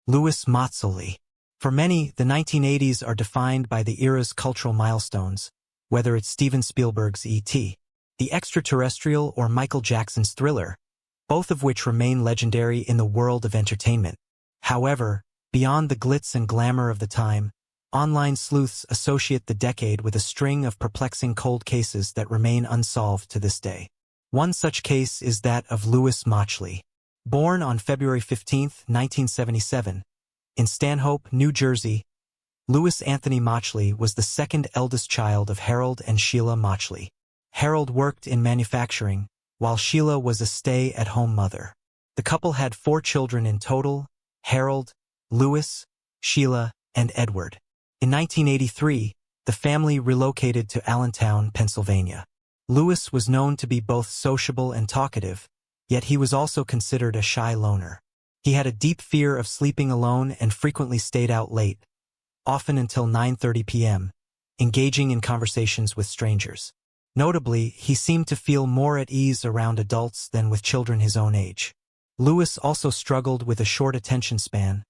Louis Matseli. For many, the 1980s are defined by the era's cultural milestones, whether it's Steven Spielberg's E.T., The Extraterrestrial, or Michael Jackson's Thriller, both of which remain legendary in the world of entertainment. However, beyond the glitz and glamour of the time, online sleuths associate the decade with a string of perplexing cold cases that remain unsolved to this day. One such case is that of Louis Matseli. Born on February 15, 1977, in Stanhope, New Jersey, Louis Anthony Matseli was the second eldest child of Harold and Sheila Matseli. Harold worked in manufacturing, while Sheila was a stay-at-home mother. The couple had 4 children in total: Harold, Louis, Sheila, and Edward. In 1983, the family relocated to Allentown, Pennsylvania. Louis was known to be both sociable and talkative, yet he was also considered a shy loner. He had a deep fear of sleeping alone and frequently stayed out late, often until 9:30 p.m., engaging in conversations with strangers. Notably, he seemed to feel more at ease around adults than with children his own age. Louis also struggled with a short attention span,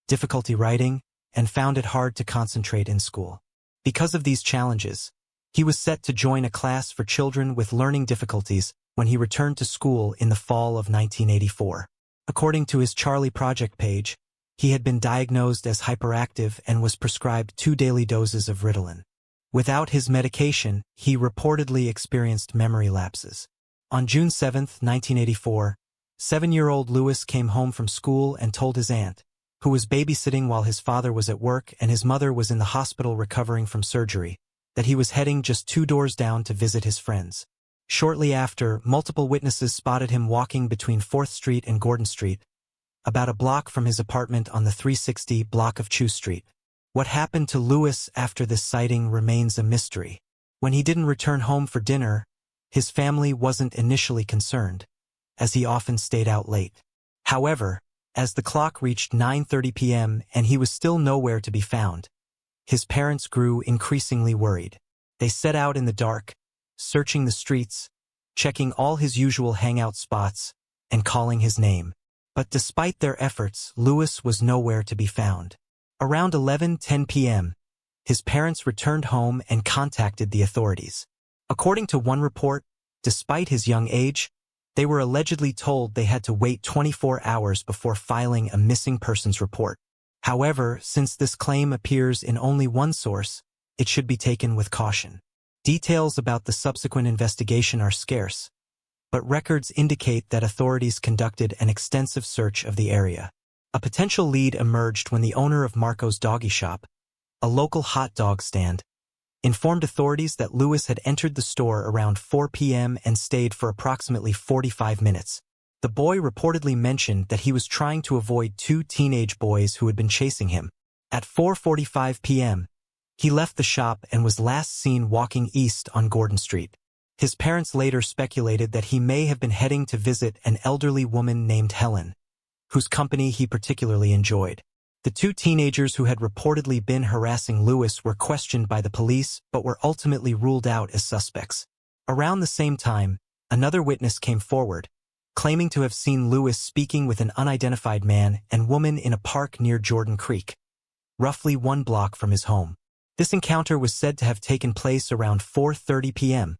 difficulty writing, and found it hard to concentrate in school. Because of these challenges, he was set to join a class for children with learning difficulties when he returned to school in the fall of 1984. According to his Charlie Project page, he had been diagnosed as hyperactive and was prescribed 2 daily doses of Ritalin. Without his medication, he reportedly experienced memory lapses. On June 7, 1984, 7-year-old Louis came home from school and told his aunt, who was babysitting while his father was at work and his mother was in the hospital recovering from surgery, that he was heading just 2 doors down to visit his friends. Shortly after, multiple witnesses spotted him walking between 4th Street and Gordon Street, about a block from his apartment on the 360 block of Chew Street. What happened to Louis after this sighting remains a mystery. When he didn't return home for dinner, his family wasn't initially concerned, as he often stayed out late. However, as the clock reached 9:30 p.m. and he was still nowhere to be found, his parents grew increasingly worried. They set out in the dark, searching the streets, checking all his usual hangout spots, and calling his name. But despite their efforts, Louis was nowhere to be found. Around 11:10 p.m., his parents returned home and contacted the authorities. According to one report, despite his young age, they were allegedly told they had to wait 24 hours before filing a missing persons report. However, since this claim appears in only one source, it should be taken with caution. Details about the subsequent investigation are scarce, but records indicate that authorities conducted an extensive search of the area. A potential lead emerged when the owner of Marco's Doggy Shop, a local hot dog stand, informed authorities that Louis had entered the store around 4 p.m. and stayed for approximately 45 minutes. The boy reportedly mentioned that he was trying to avoid 2 teenage boys who had been chasing him. At 4:45 p.m., he left the shop and was last seen walking east on Gordon Street. His parents later speculated that he may have been heading to visit an elderly woman named Helen, whose company he particularly enjoyed. The 2 teenagers who had reportedly been harassing Louis were questioned by the police but were ultimately ruled out as suspects. Around the same time, another witness came forward, claiming to have seen Louis speaking with an unidentified man and woman in a park near Jordan Creek, roughly 1 block from his home. This encounter was said to have taken place around 4:30 p.m.,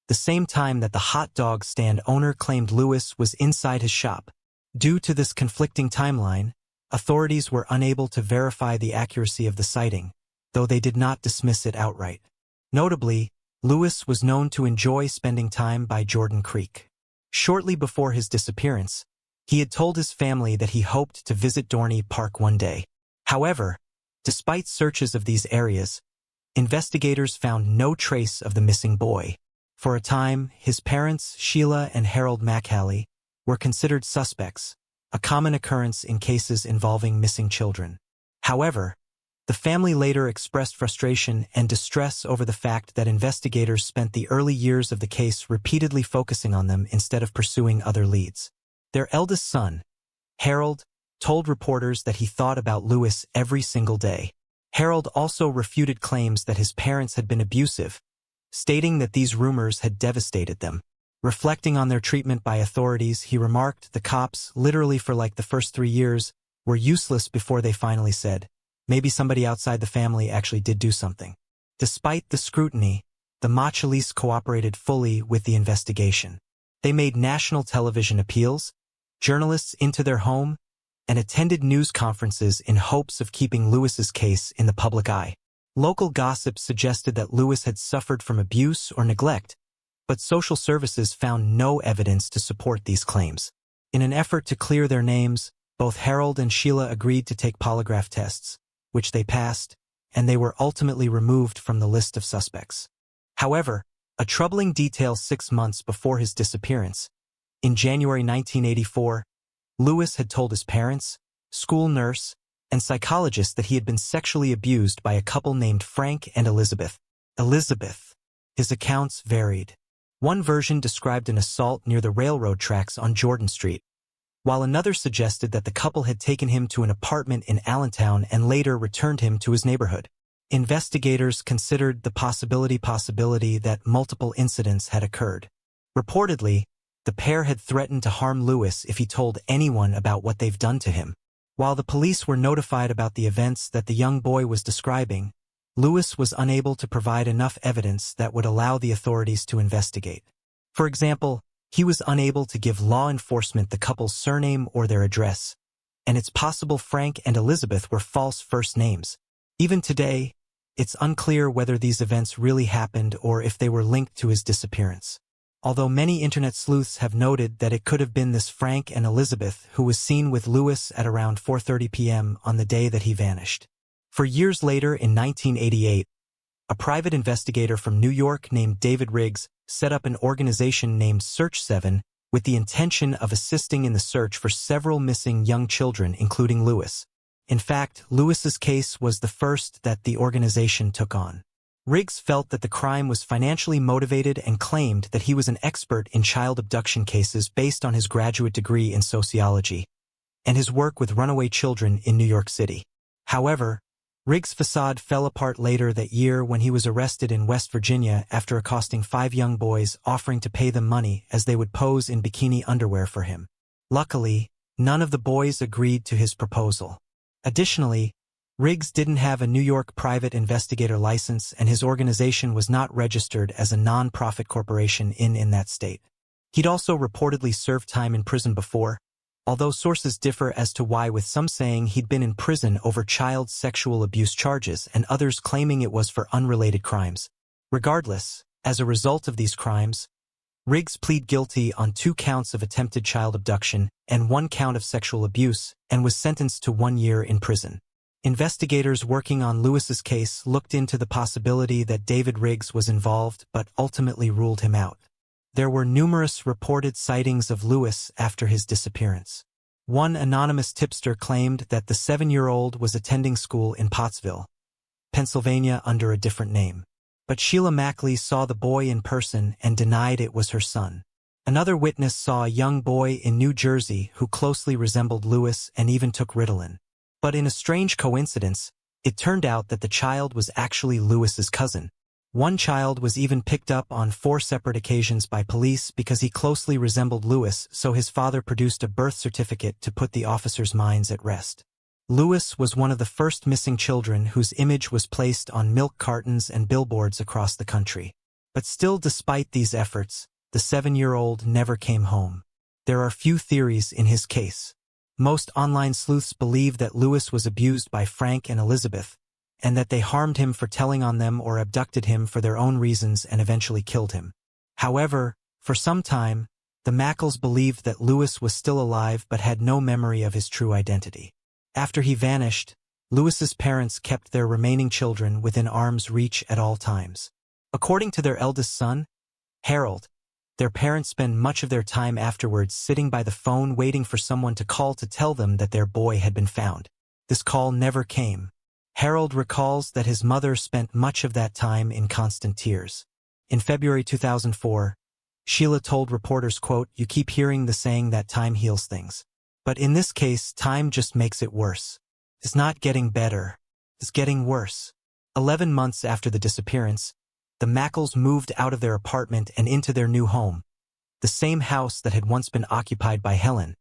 the same time that the hot dog stand owner claimed Louis was inside his shop. Due to this conflicting timeline, authorities were unable to verify the accuracy of the sighting, though they did not dismiss it outright. Notably, Louis was known to enjoy spending time by Jordan Creek. Shortly before his disappearance, he had told his family that he hoped to visit Dorney Park one day. However, despite searches of these areas, investigators found no trace of the missing boy. For a time, his parents, Sheila and Harold Macaulay, were considered suspects, a common occurrence in cases involving missing children. However, the family later expressed frustration and distress over the fact that investigators spent the early years of the case repeatedly focusing on them instead of pursuing other leads. Their eldest son, Harold, told reporters that he thought about Louis every single day. Harold also refuted claims that his parents had been abusive, stating that these rumors had devastated them. Reflecting on their treatment by authorities, he remarked, "The cops, literally for like the first 3 years, were useless before they finally said, maybe somebody outside the family actually did do something. Despite the scrutiny, the Mochelis cooperated fully with the investigation. They made national television appeals, journalists into their home, and attended news conferences in hopes of keeping Lewis's case in the public eye. Local gossip suggested that Lewis had suffered from abuse or neglect, but social services found no evidence to support these claims. In an effort to clear their names, both Harold and Sheila agreed to take polygraph tests, which they passed, and they were ultimately removed from the list of suspects. However, a troubling detail 6 months before his disappearance, in January 1984, Lewis had told his parents, school nurse, and psychologist that he had been sexually abused by a couple named Frank and Elizabeth. His accounts varied. One version described an assault near the railroad tracks on Jordan Street, while another suggested that the couple had taken him to an apartment in Allentown and later returned him to his neighborhood. Investigators considered the possibility that multiple incidents had occurred. Reportedly, the pair had threatened to harm Lewis if he told anyone about what they've done to him. While the police were notified about the events that the young boy was describing, Lewis was unable to provide enough evidence that would allow the authorities to investigate. For example, he was unable to give law enforcement the couple's surname or their address, and it's possible Frank and Elizabeth were false first names. Even today, it's unclear whether these events really happened or if they were linked to his disappearance. Although many internet sleuths have noted that it could have been this Frank and Elizabeth who was seen with Lewis at around 4:30 p.m. on the day that he vanished. For years later, in 1988, a private investigator from New York named David Riggs set up an organization named Search 7 with the intention of assisting in the search for several missing young children, including Lewis. In fact, Lewis's case was the first that the organization took on. Riggs felt that the crime was financially motivated and claimed that he was an expert in child abduction cases based on his graduate degree in sociology and his work with runaway children in New York City. However, Riggs' facade fell apart later that year when he was arrested in West Virginia after accosting 5 young boys offering to pay them money as they would pose in bikini underwear for him. Luckily, none of the boys agreed to his proposal. Additionally, Riggs didn't have a New York private investigator license and his organization was not registered as a non-profit corporation in that state. He'd also reportedly served time in prison before, although sources differ as to why, with some saying he'd been in prison over child sexual abuse charges and others claiming it was for unrelated crimes. Regardless, as a result of these crimes, Riggs pleaded guilty on 2 counts of attempted child abduction and 1 count of sexual abuse and was sentenced to 1 year in prison. Investigators working on Lewis's case looked into the possibility that David Riggs was involved but ultimately ruled him out. There were numerous reported sightings of Lewis after his disappearance. One anonymous tipster claimed that the 7-year-old was attending school in Pottsville, Pennsylvania under a different name. But Sheila Mackley saw the boy in person and denied it was her son. Another witness saw a young boy in New Jersey who closely resembled Lewis and even took Ritalin. But in a strange coincidence, it turned out that the child was actually Lewis's cousin. One child was even picked up on 4 separate occasions by police because he closely resembled Lewis, so his father produced a birth certificate to put the officers' minds at rest. Lewis was one of the first missing children whose image was placed on milk cartons and billboards across the country. But still, despite these efforts, the 7-year-old never came home. There are few theories in his case. Most online sleuths believe that Lewis was abused by Frank and Elizabeth, and that they harmed him for telling on them or abducted him for their own reasons and eventually killed him. However, for some time, the Mackles believed that Lewis was still alive but had no memory of his true identity. After he vanished, Lewis's parents kept their remaining children within arm's reach at all times. According to their eldest son, Harold, their parents spent much of their time afterwards sitting by the phone waiting for someone to call to tell them that their boy had been found. This call never came. Harold recalls that his mother spent much of that time in constant tears. In February 2004, Sheila told reporters, quote, "You keep hearing the saying that time heals things. But in this case, time just makes it worse. It's not getting better. It's getting worse." 11 months after the disappearance, the Mackles moved out of their apartment and into their new home, the same house that had once been occupied by Helen.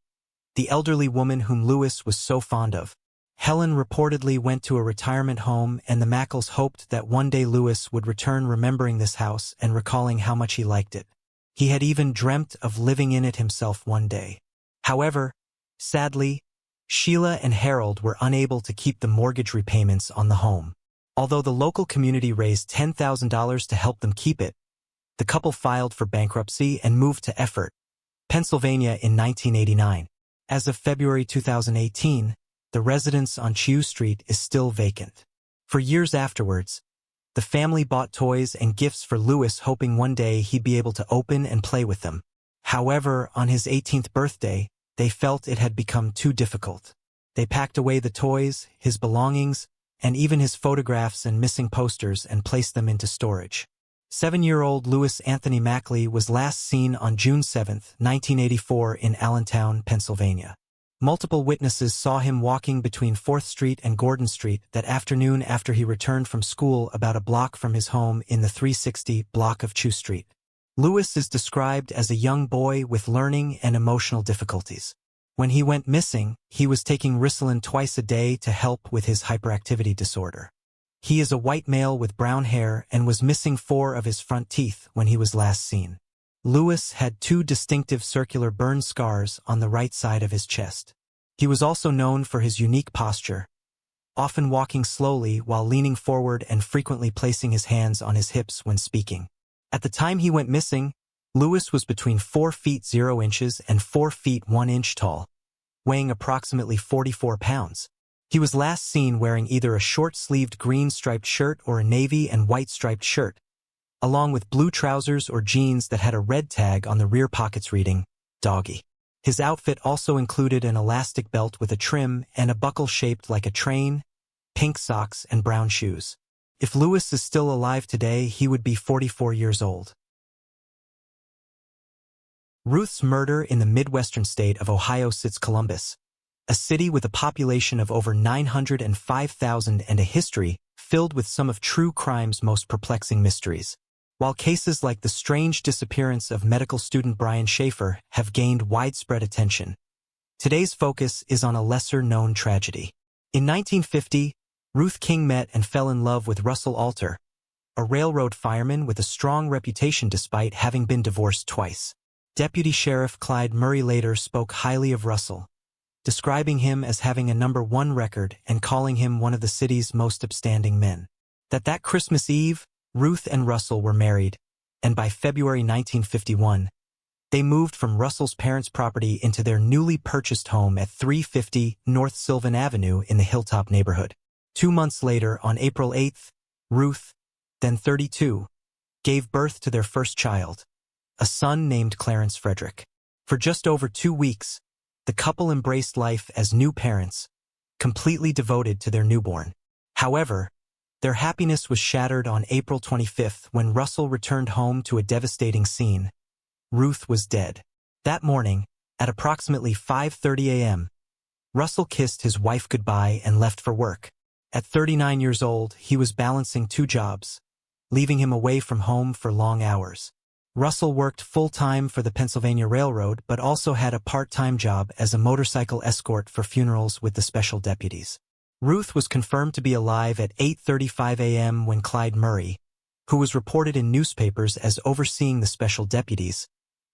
the elderly woman whom Lewis was so fond of. Helen reportedly went to a retirement home, and the Mackles hoped that one day Lewis would return remembering this house and recalling how much he liked it. He had even dreamt of living in it himself one day. However, sadly, Sheila and Harold were unable to keep the mortgage repayments on the home. Although the local community raised $10,000 to help them keep it, the couple filed for bankruptcy and moved to Effort, Pennsylvania in 1989. As of February 2018, the residence on Chew Street is still vacant. For years afterwards, the family bought toys and gifts for Lewis, hoping one day he'd be able to open and play with them. However, on his 18th birthday, they felt it had become too difficult. They packed away the toys, his belongings, and even his photographs and missing posters and placed them into storage. 7-year-old Lewis Anthony Mackley was last seen on June 7, 1984 in Allentown, Pennsylvania. Multiple witnesses saw him walking between 4th Street and Gordon Street that afternoon after he returned from school about a block from his home in the 360 block of Chew Street. Lewis is described as a young boy with learning and emotional difficulties. When he went missing, he was taking Ritalin twice a day to help with his hyperactivity disorder. He is a white male with brown hair and was missing 4 of his front teeth when he was last seen. Lewis had 2 distinctive circular burn scars on the right side of his chest. He was also known for his unique posture, often walking slowly while leaning forward and frequently placing his hands on his hips when speaking. At the time he went missing, Lewis was between 4 feet 0 inches and 4 feet 1 inch tall, weighing approximately 44 pounds. He was last seen wearing either a short-sleeved green striped shirt or a navy and white striped shirt, along with blue trousers or jeans that had a red tag on the rear pockets reading, "Doggy." His outfit also included an elastic belt with a trim and a buckle shaped like a train, pink socks, and brown shoes. If Lewis is still alive today, he would be 44 years old. Ruth's murder in the Midwestern state of Ohio sits Columbus, a city with a population of over 905,000 and a history filled with some of true crime's most perplexing mysteries. While cases like the strange disappearance of medical student Brian Schaefer have gained widespread attention, today's focus is on a lesser-known tragedy. In 1950, Ruth King met and fell in love with Russell Alter, a railroad fireman with a strong reputation despite having been divorced twice. Deputy Sheriff Clyde Murray later spoke highly of Russell, describing him as having a #1 record and calling him one of the city's most upstanding men. That Christmas Eve, Ruth and Russell were married, and by February 1951, they moved from Russell's parents' property into their newly purchased home at 350 North Sylvan Avenue in the Hilltop neighborhood. 2 months later, on April 8, Ruth, then 32, gave birth to their first child, a son named Clarence Frederick. For just over 2 weeks, the couple embraced life as new parents, completely devoted to their newborn. However, their happiness was shattered on April 25 when Russell returned home to a devastating scene. Ruth was dead. That morning, at approximately 5:30 a.m., Russell kissed his wife goodbye and left for work. At 39 years old, he was balancing 2 jobs, leaving him away from home for long hours. Russell worked full-time for the Pennsylvania Railroad but also had a part-time job as a motorcycle escort for funerals with the special deputies. Ruth was confirmed to be alive at 8:35 a.m. when Clyde Murray, who was reported in newspapers as overseeing the special deputies,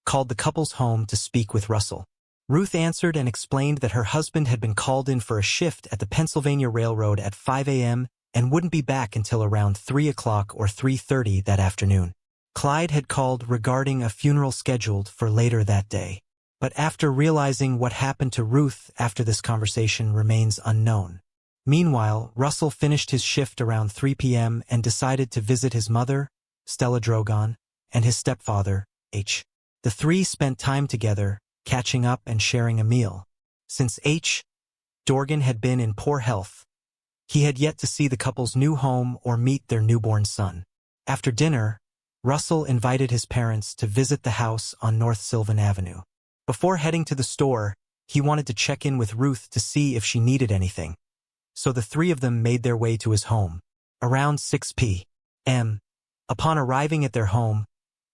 called the couple's home to speak with Russell. Ruth answered and explained that her husband had been called in for a shift at the Pennsylvania Railroad at 5 a.m. and wouldn't be back until around 3 o'clock or 3:30 that afternoon. Clyde had called regarding a funeral scheduled for later that day, but after realizing what happened to Ruth after this conversation remains unknown. Meanwhile, Russell finished his shift around 3 p.m. and decided to visit his mother, Stella Drogon, and his stepfather, H. The 3 spent time together, catching up and sharing a meal. Since H. Dorgan had been in poor health, he had yet to see the couple's new home or meet their newborn son. After dinner, Russell invited his parents to visit the house on North Sylvan Avenue. Before heading to the store, he wanted to check in with Ruth to see if she needed anything, so the 3 of them made their way to his home. Around 6 p.m., upon arriving at their home,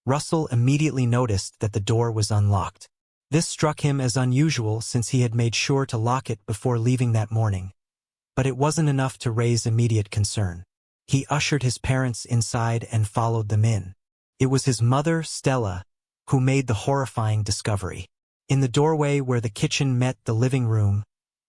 Russell immediately noticed that the door was unlocked. This struck him as unusual since he had made sure to lock it before leaving that morning. But it wasn't enough to raise immediate concern. He ushered his parents inside and followed them in. It was his mother, Stella, who made the horrifying discovery. In the doorway where the kitchen met the living room,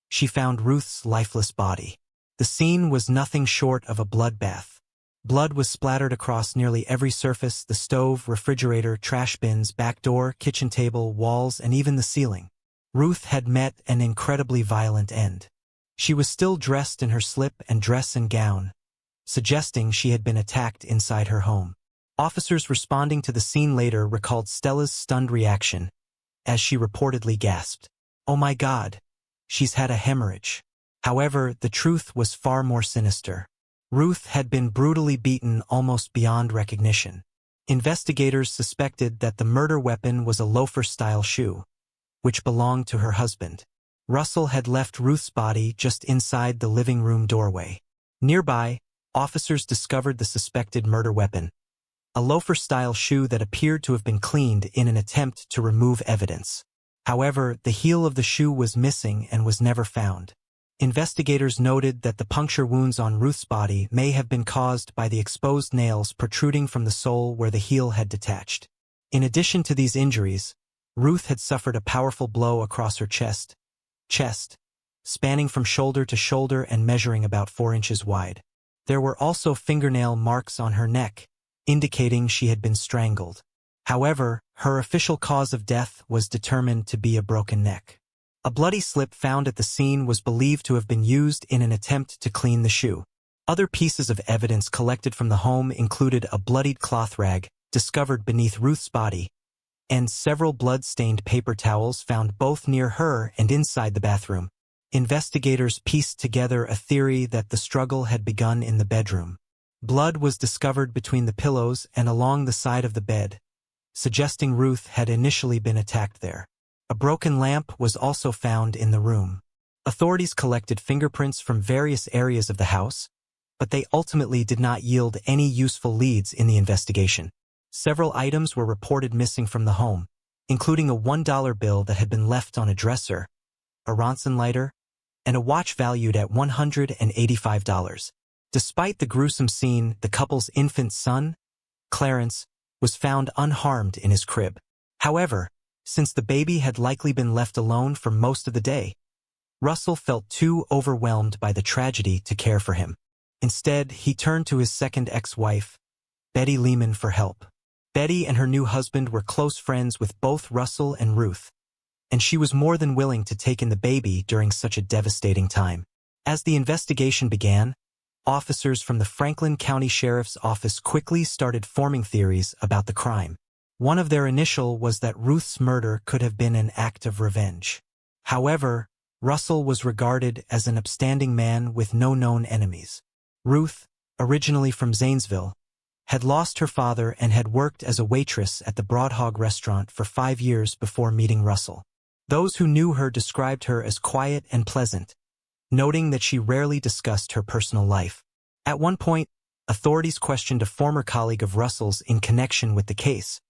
she found Ruth's lifeless body. The scene was nothing short of a bloodbath. Blood was splattered across nearly every surface: the stove, refrigerator, trash bins, back door, kitchen table, walls, and even the ceiling. Ruth had met an incredibly violent end. She was still dressed in her slip and dress and gown, suggesting she had been attacked inside her home. Officers responding to the scene later recalled Stella's stunned reaction, as she reportedly gasped, "Oh my God, she's had a hemorrhage." However, the truth was far more sinister. Ruth had been brutally beaten almost beyond recognition. Investigators suspected that the murder weapon was a loafer-style shoe, which belonged to her husband. Russell had left Ruth's body just inside the living room doorway. Nearby, officers discovered the suspected murder weapon, a loafer-style shoe that appeared to have been cleaned in an attempt to remove evidence. However, the heel of the shoe was missing and was never found. Investigators noted that the puncture wounds on Ruth's body may have been caused by the exposed nails protruding from the sole where the heel had detached. In addition to these injuries, Ruth had suffered a powerful blow across her chest, spanning from shoulder to shoulder and measuring about 4 inches wide. There were also fingernail marks on her neck, indicating she had been strangled. However, her official cause of death was determined to be a broken neck. A bloody slip found at the scene was believed to have been used in an attempt to clean the shoe. Other pieces of evidence collected from the home included a bloodied cloth rag discovered beneath Ruth's body, and several blood-stained paper towels found both near her and inside the bathroom. Investigators pieced together a theory that the struggle had begun in the bedroom. Blood was discovered between the pillows and along the side of the bed, suggesting Ruth had initially been attacked there. A broken lamp was also found in the room. Authorities collected fingerprints from various areas of the house, but they ultimately did not yield any useful leads in the investigation. Several items were reported missing from the home, including a $1 bill that had been left on a dresser, a Ronson lighter, and a watch valued at $185. Despite the gruesome scene, the couple's infant son, Clarence, was found unharmed in his crib. However, since the baby had likely been left alone for most of the day, Russell felt too overwhelmed by the tragedy to care for him. Instead, he turned to his second ex-wife, Betty Lehman, for help. Betty and her new husband were close friends with both Russell and Ruth, and she was more than willing to take in the baby during such a devastating time. As the investigation began, officers from the Franklin County Sheriff's Office quickly started forming theories about the crime. One of their initial was that Ruth's murder could have been an act of revenge. However, Russell was regarded as an upstanding man with no known enemies. Ruth, originally from Zanesville, had lost her father and had worked as a waitress at the Broad Hog restaurant for 5 years before meeting Russell. Those who knew her described her as quiet and pleasant, noting that she rarely discussed her personal life. At one point, authorities questioned a former colleague of Russell's in connection with the case,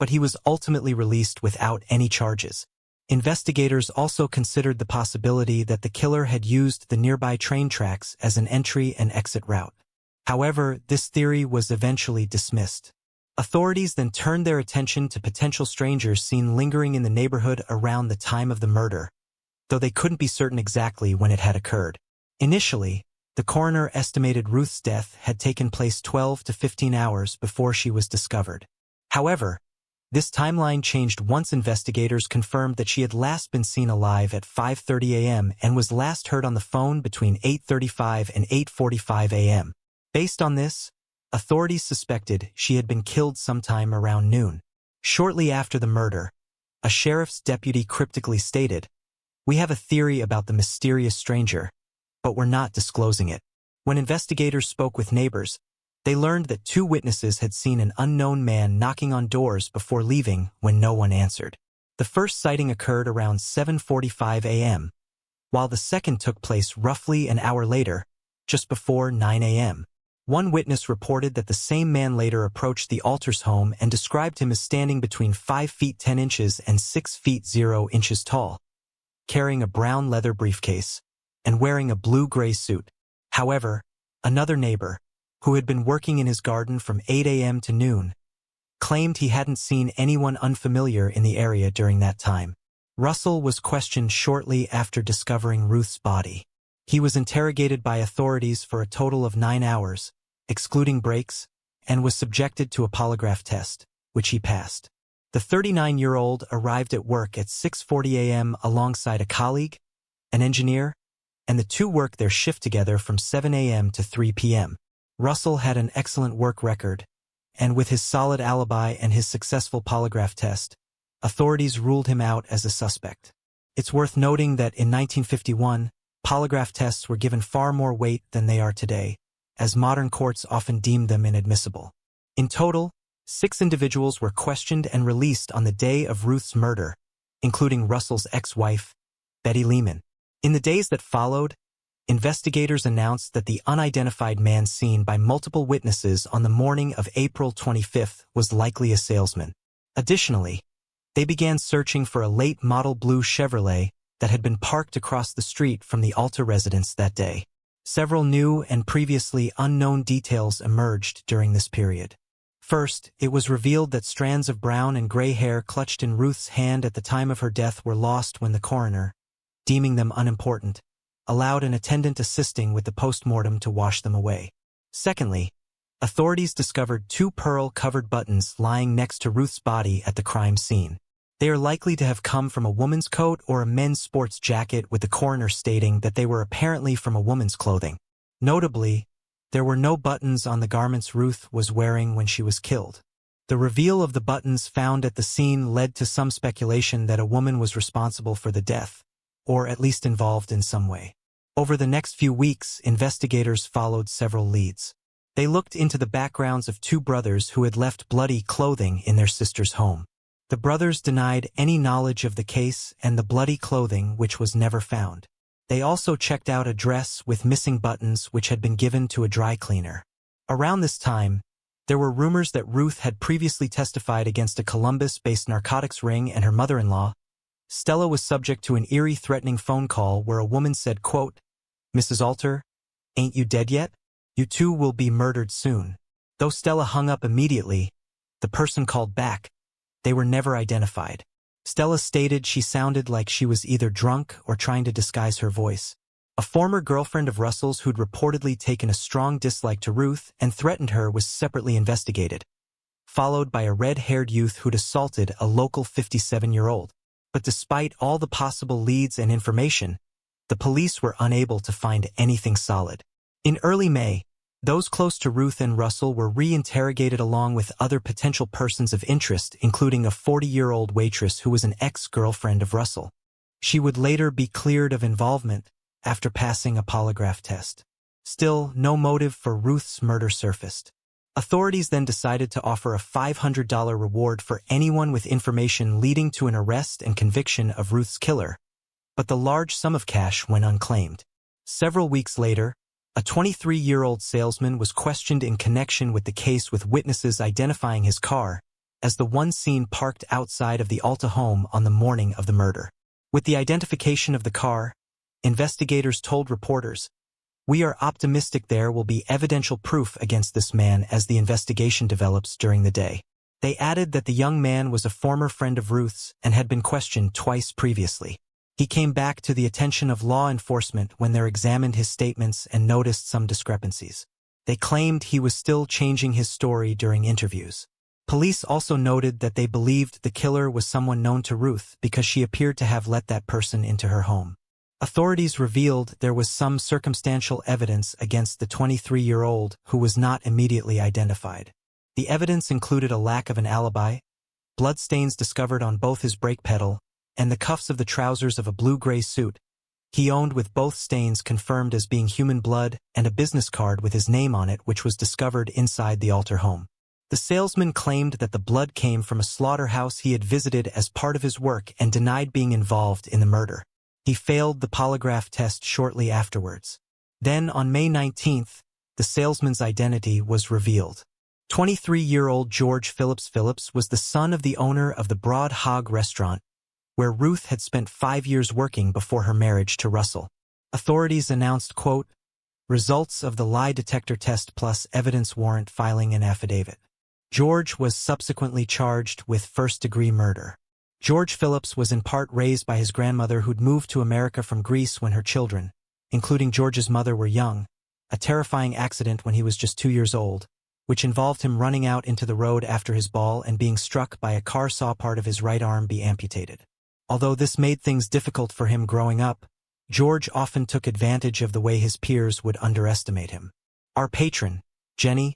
but he was ultimately released without any charges. Investigators also considered the possibility that the killer had used the nearby train tracks as an entry and exit route. However, this theory was eventually dismissed. Authorities then turned their attention to potential strangers seen lingering in the neighborhood around the time of the murder, though they couldn't be certain exactly when it had occurred. Initially, the coroner estimated Ruth's death had taken place 12 to 15 hours before she was discovered. However, this timeline changed once investigators confirmed that she had last been seen alive at 5:30 a.m. and was last heard on the phone between 8:35 and 8:45 a.m. Based on this, authorities suspected she had been killed sometime around noon. Shortly after the murder, a sheriff's deputy cryptically stated, "We have a theory about the mysterious stranger, but we're not disclosing it." When investigators spoke with neighbors, they learned that 2 witnesses had seen an unknown man knocking on doors before leaving when no one answered. The first sighting occurred around 7:45 a.m., while the second took place roughly an hour later, just before 9 a.m. One witness reported that the same man later approached the Alter's home and described him as standing between 5 feet 10 inches and 6 feet 0 inches tall, carrying a brown leather briefcase, and wearing a blue-gray suit. However, another neighbor, who had been working in his garden from 8 a.m. to noon, claimed he hadn't seen anyone unfamiliar in the area during that time. Russell was questioned shortly after discovering Ruth's body. He was interrogated by authorities for a total of 9 hours, excluding breaks, and was subjected to a polygraph test, which he passed. The 39-year-old arrived at work at 6:40 a.m. alongside a colleague, an engineer, and the two worked their shift together from 7 a.m. to 3 p.m. Russell had an excellent work record, and with his solid alibi and his successful polygraph test, authorities ruled him out as a suspect. It's worth noting that in 1951, polygraph tests were given far more weight than they are today, as modern courts often deemed them inadmissible. In total, 6 individuals were questioned and released on the day of Ruth's murder, including Russell's ex-wife, Betty Lehman. In the days that followed, investigators announced that the unidentified man seen by multiple witnesses on the morning of April 25th was likely a salesman. Additionally, they began searching for a late model blue Chevrolet that had been parked across the street from the Alta residence that day. Several new and previously unknown details emerged during this period. First, it was revealed that strands of brown and gray hair clutched in Ruth's hand at the time of her death were lost when the coroner, deeming them unimportant, allowed an attendant assisting with the post-mortem to wash them away. Secondly, authorities discovered 2 pearl-covered buttons lying next to Ruth's body at the crime scene. They are likely to have come from a woman's coat or a men's sports jacket, with the coroner stating that they were apparently from a woman's clothing. Notably, there were no buttons on the garments Ruth was wearing when she was killed. The reveal of the buttons found at the scene led to some speculation that a woman was responsible for the death, or at least involved in some way. Over the next few weeks, investigators followed several leads. They looked into the backgrounds of 2 brothers who had left bloody clothing in their sister's home. The brothers denied any knowledge of the case and the bloody clothing, which was never found. They also checked out a dress with missing buttons which had been given to a dry cleaner. Around this time, there were rumors that Ruth had previously testified against a Columbus-based narcotics ring, and her mother-in-law, Stella, was subject to an eerie, threatening phone call where a woman said, quote, "Mrs. Alter, ain't you dead yet? You two will be murdered soon." Though Stella hung up immediately, the person called back. They were never identified. Stella stated she sounded like she was either drunk or trying to disguise her voice. A former girlfriend of Russell's who'd reportedly taken a strong dislike to Ruth and threatened her was separately investigated, followed by a red-haired youth who'd assaulted a local 57-year-old. But despite all the possible leads and information, the police were unable to find anything solid. In early May, those close to Ruth and Russell were re-interrogated along with other potential persons of interest, including a 40-year-old waitress who was an ex-girlfriend of Russell. She would later be cleared of involvement after passing a polygraph test. Still, no motive for Ruth's murder surfaced. Authorities then decided to offer a $500 reward for anyone with information leading to an arrest and conviction of Ruth's killer, but the large sum of cash went unclaimed. Several weeks later, a 23-year-old salesman was questioned in connection with the case, with witnesses identifying his car as the one seen parked outside of the Alta home on the morning of the murder. With the identification of the car, investigators told reporters, "We are optimistic there will be evidential proof against this man as the investigation develops during the day." They added that the young man was a former friend of Ruth's and had been questioned twice previously. He came back to the attention of law enforcement when they examined his statements and noticed some discrepancies. They claimed he was still changing his story during interviews. Police also noted that they believed the killer was someone known to Ruth because she appeared to have let that person into her home. Authorities revealed there was some circumstantial evidence against the 23-year-old who was not immediately identified. The evidence included a lack of an alibi, bloodstains discovered on both his brake pedal, and the cuffs of the trousers of a blue-gray suit he owned, with both stains confirmed as being human blood, and a business card with his name on it which was discovered inside the Alter home. The salesman claimed that the blood came from a slaughterhouse he had visited as part of his work and denied being involved in the murder. He failed the polygraph test shortly afterwards. Then, on May 19th, the salesman's identity was revealed. 23-year-old George Phillips was the son of the owner of the Broad Hog restaurant, where Ruth had spent 5 years working before her marriage to Russell. Authorities announced, quote, results of the lie detector test plus evidence warrant filing an affidavit. George was subsequently charged with first-degree murder. George Phillips was in part raised by his grandmother who'd moved to America from Greece when her children, including George's mother, were young, a terrifying accident when he was just 2 years old, which involved him running out into the road after his ball and being struck by a car saw part of his right arm be amputated. Although this made things difficult for him growing up, George often took advantage of the way his peers would underestimate him. Our patron, Jenny,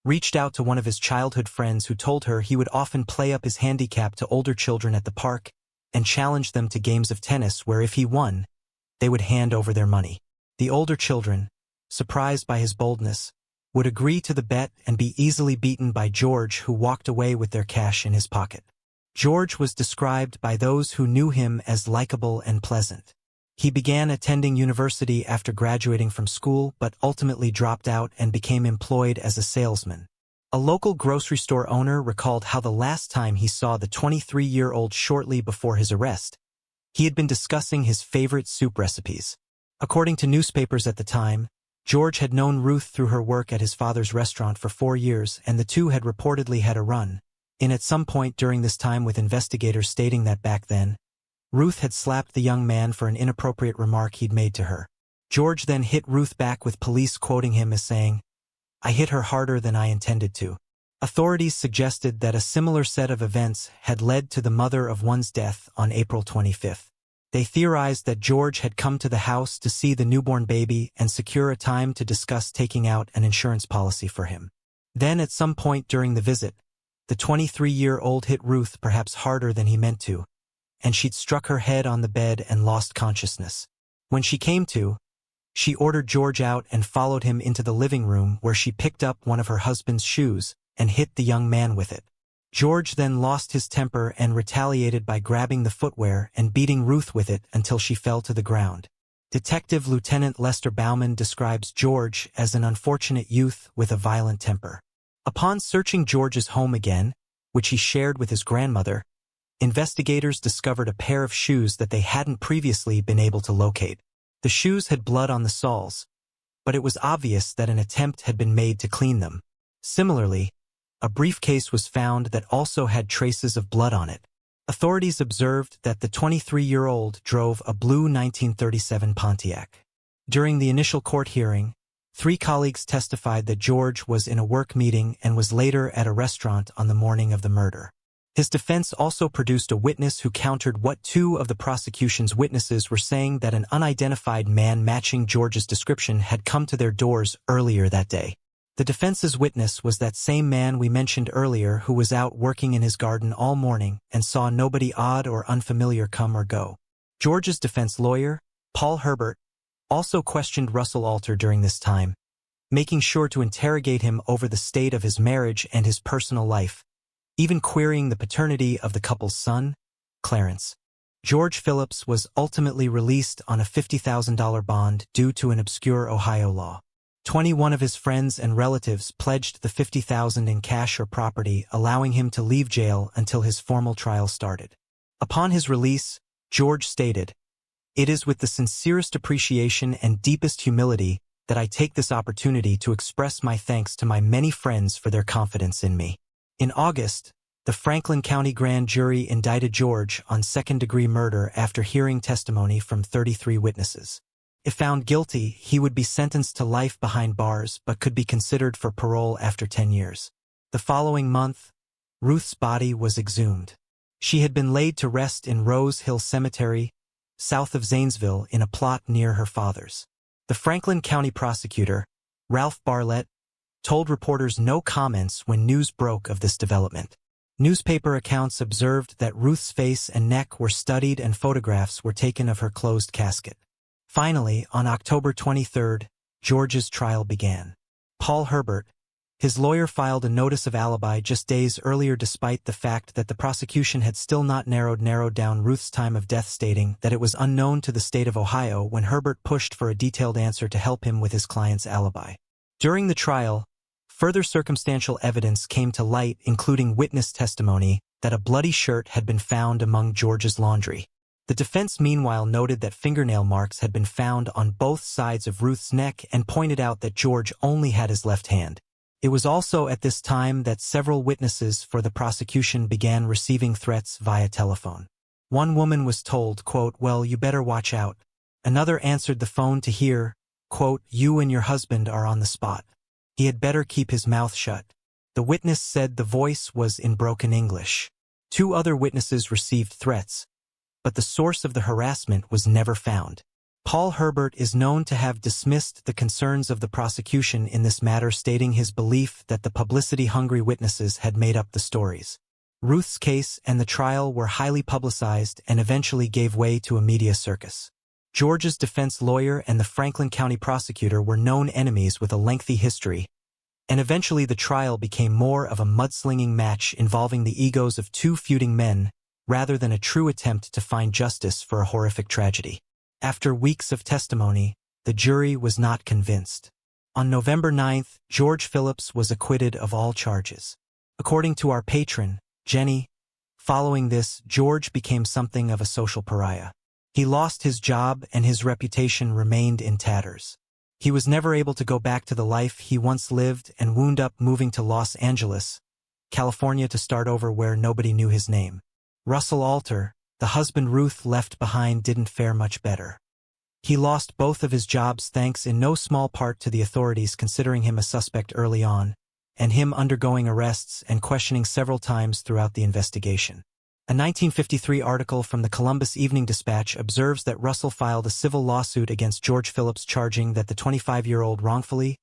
reached out to one of his childhood friends who told her he would often play up his handicap to older children at the park and challenge them to games of tennis where if he won, they would hand over their money. The older children, surprised by his boldness, would agree to the bet and be easily beaten by George, who walked away with their cash in his pocket. George was described by those who knew him as likable and pleasant. He began attending university after graduating from school but ultimately dropped out and became employed as a salesman. A local grocery store owner recalled how the last time he saw the 23-year-old shortly before his arrest, he had been discussing his favorite soup recipes. According to newspapers at the time, George had known Ruth through her work at his father's restaurant for 4 years, and the two had reportedly had a run-in at some point during this time, with investigators stating that back then, Ruth had slapped the young man for an inappropriate remark he'd made to her. George then hit Ruth back, with police quoting him as saying, "I hit her harder than I intended to." Authorities suggested that a similar set of events had led to the mother of one's death on April 25th. They theorized that George had come to the house to see the newborn baby and secure a time to discuss taking out an insurance policy for him. Then at some point during the visit, the 23-year-old hit Ruth perhaps harder than he meant to, and she'd struck her head on the bed and lost consciousness. When she came to, she ordered George out and followed him into the living room, where she picked up one of her husband's shoes and hit the young man with it. George then lost his temper and retaliated by grabbing the footwear and beating Ruth with it until she fell to the ground. Detective Lieutenant Lester Bauman describes George as an unfortunate youth with a violent temper. Upon searching George's home again, which he shared with his grandmother, investigators discovered a pair of shoes that they hadn't previously been able to locate. The shoes had blood on the soles, but it was obvious that an attempt had been made to clean them. Similarly, a briefcase was found that also had traces of blood on it. Authorities observed that the 23-year-old drove a blue 1937 Pontiac. During the initial court hearing, 3 colleagues testified that George was in a work meeting and was later at a restaurant on the morning of the murder. His defense also produced a witness who countered what 2 of the prosecution's witnesses were saying, that an unidentified man matching George's description had come to their doors earlier that day. The defense's witness was that same man we mentioned earlier, who was out working in his garden all morning and saw nobody odd or unfamiliar come or go. George's defense lawyer, Paul Herbert, also questioned Russell Alter during this time, making sure to interrogate him over the state of his marriage and his personal life, even querying the paternity of the couple's son, Clarence. George Phillips was ultimately released on a $50,000 bond due to an obscure Ohio law. 21 of his friends and relatives pledged the $50,000 in cash or property, allowing him to leave jail until his formal trial started. Upon his release, George stated, "It is with the sincerest appreciation and deepest humility that I take this opportunity to express my thanks to my many friends for their confidence in me." In August, the Franklin County grand jury indicted George on second-degree murder after hearing testimony from 33 witnesses. If found guilty, he would be sentenced to life behind bars but could be considered for parole after 10 years. The following month, Ruth's body was exhumed. She had been laid to rest in Rose Hill Cemetery, south of Zanesville, in a plot near her father's. The Franklin County prosecutor, Ralph Barlett, told reporters no comments when news broke of this development. Newspaper accounts observed that Ruth's face and neck were studied and photographs were taken of her closed casket. Finally, on October 23rd, George's trial began. Paul Herbert, his lawyer, filed a notice of alibi just days earlier, despite the fact that the prosecution had still not narrowed down Ruth's time of death, stating that it was unknown to the state of Ohio when Herbert pushed for a detailed answer to help him with his client's alibi. During the trial, further circumstantial evidence came to light, including witness testimony that a bloody shirt had been found among George's laundry. The defense meanwhile noted that fingernail marks had been found on both sides of Ruth's neck and pointed out that George only had his left hand. It was also at this time that several witnesses for the prosecution began receiving threats via telephone. One woman was told, quote, "Well, you better watch out." Another answered the phone to hear, quote, "You and your husband are on the spot. He had better keep his mouth shut." The witness said the voice was in broken English. Two other witnesses received threats, but the source of the harassment was never found. Paul Herbert is known to have dismissed the concerns of the prosecution in this matter, stating his belief that the publicity-hungry witnesses had made up the stories. Ruth's case and the trial were highly publicized and eventually gave way to a media circus. George's defense lawyer and the Franklin County prosecutor were known enemies with a lengthy history, and eventually the trial became more of a mudslinging match involving the egos of two feuding men rather than a true attempt to find justice for a horrific tragedy. After weeks of testimony, the jury was not convinced. On November 9th, George Phillips was acquitted of all charges. According to our patron, Jenny, following this, George became something of a social pariah. He lost his job and his reputation remained in tatters. He was never able to go back to the life he once lived and wound up moving to Los Angeles, California to start over where nobody knew his name. Russell Alter, the husband Ruth left behind, didn't fare much better. He lost both of his jobs thanks in no small part to the authorities considering him a suspect early on, and him undergoing arrests and questioning several times throughout the investigation. A 1953 article from the Columbus Evening Dispatch observes that Russell filed a civil lawsuit against George Phillips charging that the 25-year-old wrongfully,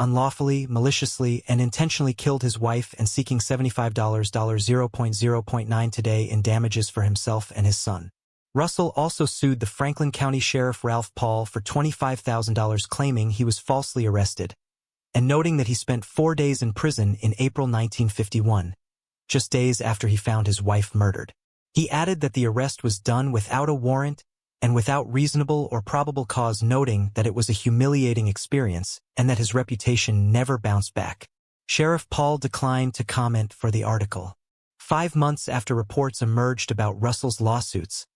unlawfully, maliciously, and intentionally killed his wife and seeking $75 $0.0.9 today in damages for himself and his son. Russell also sued the Franklin County Sheriff Ralph Paul for $25,000, claiming he was falsely arrested, and noting that he spent 4 days in prison in April 1951, just days after he found his wife murdered. He added that the arrest was done without a warrant and without reasonable or probable cause, noting that it was a humiliating experience and that his reputation never bounced back. Sheriff Paul declined to comment for the article. 5 months after reports emerged about Russell's lawsuits,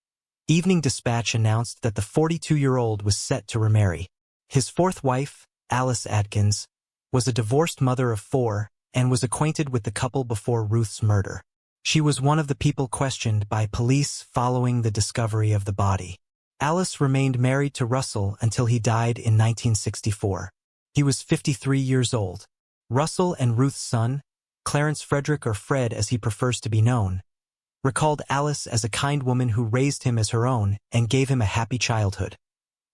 Evening Dispatch announced that the 42-year-old was set to remarry. His fourth wife, Alice Adkins, was a divorced mother of 4 and was acquainted with the couple before Ruth's murder. She was one of the people questioned by police following the discovery of the body. Alice remained married to Russell until he died in 1964. He was 53 years old. Russell and Ruth's son, Clarence Frederick, or Fred as he prefers to be known, recalled Alice as a kind woman who raised him as her own and gave him a happy childhood,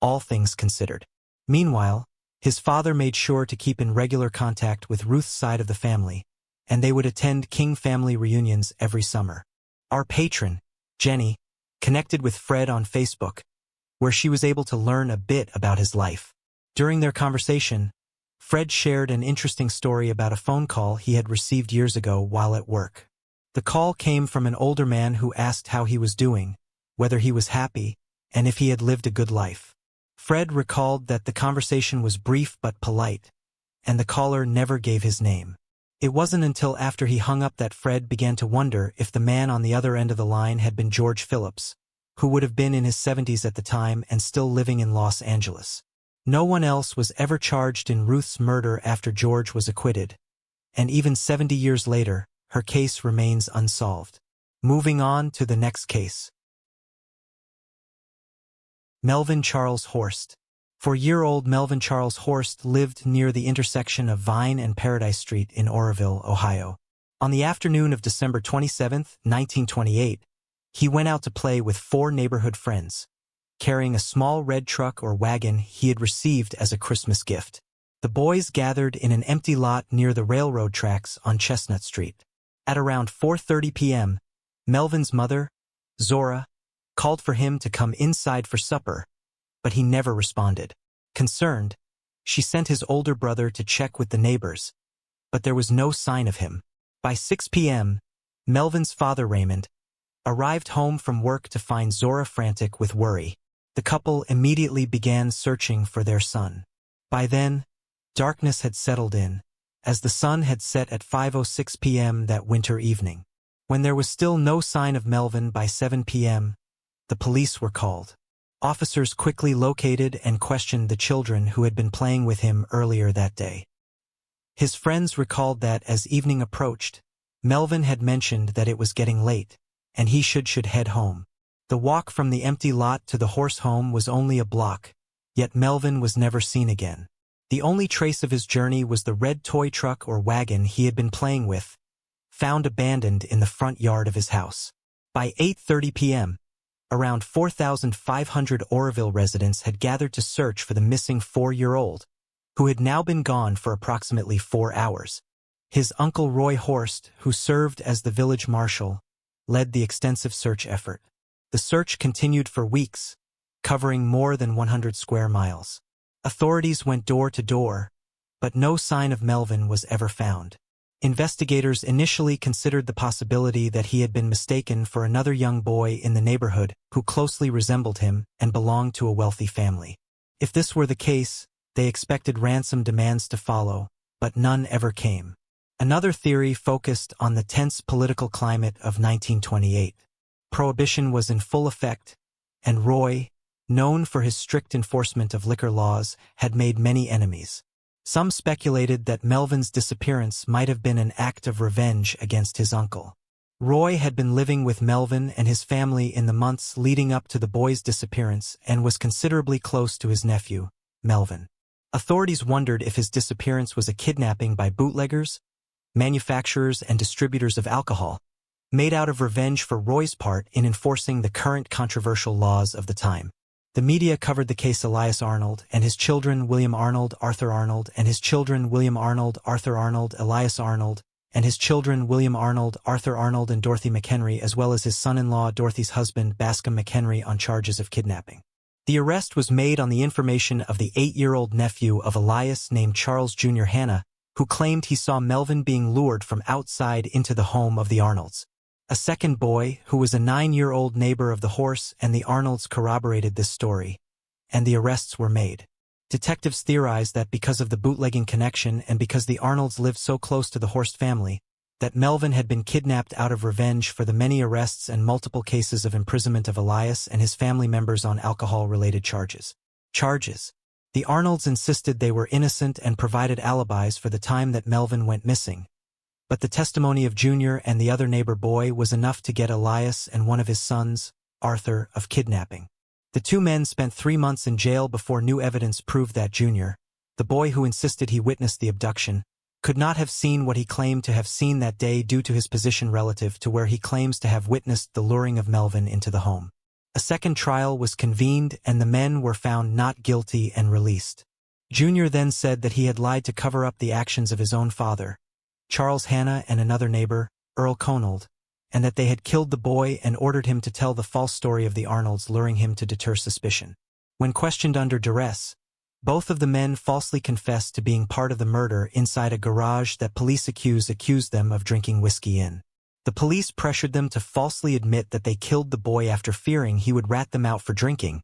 all things considered. Meanwhile, his father made sure to keep in regular contact with Ruth's side of the family, and they would attend King family reunions every summer. Our patron, Jenny, connected with Fred on Facebook, where she was able to learn a bit about his life. During their conversation, Fred shared an interesting story about a phone call he had received years ago while at work. The call came from an older man who asked how he was doing, whether he was happy, and if he had lived a good life. Fred recalled that the conversation was brief but polite, and the caller never gave his name. It wasn't until after he hung up that Fred began to wonder if the man on the other end of the line had been George Phillips, who would have been in his 70s at the time and still living in Los Angeles. No one else was ever charged in Ruth's murder after George was acquitted, and even 70 years later, her case remains unsolved. Moving on to the next case. Melvin Charles Horst. 4-year-old Melvin Charles Horst lived near the intersection of Vine and Paradise Street in Oroville, Ohio. On the afternoon of December 27, 1928, he went out to play with 4 neighborhood friends, carrying a small red truck or wagon he had received as a Christmas gift. The boys gathered in an empty lot near the railroad tracks on Chestnut Street. At around 4:30 p.m., Melvin's mother, Zora, called for him to come inside for supper, but he never responded. Concerned, she sent his older brother to check with the neighbors, but there was no sign of him. By 6 p.m., Melvin's father, Raymond, arrived home from work to find Zora frantic with worry. The couple immediately began searching for their son. By then, Darkness had settled in, as the sun had set at 5:06 p.m. that winter evening. When there was still no sign of Melvin by 7 p.m., the police were called. Officers quickly located and questioned the children who had been playing with him earlier that day. His friends recalled that as evening approached, Melvin had mentioned that it was getting late, and he should head home. The walk from the empty lot to the horse home was only a block, yet Melvin was never seen again. The only trace of his journey was the red toy truck or wagon he had been playing with, found abandoned in the front yard of his house. By 8:30 p.m., around 4,500 Oroville residents had gathered to search for the missing 4-year-old, who had now been gone for approximately 4 hours. His uncle Roy Horst, who served as the village marshal, led the extensive search effort. The search continued for weeks, covering more than 100 square miles. Authorities went door to door, but no sign of Melvin was ever found. Investigators initially considered the possibility that he had been mistaken for another young boy in the neighborhood who closely resembled him and belonged to a wealthy family. If this were the case, they expected ransom demands to follow, but none ever came. Another theory focused on the tense political climate of 1928. Prohibition was in full effect, and Roy, known for his strict enforcement of liquor laws, had made many enemies. Some speculated that Melvin's disappearance might have been an act of revenge against his uncle. Roy had been living with Melvin and his family in the months leading up to the boy's disappearance and was considerably close to his nephew, Melvin. Authorities wondered if his disappearance was a kidnapping by bootleggers, manufacturers and distributors of alcohol, made out of revenge for Roy's part in enforcing the current controversial laws of the time. The media covered the case Elias Arnold and his children William Arnold, Arthur Arnold, and his children William Arnold, Arthur Arnold, Elias Arnold, and his children William Arnold, Arthur Arnold, and Dorothy McHenry, as well as his son-in-law Dorothy's husband Bascom McHenry, on charges of kidnapping. The arrest was made on the information of the 8-year-old nephew of Elias named Charles Jr. Hanna, who claimed he saw Melvin being lured from outside into the home of the Arnolds. A second boy, who was a 9-year-old neighbor of the horse and the Arnolds, corroborated this story, and the arrests were made. Detectives theorized that because of the bootlegging connection and because the Arnolds lived so close to the Horst family, that Melvin had been kidnapped out of revenge for the many arrests and multiple cases of imprisonment of Elias and his family members on alcohol-related charges. The Arnolds insisted they were innocent and provided alibis for the time that Melvin went missing, but the testimony of Junior and the other neighbor boy was enough to get Elias and one of his sons, Arthur, of kidnapping. The two men spent 3 months in jail before new evidence proved that Junior, the boy who insisted he witnessed the abduction, could not have seen what he claimed to have seen that day due to his position relative to where he claims to have witnessed the luring of Melvin into the home. A second trial was convened and the men were found not guilty and released. Junior then said that he had lied to cover up the actions of his own father, Charles Hanna, and another neighbor, Earl Conold, and that they had killed the boy and ordered him to tell the false story of the Arnolds, luring him to deter suspicion. When questioned under duress, both of the men falsely confessed to being part of the murder inside a garage that police accused them of drinking whiskey in. The police pressured them to falsely admit that they killed the boy after fearing he would rat them out for drinking,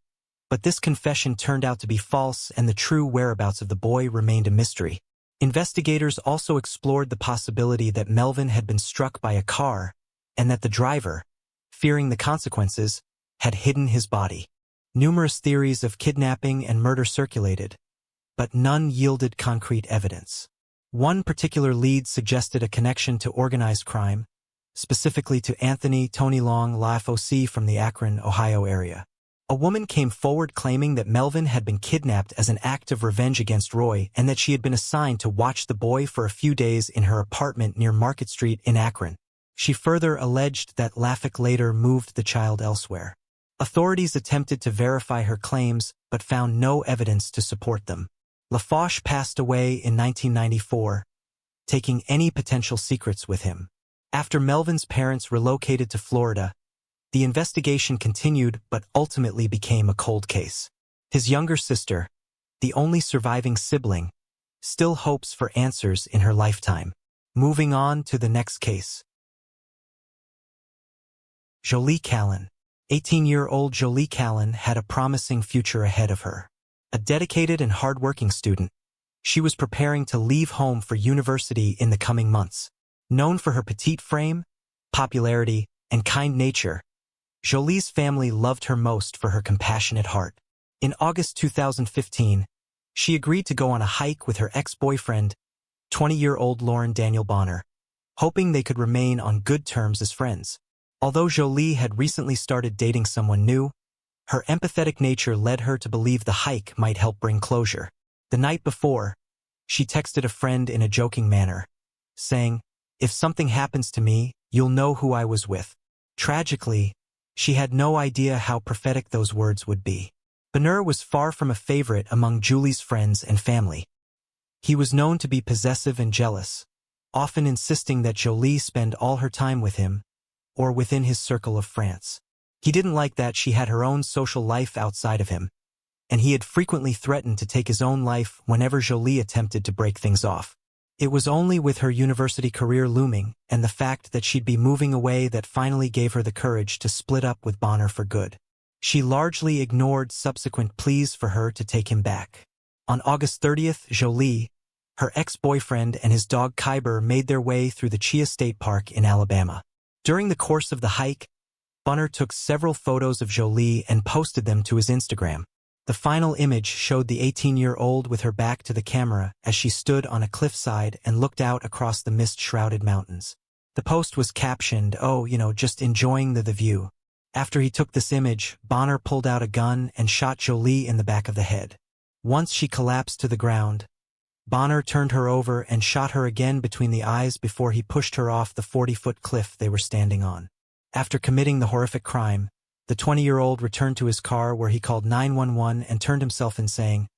but this confession turned out to be false and the true whereabouts of the boy remained a mystery. Investigators also explored the possibility that Melvin had been struck by a car and that the driver, fearing the consequences, had hidden his body. Numerous theories of kidnapping and murder circulated, but none yielded concrete evidence. One particular lead suggested a connection to organized crime, specifically to Anthony Tony Long LaFoC from the Akron, Ohio area. A woman came forward claiming that Melvin had been kidnapped as an act of revenge against Roy and that she had been assigned to watch the boy for a few days in her apartment near Market Street in Akron. She further alleged that LaFoC later moved the child elsewhere. Authorities attempted to verify her claims but found no evidence to support them. LaFoC passed away in 1994, taking any potential secrets with him. After Melvin's parents relocated to Florida, the investigation continued but ultimately became a cold case. His younger sister, the only surviving sibling, still hopes for answers in her lifetime. Moving on to the next case. Jolie Callan. 18-year-old Jolie Callan had a promising future ahead of her. A dedicated and hard-working student, She was preparing to leave home for university in the coming months. Known for her petite frame, popularity, and kind nature, Jolie's family loved her most for her compassionate heart. In August 2015, she agreed to go on a hike with her ex-boyfriend, 20-year-old Lauren Daniel Bonner, hoping they could remain on good terms as friends. Although Jolie had recently started dating someone new, her empathetic nature led her to believe the hike might help bring closure. The night before, she texted a friend in a joking manner, saying, "If something happens to me, you'll know who I was with." Tragically, she had no idea how prophetic those words would be. Bonner was far from a favorite among Julie's friends and family. He was known to be possessive and jealous, often insisting that Jolie spend all her time with him, or within his circle of France. He didn't like that she had her own social life outside of him, and he had frequently threatened to take his own life whenever Jolie attempted to break things off. It was only with her university career looming and the fact that she'd be moving away that finally gave her the courage to split up with Bonner for good. She largely ignored subsequent pleas for her to take him back. On August 30th, Jolie, her ex-boyfriend, and his dog Kyber made their way through the Chia State Park in Alabama. During the course of the hike, Bonner took several photos of Jolie and posted them to his Instagram. The final image showed the 18-year-old with her back to the camera as she stood on a cliffside and looked out across the mist-shrouded mountains. The post was captioned, "Oh, just enjoying the view." After he took this image, Bonner pulled out a gun and shot Jolie in the back of the head. Once she collapsed to the ground, Bonner turned her over and shot her again between the eyes before he pushed her off the 40-foot cliff they were standing on. After committing the horrific crime, the 20-year-old returned to his car where he called 911 and turned himself in saying,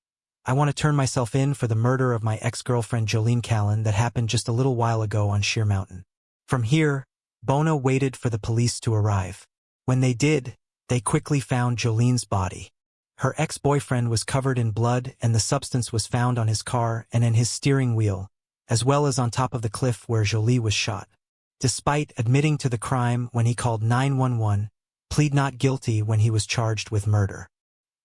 "I want to turn myself in for the murder of my ex-girlfriend Jolene Callan that happened just a little while ago on Sheer Mountain." From here, Bono waited for the police to arrive. When they did, they quickly found Jolene's body. Her ex-boyfriend was covered in blood and the substance was found on his car and in his steering wheel, as well as on top of the cliff where Jolie was shot. Despite admitting to the crime when he called 911, plead not guilty when he was charged with murder.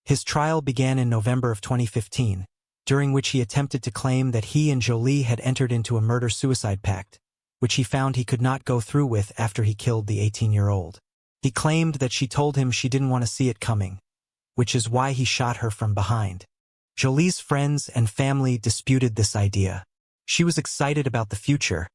His trial began in November of 2015, during which he attempted to claim that he and Jolie had entered into a murder-suicide pact, which he found he could not go through with after he killed the 18-year-old. He claimed that she told him she didn't want to see it coming, which is why he shot her from behind. Jolie's friends and family disputed this idea. She was excited about the future,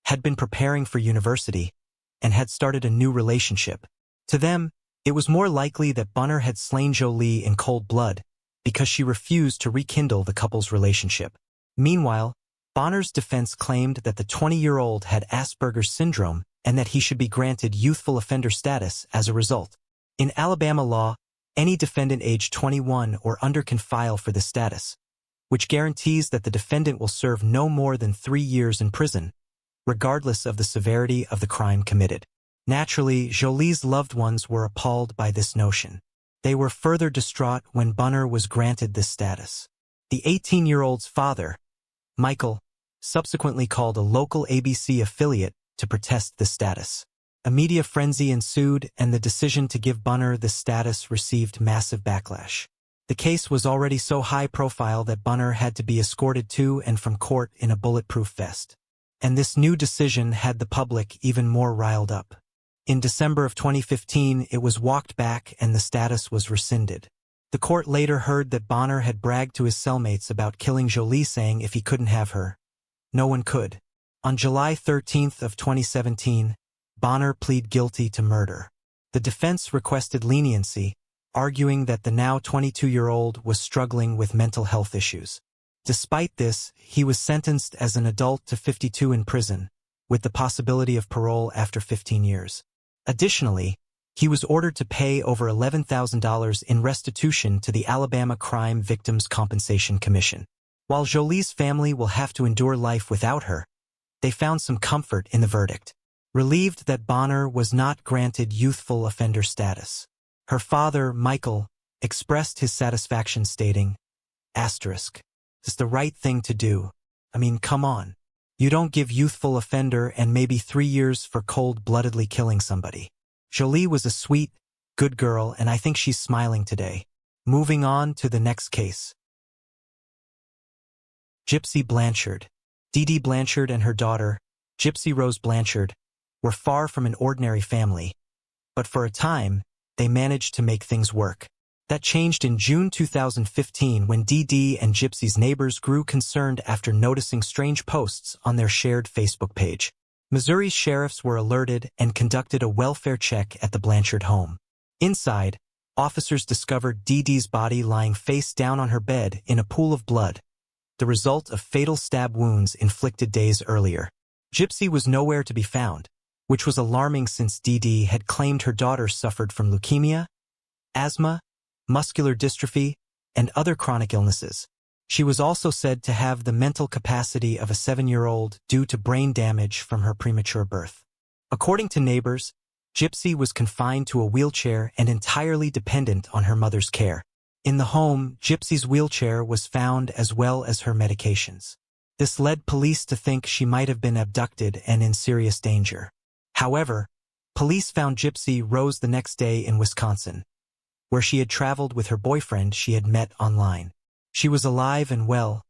had been preparing for university, and had started a new relationship. To them, it was more likely that Bonner had slain Jolie in cold blood because she refused to rekindle the couple's relationship. Meanwhile, Bonner's defense claimed that the 20-year-old had Asperger's syndrome and that he should be granted youthful offender status as a result. In Alabama law, any defendant aged 21 or under can file for this status, which guarantees that the defendant will serve no more than 3 years in prison, regardless of the severity of the crime committed. Naturally, Jolie's loved ones were appalled by this notion. They were further distraught when Bonner was granted this status. The 18-year-old's father, Michael, subsequently called a local ABC affiliate to protest the status. A media frenzy ensued, and the decision to give Bonner this status received massive backlash. The case was already so high profile that Bonner had to be escorted to and from court in a bulletproof vest. And this new decision had the public even more riled up. In December of 2015, it was walked back and the status was rescinded. The court later heard that Bonner had bragged to his cellmates about killing Jolie, saying if he couldn't have her, no one could. On July 13th of 2017, Bonner pleaded guilty to murder. The defense requested leniency, arguing that the now 22-year-old was struggling with mental health issues. Despite this, he was sentenced as an adult to 52 in prison, with the possibility of parole after 15 years. Additionally, he was ordered to pay over $11,000 in restitution to the Alabama Crime Victims' Compensation Commission. While Jolie's family will have to endure life without her, they found some comfort in the verdict. Relieved that Bonner was not granted youthful offender status. Her father, Michael, expressed his satisfaction stating, "It's the right thing to do. I mean, come on. You don't give youthful offender and maybe 3 years for cold-bloodedly killing somebody." Jolie was a sweet, good girl, and I think she's smiling today. Moving on to the next case. Gypsy Blanchard. Dee Dee Blanchard and her daughter, Gypsy Rose Blanchard, were far from an ordinary family, but for a time, they managed to make things work. That changed in June 2015 when Dee Dee and Gypsy's neighbors grew concerned after noticing strange posts on their shared Facebook page. Missouri's sheriffs were alerted and conducted a welfare check at the Blanchard home. Inside, officers discovered Dee Dee's body lying face down on her bed in a pool of blood, the result of fatal stab wounds inflicted days earlier. Gypsy was nowhere to be found, which was alarming since Dee Dee had claimed her daughter suffered from leukemia, asthma, muscular dystrophy, and other chronic illnesses. She was also said to have the mental capacity of a 7-year-old due to brain damage from her premature birth. According to neighbors, Gypsy was confined to a wheelchair and entirely dependent on her mother's care. In the home, Gypsy's wheelchair was found as well as her medications. This led police to think she might have been abducted and in serious danger. However, police found Gypsy Rose the next day in Wisconsin, where she had traveled with her boyfriend she had met online. She was alive and well,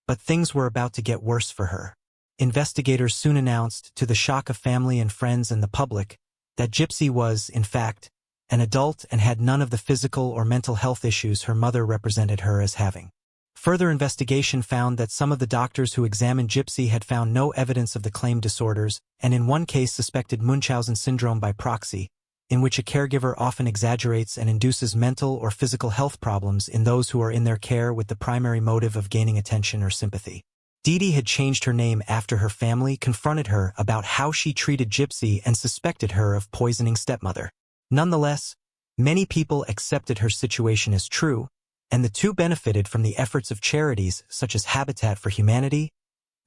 but things were about to get worse for her. Investigators soon announced, to the shock of family and friends and the public, that Gypsy was, in fact, an adult and had none of the physical or mental health issues her mother represented her as having. Further investigation found that some of the doctors who examined Gypsy had found no evidence of the claimed disorders, and in one case suspected Munchausen syndrome by proxy, in which a caregiver often exaggerates and induces mental or physical health problems in those who are in their care with the primary motive of gaining attention or sympathy. Dee Dee had changed her name after her family confronted her about how she treated Gypsy and suspected her of poisoning stepmother. Nonetheless, many people accepted her situation as true, and the two benefited from the efforts of charities such as Habitat for Humanity,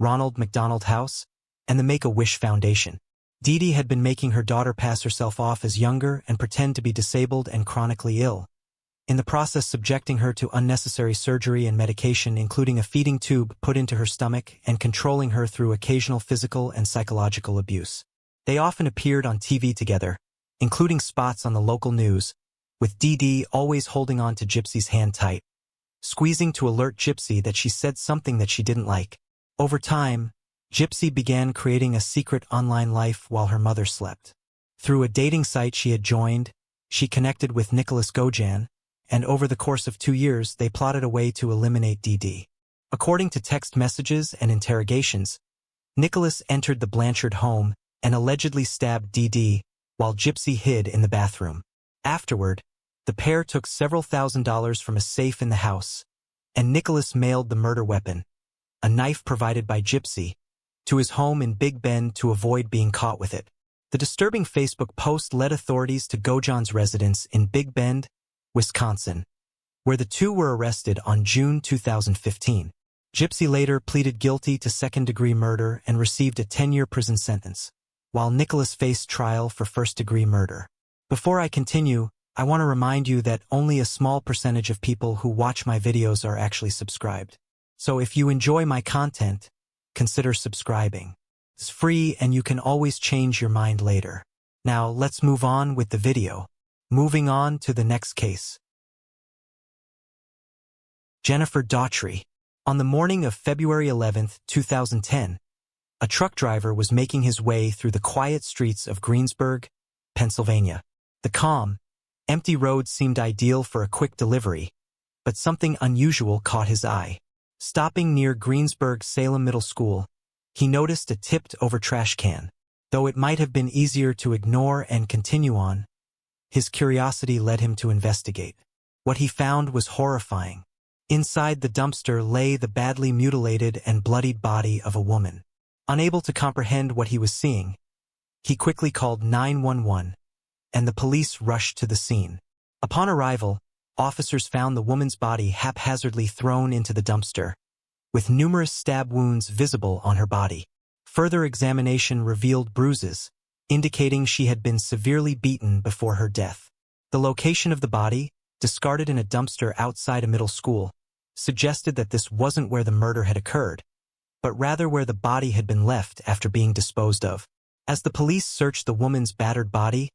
Ronald McDonald House, and the Make-A-Wish Foundation. Dee Dee had been making her daughter pass herself off as younger and pretend to be disabled and chronically ill, in the process subjecting her to unnecessary surgery and medication, including a feeding tube put into her stomach and controlling her through occasional physical and psychological abuse. They often appeared on TV together, including spots on the local news, with Dee Dee always holding on to Gypsy's hand tight, squeezing to alert Gypsy that she said something that she didn't like. Over time, Gypsy began creating a secret online life while her mother slept. Through a dating site she had joined, she connected with Nicholas Gojan, and over the course of 2 years they plotted a way to eliminate Dee Dee. According to text messages and interrogations, Nicholas entered the Blanchard home and allegedly stabbed Dee Dee while Gypsy hid in the bathroom. Afterward, the pair took several $1,000s from a safe in the house, and Nicholas mailed the murder weapon, a knife provided by Gypsy, to his home in Big Bend to avoid being caught with it. The disturbing Facebook post led authorities to Gojan's residence in Big Bend, Wisconsin, where the two were arrested on June 2015. Gypsy later pleaded guilty to second-degree murder and received a 10-year prison sentence, while Nicholas faced trial for first-degree murder. Before I continue, I want to remind you that only a small percentage of people who watch my videos are actually subscribed. So if you enjoy my content, consider subscribing. It's free and you can always change your mind later. Now let's move on with the video. Moving on to the next case. Jennifer Daughtry. On the morning of February 11, 2010, a truck driver was making his way through the quiet streets of Greensburg, Pennsylvania. The calm, empty road seemed ideal for a quick delivery, but something unusual caught his eye. Stopping near Greensburg Salem Middle School, he noticed a tipped-over trash can. Though it might have been easier to ignore and continue on, his curiosity led him to investigate. What he found was horrifying. Inside the dumpster lay the badly mutilated and bloodied body of a woman. Unable to comprehend what he was seeing, he quickly called 911, and the police rushed to the scene. Upon arrival, officers found the woman's body haphazardly thrown into the dumpster, with numerous stab wounds visible on her body. Further examination revealed bruises, indicating she had been severely beaten before her death. The location of the body, discarded in a dumpster outside a middle school, suggested that this wasn't where the murder had occurred, but rather where the body had been left after being disposed of. As the police searched the woman's battered body,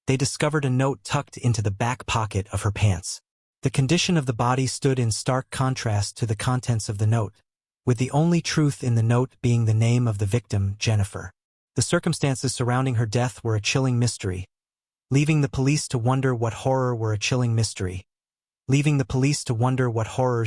they discovered a note tucked into the back pocket of her pants. The condition of the body stood in stark contrast to the contents of the note, with the only truth in the note being the name of the victim, Jennifer. The circumstances surrounding her death were a chilling mystery, leaving the police to wonder what horrors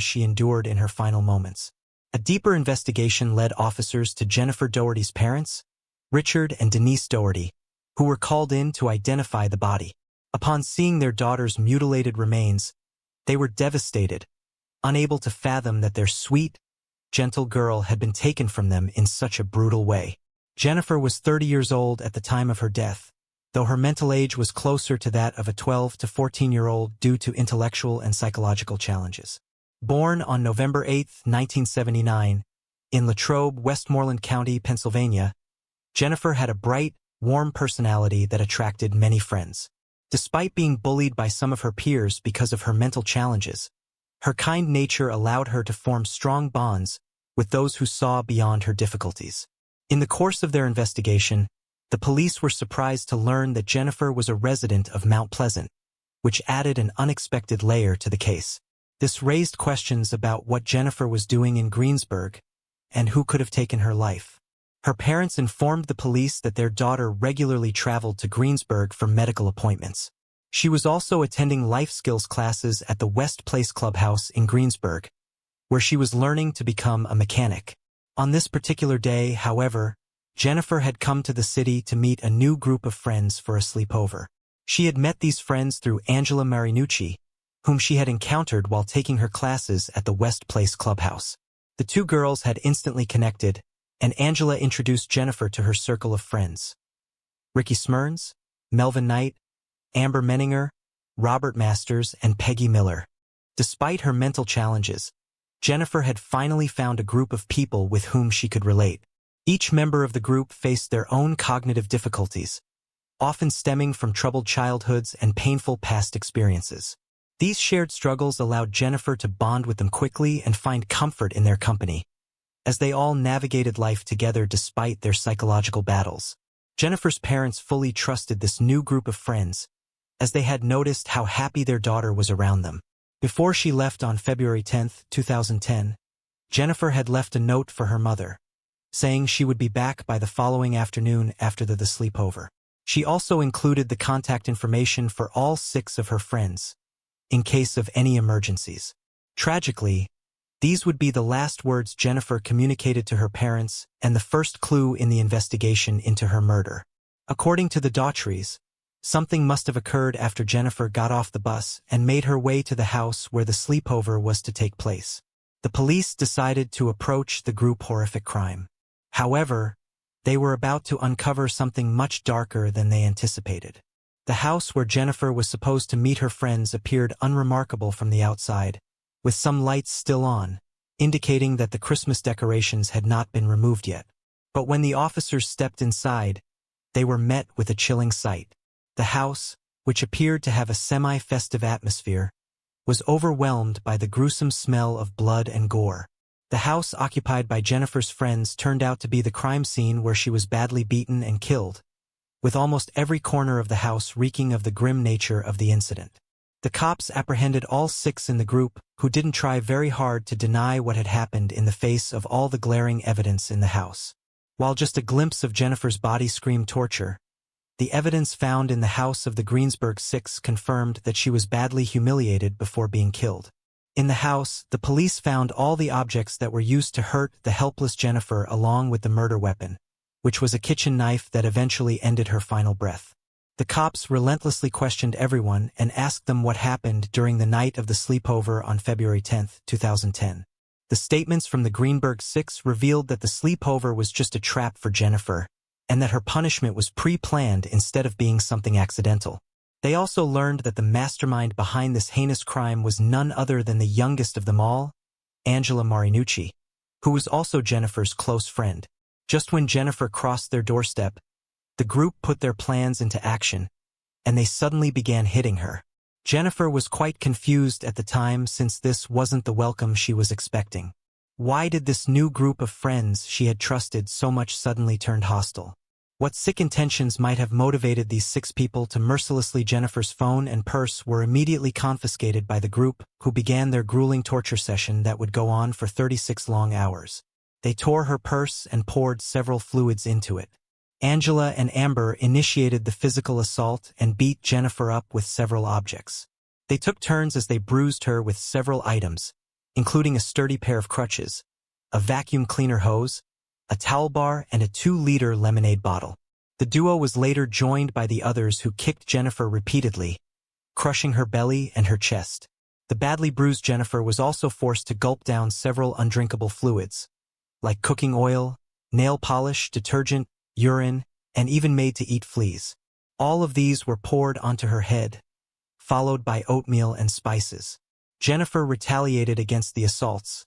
she endured in her final moments. A deeper investigation led officers to Jennifer Doherty's parents, Richard and Denise Doherty, who were called in to identify the body. Upon seeing their daughter's mutilated remains, they were devastated, unable to fathom that their sweet, gentle girl had been taken from them in such a brutal way. Jennifer was 30 years old at the time of her death, though her mental age was closer to that of a 12 to 14-year-old due to intellectual and psychological challenges. Born on November 8, 1979, in Latrobe, Westmoreland County, Pennsylvania, Jennifer had a bright, warm personality that attracted many friends. Despite being bullied by some of her peers because of her mental challenges, her kind nature allowed her to form strong bonds with those who saw beyond her difficulties. In the course of their investigation, the police were surprised to learn that Jennifer was a resident of Mount Pleasant, which added an unexpected layer to the case. This raised questions about what Jennifer was doing in Greensburg and who could have taken her life. Her parents informed the police that their daughter regularly traveled to Greensburg for medical appointments. She was also attending life skills classes at the West Place Clubhouse in Greensburg, where she was learning to become a mechanic. On this particular day, however, Jennifer had come to the city to meet a new group of friends for a sleepover. She had met these friends through Angela Marinucci, whom she had encountered while taking her classes at the West Place Clubhouse. The two girls had instantly connected, and Angela introduced Jennifer to her circle of friends. Ricky Smyrns, Melvin Knight, Amber Menninger, Robert Masters, and Peggy Miller. Despite her mental challenges, Jennifer had finally found a group of people with whom she could relate. Each member of the group faced their own cognitive difficulties, often stemming from troubled childhoods and painful past experiences. These shared struggles allowed Jennifer to bond with them quickly and find comfort in their company, as they all navigated life together despite their psychological battles. Jennifer's parents fully trusted this new group of friends, as they had noticed how happy their daughter was around them. Before she left on February 10, 2010, Jennifer had left a note for her mother, saying she would be back by the following afternoon after the sleepover. She also included the contact information for all 6 of her friends, in case of any emergencies. Tragically, these would be the last words Jennifer communicated to her parents and the first clue in the investigation into her murder. According to the Daughtries, something must have occurred after Jennifer got off the bus and made her way to the house where the sleepover was to take place. The police decided to approach the group horrific crime. However, they were about to uncover something much darker than they anticipated. The house where Jennifer was supposed to meet her friends appeared unremarkable from the outside, with some lights still on, indicating that the Christmas decorations had not been removed yet. But when the officers stepped inside, they were met with a chilling sight. The house, which appeared to have a semi-festive atmosphere, was overwhelmed by the gruesome smell of blood and gore. The house occupied by Jennifer's friends turned out to be the crime scene where she was badly beaten and killed, with almost every corner of the house reeking of the grim nature of the incident. The cops apprehended all 6 in the group, who didn't try very hard to deny what had happened in the face of all the glaring evidence in the house. While just a glimpse of Jennifer's body screamed torture, the evidence found in the house of the Greensburg 6 confirmed that she was badly humiliated before being killed. In the house, the police found all the objects that were used to hurt the helpless Jennifer along with the murder weapon, which was a kitchen knife that eventually ended her final breath. The cops relentlessly questioned everyone and asked them what happened during the night of the sleepover on February 10, 2010. The statements from the Greenberg 6 revealed that the sleepover was just a trap for Jennifer, and that her punishment was pre-planned instead of being something accidental. They also learned that the mastermind behind this heinous crime was none other than the youngest of them all, Angela Marinucci, who was also Jennifer's close friend. Just when Jennifer crossed their doorstep, the group put their plans into action, and they suddenly began hitting her. Jennifer was quite confused at the time since this wasn't the welcome she was expecting. Why did this new group of friends she had trusted so much suddenly turn hostile? What sick intentions might have motivated these 6 people to mercilessly? Jennifer's phone and purse were immediately confiscated by the group, who began their grueling torture session that would go on for 36 long hours. They tore her purse and poured several fluids into it. Angela and Amber initiated the physical assault and beat Jennifer up with several objects. They took turns as they bruised her with several items, including a sturdy pair of crutches, a vacuum cleaner hose, a towel bar, and a 2-liter lemonade bottle. The duo was later joined by the others who kicked Jennifer repeatedly, crushing her belly and her chest. The badly bruised Jennifer was also forced to gulp down several undrinkable fluids, like cooking oil, nail polish, detergent, urine, and even made to eat fleas. All of these were poured onto her head, followed by oatmeal and spices. Jennifer retaliated against the assaults,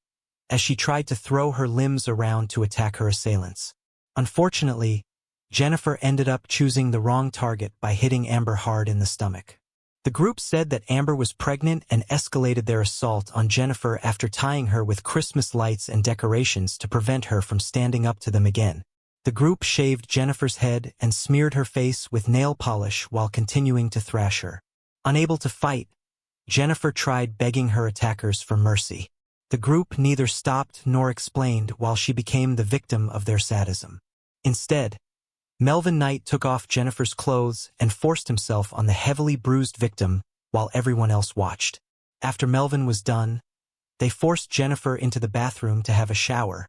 as she tried to throw her limbs around to attack her assailants. Unfortunately, Jennifer ended up choosing the wrong target by hitting Amber hard in the stomach. The group said that Amber was pregnant and escalated their assault on Jennifer after tying her with Christmas lights and decorations to prevent her from standing up to them again. The group shaved Jennifer's head and smeared her face with nail polish while continuing to thrash her. Unable to fight, Jennifer tried begging her attackers for mercy. The group neither stopped nor explained while she became the victim of their sadism. Instead, Melvin Knight took off Jennifer's clothes and forced himself on the heavily bruised victim while everyone else watched. After Melvin was done, they forced Jennifer into the bathroom to have a shower,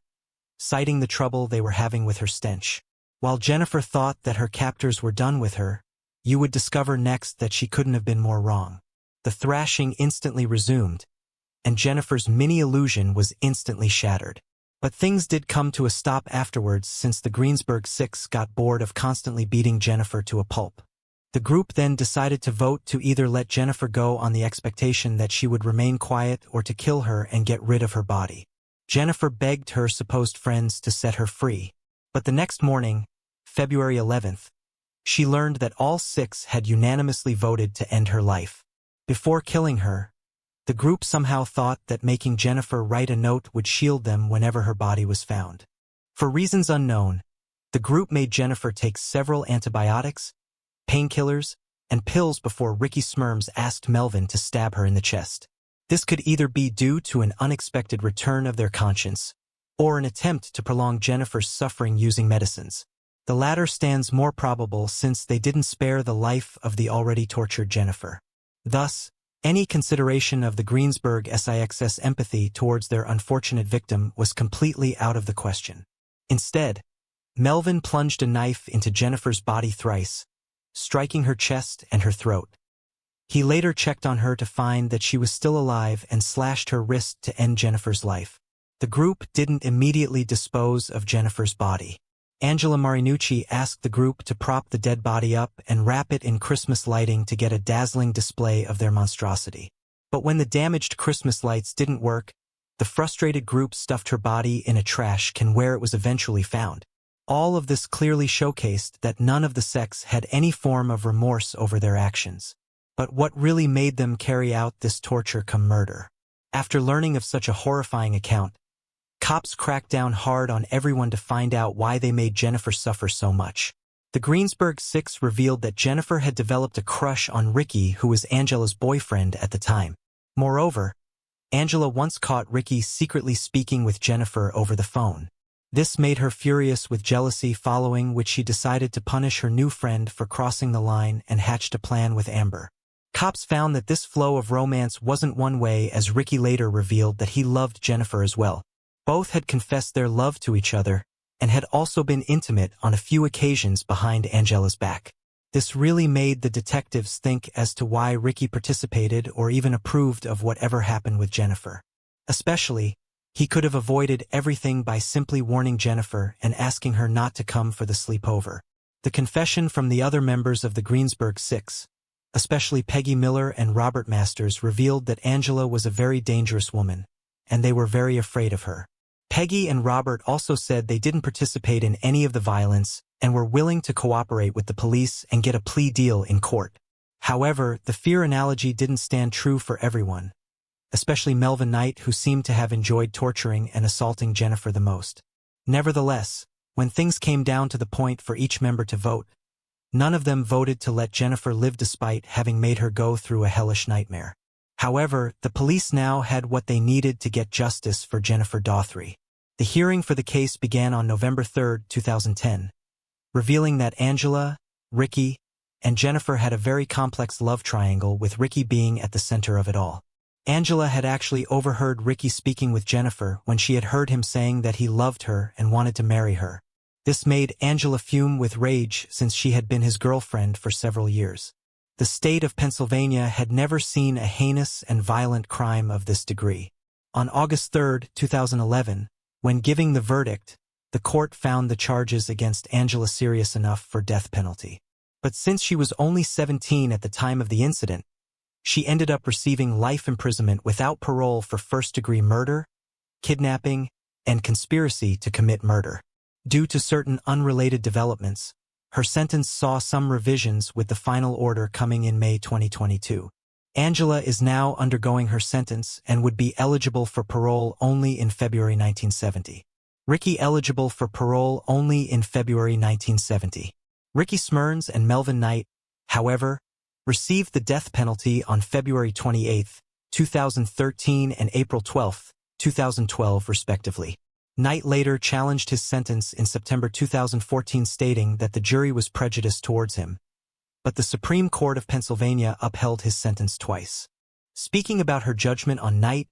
citing the trouble they were having with her stench. While Jennifer thought that her captors were done with her, you would discover next that she couldn't have been more wrong. The thrashing instantly resumed, and Jennifer's mini-illusion was instantly shattered. But things did come to a stop afterwards since the Greensburg Six got bored of constantly beating Jennifer to a pulp. The group then decided to vote to either let Jennifer go on the expectation that she would remain quiet or to kill her and get rid of her body. Jennifer begged her supposed friends to set her free. But the next morning, February 11th, she learned that all 6 had unanimously voted to end her life. Before killing her, the group somehow thought that making Jennifer write a note would shield them whenever her body was found. For reasons unknown, the group made Jennifer take several antibiotics, painkillers, and pills before Ricky Smirms asked Melvin to stab her in the chest. This could either be due to an unexpected return of their conscience, or an attempt to prolong Jennifer's suffering using medicines. The latter stands more probable since they didn't spare the life of the already tortured Jennifer. Thus, any consideration of the Greensburg Six's empathy towards their unfortunate victim was completely out of the question. Instead, Melvin plunged a knife into Jennifer's body thrice, striking her chest and her throat. He later checked on her to find that she was still alive and slashed her wrist to end Jennifer's life. The group didn't immediately dispose of Jennifer's body. Angela Marinucci asked the group to prop the dead body up and wrap it in Christmas lighting to get a dazzling display of their monstrosity. But when the damaged Christmas lights didn't work, the frustrated group stuffed her body in a trash can where it was eventually found. All of this clearly showcased that none of the sects had any form of remorse over their actions. But what really made them carry out this torture come murder? After learning of such a horrifying account, cops cracked down hard on everyone to find out why they made Jennifer suffer so much. The Greensburg Six revealed that Jennifer had developed a crush on Ricky, who was Angela's boyfriend at the time. Moreover, Angela once caught Ricky secretly speaking with Jennifer over the phone. This made her furious with jealousy, following which she decided to punish her new friend for crossing the line and hatched a plan with Amber. Cops found that this flow of romance wasn't one way, as Ricky later revealed that he loved Jennifer as well. Both had confessed their love to each other and had also been intimate on a few occasions behind Angela's back. This really made the detectives think as to why Ricky participated or even approved of whatever happened with Jennifer. Especially, he could have avoided everything by simply warning Jennifer and asking her not to come for the sleepover. The confession from the other members of the Greensburg Six, especially Peggy Miller and Robert Masters, revealed that Angela was a very dangerous woman, and they were very afraid of her. Peggy and Robert also said they didn't participate in any of the violence and were willing to cooperate with the police and get a plea deal in court. However, the fear analogy didn't stand true for everyone, especially Melvin Knight, who seemed to have enjoyed torturing and assaulting Jennifer the most. Nevertheless, when things came down to the point for each member to vote, none of them voted to let Jennifer live despite having made her go through a hellish nightmare. However, the police now had what they needed to get justice for Jennifer Daughtry. The hearing for the case began on November 3, 2010, revealing that Angela, Ricky, and Jennifer had a very complex love triangle, with Ricky being at the center of it all. Angela had actually overheard Ricky speaking with Jennifer when she had heard him saying that he loved her and wanted to marry her. This made Angela fume with rage, since she had been his girlfriend for several years. The state of Pennsylvania had never seen a heinous and violent crime of this degree. On August 3, 2011, when giving the verdict, the court found the charges against Angela serious enough for death penalty. But since she was only 17 at the time of the incident, she ended up receiving life imprisonment without parole for first-degree murder, kidnapping, and conspiracy to commit murder. Due to certain unrelated developments, her sentence saw some revisions, with the final order coming in May 2022. Angela is now undergoing her sentence and would be eligible for parole only in February 1970. Ricky eligible for parole only in February 1970. Ricky Smyrns and Melvin Knight, however, received the death penalty on February 28, 2013 and April 12, 2012 respectively. Knight later challenged his sentence in September 2014, stating that the jury was prejudiced towards him, but the Supreme Court of Pennsylvania upheld his sentence twice. Speaking about her judgment on Knight,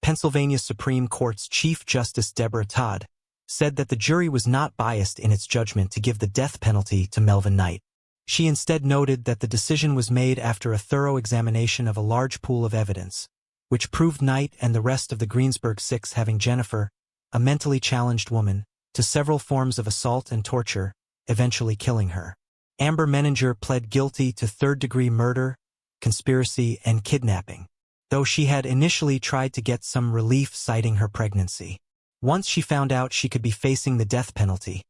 Pennsylvania Supreme Court's Chief Justice Deborah Todd said that the jury was not biased in its judgment to give the death penalty to Melvin Knight. She instead noted that the decision was made after a thorough examination of a large pool of evidence, which proved Knight and the rest of the Greensburg Six having Jennifer, a mentally challenged woman, to several forms of assault and torture, eventually killing her. Amber Menninger pled guilty to third-degree murder, conspiracy, and kidnapping, though she had initially tried to get some relief citing her pregnancy. Once she found out she could be facing the death penalty,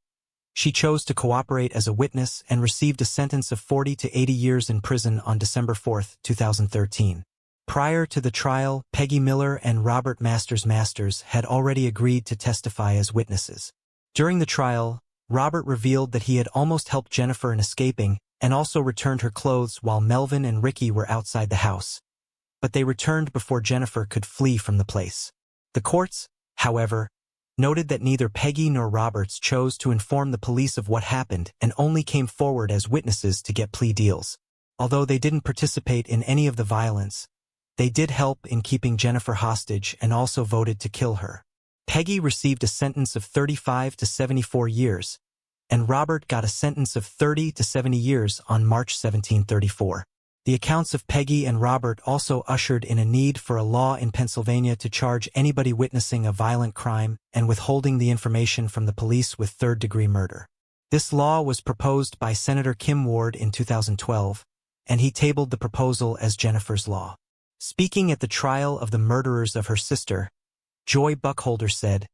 she chose to cooperate as a witness and received a sentence of 40 to 80 years in prison on December 4, 2013. Prior to the trial, Peggy Miller and Robert Masters had already agreed to testify as witnesses. During the trial, Robert revealed that he had almost helped Jennifer in escaping and also returned her clothes while Melvin and Ricky were outside the house, but they returned before Jennifer could flee from the place. The courts, however, noted that neither Peggy nor Roberts chose to inform the police of what happened and only came forward as witnesses to get plea deals. Although they didn't participate in any of the violence, they did help in keeping Jennifer hostage and also voted to kill her. Peggy received a sentence of 35 to 74 years, and Robert got a sentence of 30 to 70 years on March 1734. The accounts of Peggy and Robert also ushered in a need for a law in Pennsylvania to charge anybody witnessing a violent crime and withholding the information from the police with third-degree murder. This law was proposed by Senator Kim Ward in 2012, and he tabled the proposal as Jennifer's Law. Speaking at the trial of the murderers of her sister, Joy Buckholder said,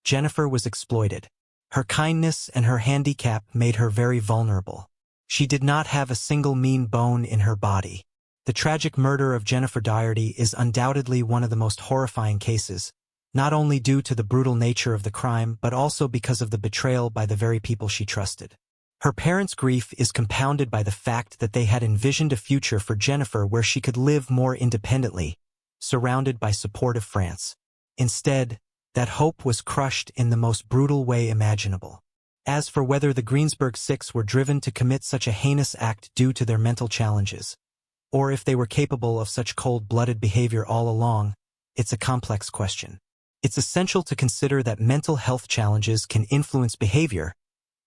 "Jennifer was exploited. Her kindness and her handicap made her very vulnerable. She did not have a single mean bone in her body." The tragic murder of Jennifer Doherty is undoubtedly one of the most horrifying cases, not only due to the brutal nature of the crime but also because of the betrayal by the very people she trusted. Her parents' grief is compounded by the fact that they had envisioned a future for Jennifer where she could live more independently, surrounded by supportive France. Instead, that hope was crushed in the most brutal way imaginable. As for whether the Greensburg Six were driven to commit such a heinous act due to their mental challenges, or if they were capable of such cold-blooded behavior all along, it's a complex question. It's essential to consider that mental health challenges can influence behavior,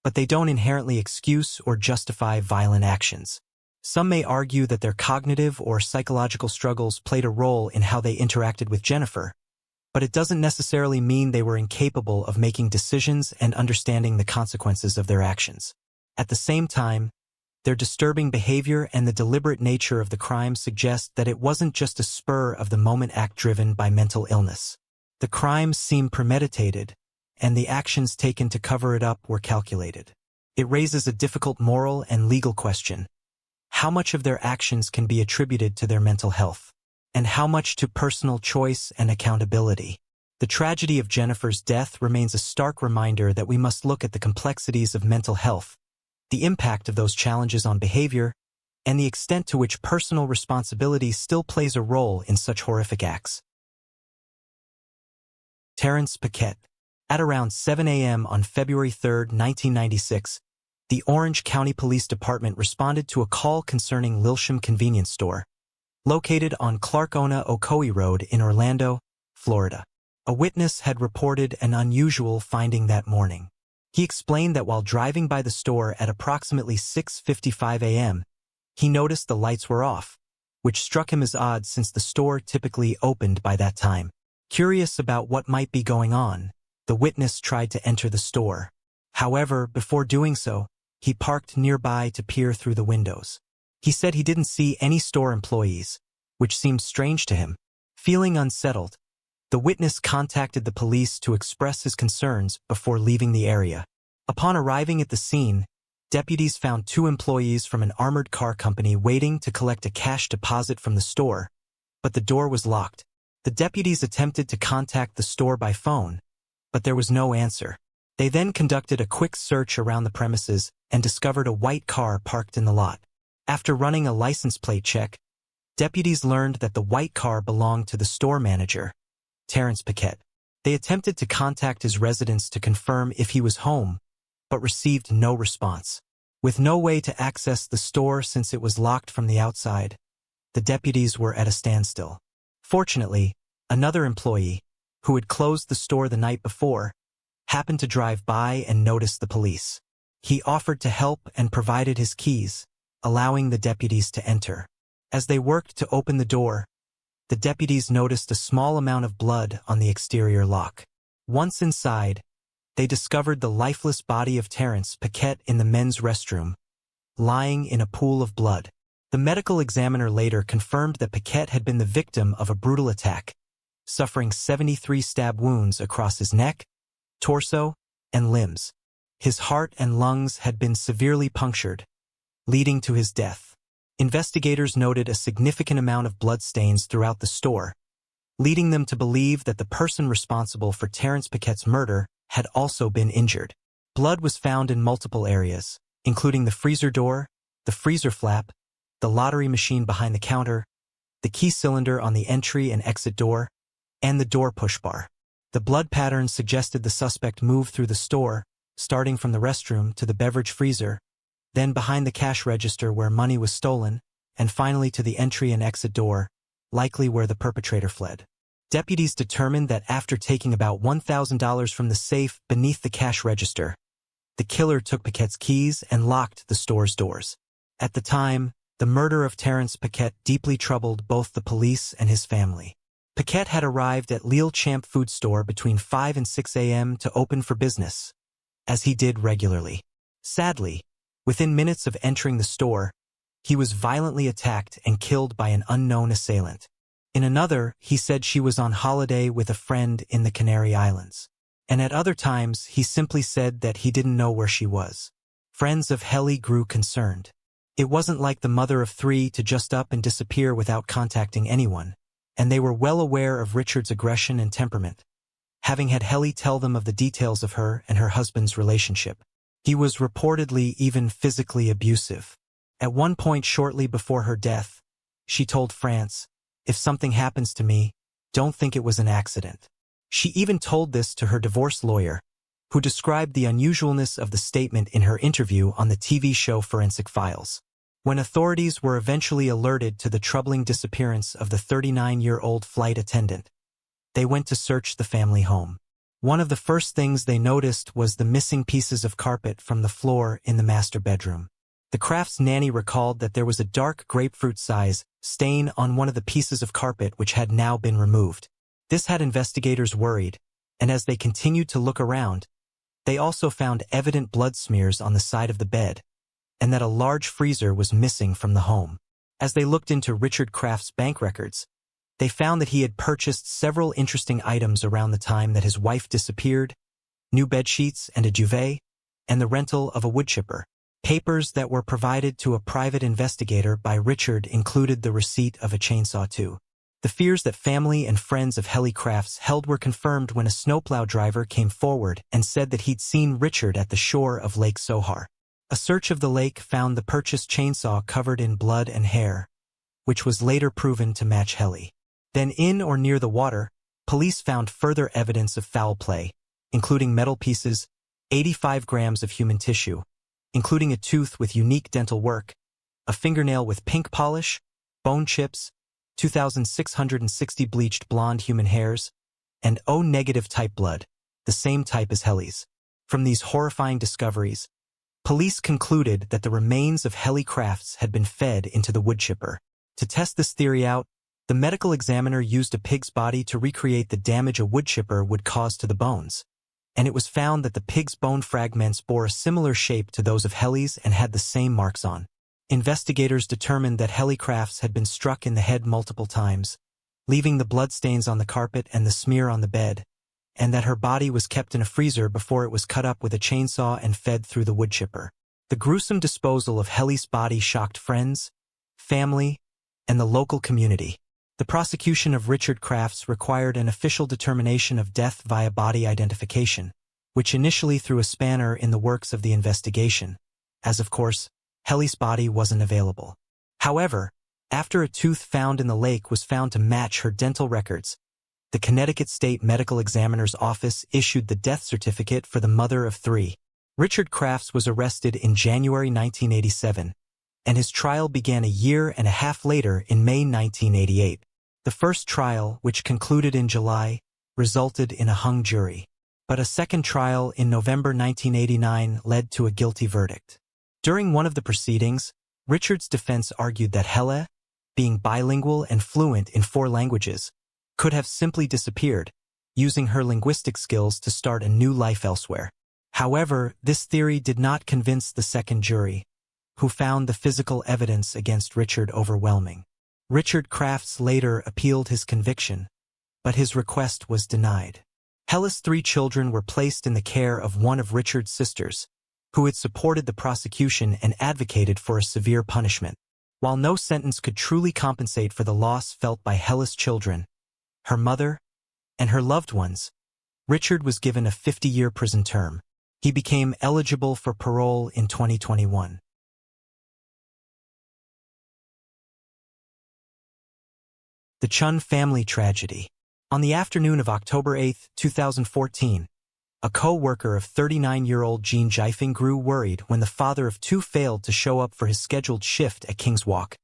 but they don't inherently excuse or justify violent actions. Some may argue that their cognitive or psychological struggles played a role in how they interacted with Jennifer, but it doesn't necessarily mean they were incapable of making decisions and understanding the consequences of their actions. At the same time, their disturbing behavior and the deliberate nature of the crime suggest that it wasn't just a spur-of-the-moment act driven by mental illness. The crimes seem premeditated, and the actions taken to cover it up were calculated. It raises a difficult moral and legal question. How much of their actions can be attributed to their mental health? And how much to personal choice and accountability? The tragedy of Jennifer's death remains a stark reminder that we must look at the complexities of mental health, the impact of those challenges on behavior, and the extent to which personal responsibility still plays a role in such horrific acts. Terence Paquette. At around 7 a.m. on February 3, 1996, the Orange County Police Department responded to a call concerning Lilsham Convenience Store, located on Clark-Ona Ocoee Road in Orlando, Florida. A witness had reported an unusual finding that morning. He explained that while driving by the store at approximately 6:55 a.m., he noticed the lights were off, which struck him as odd since the store typically opened by that time. Curious about what might be going on, the witness tried to enter the store. However, before doing so, he parked nearby to peer through the windows. He said he didn't see any store employees, which seemed strange to him. Feeling unsettled, the witness contacted the police to express his concerns before leaving the area. Upon arriving at the scene, deputies found 2 employees from an armored car company waiting to collect a cash deposit from the store, but the door was locked. The deputies attempted to contact the store by phone, but there was no answer. They then conducted a quick search around the premises and discovered a white car parked in the lot. After running a license plate check, deputies learned that the white car belonged to the store manager, Terrence Paquette. They attempted to contact his residence to confirm if he was home, but received no response. With no way to access the store since it was locked from the outside, the deputies were at a standstill. Fortunately, another employee, who had closed the store the night before, happened to drive by and notice the police. He offered to help and provided his keys, allowing the deputies to enter. As they worked to open the door, the deputies noticed a small amount of blood on the exterior lock. Once inside, they discovered the lifeless body of Terrence Paquette in the men's restroom, lying in a pool of blood. The medical examiner later confirmed that Paquette had been the victim of a brutal attack, suffering 73 stab wounds across his neck, torso, and limbs. His heart and lungs had been severely punctured, leading to his death. Investigators noted a significant amount of bloodstains throughout the store, leading them to believe that the person responsible for Terrence Paquette's murder had also been injured. Blood was found in multiple areas, including the freezer door, the freezer flap, the lottery machine behind the counter, the key cylinder on the entry and exit door, and the door push bar. The blood patterns suggested the suspect moved through the store, starting from the restroom to the beverage freezer, then behind the cash register where money was stolen, and finally to the entry and exit door, likely where the perpetrator fled. Deputies determined that after taking about $1,000 from the safe beneath the cash register, the killer took Paquette's keys and locked the store's doors. At the time, the murder of Terrence Paquette deeply troubled both the police and his family. Paquette had arrived at Lille Champ Food Store between 5 and 6 a.m. to open for business, as he did regularly. Sadly, within minutes of entering the store, he was violently attacked and killed by an unknown assailant. In another, he said she was on holiday with a friend in the Canary Islands. And at other times, he simply said that he didn't know where she was. Friends of Helly grew concerned. It wasn't like the mother of 3 to just up and disappear without contacting anyone, and they were well aware of Richard's aggression and temperament, having had Helly tell them of the details of her and her husband's relationship. He was reportedly even physically abusive. At one point shortly before her death, she told France, "If something happens to me, don't think it was an accident." She even told this to her divorce lawyer, who described the unusualness of the statement in her interview on the TV show Forensic Files. When authorities were eventually alerted to the troubling disappearance of the 39-year-old flight attendant, they went to search the family home. One of the first things they noticed was the missing pieces of carpet from the floor in the master bedroom. The Crafts nanny recalled that there was a dark grapefruit-size stain on one of the pieces of carpet which had now been removed. This had investigators worried, and as they continued to look around, they also found evident blood smears on the side of the bed, and that a large freezer was missing from the home. As they looked into Richard Kraft's bank records, they found that he had purchased several interesting items around the time that his wife disappeared: new bedsheets and a duvet, and the rental of a wood chipper. Papers that were provided to a private investigator by Richard included the receipt of a chainsaw too. The fears that family and friends of Helly Crafts held were confirmed when a snowplow driver came forward and said that he'd seen Richard at the shore of Lake Sohar. A search of the lake found the purchased chainsaw covered in blood and hair, which was later proven to match Helly. Then in or near the water, police found further evidence of foul play. including metal pieces, 85 grams of human tissue, including a tooth with unique dental work, a fingernail with pink polish, bone chips, 2,660 bleached blonde human hairs, and O-negative type blood, the same type as Helly's. From these horrifying discoveries, police concluded that the remains of Helly Crafts had been fed into the wood chipper. To test this theory out, the medical examiner used a pig's body to recreate the damage a wood chipper would cause to the bones, and it was found that the pig's bone fragments bore a similar shape to those of Helly's and had the same marks on. Investigators determined that Helly Crafts had been struck in the head multiple times, leaving the bloodstains on the carpet and the smear on the bed, and that her body was kept in a freezer before it was cut up with a chainsaw and fed through the wood chipper. The gruesome disposal of Helly's body shocked friends, family, and the local community. The prosecution of Richard Crafts required an official determination of death via body identification, which initially threw a spanner in the works of the investigation, as of course, Helly's body wasn't available. However, after a tooth found in the lake was found to match her dental records, the Connecticut State Medical Examiner's Office issued the death certificate for the mother of three. Richard Crafts was arrested in January 1987, and his trial began a year and a half later in May 1988. The first trial, which concluded in July, resulted in a hung jury. But a second trial in November 1989 led to a guilty verdict. During one of the proceedings, Richard's defense argued that Helle, being bilingual and fluent in 4 languages, could have simply disappeared, using her linguistic skills to start a new life elsewhere. However, this theory did not convince the second jury, who found the physical evidence against Richard overwhelming. Richard Crafts later appealed his conviction, but his request was denied. Helle's 3 children were placed in the care of one of Richard's sisters, who had supported the prosecution and advocated for a severe punishment. While no sentence could truly compensate for the loss felt by Helle's children, her mother, and her loved ones, Richard was given a 50-year prison term. He became eligible for parole in 2021. The Chun family tragedy. On the afternoon of October 8, 2014, a co-worker of 39-year-old Jean Jifeng grew worried when the father of 2 failed to show up for his scheduled shift at King's Walk,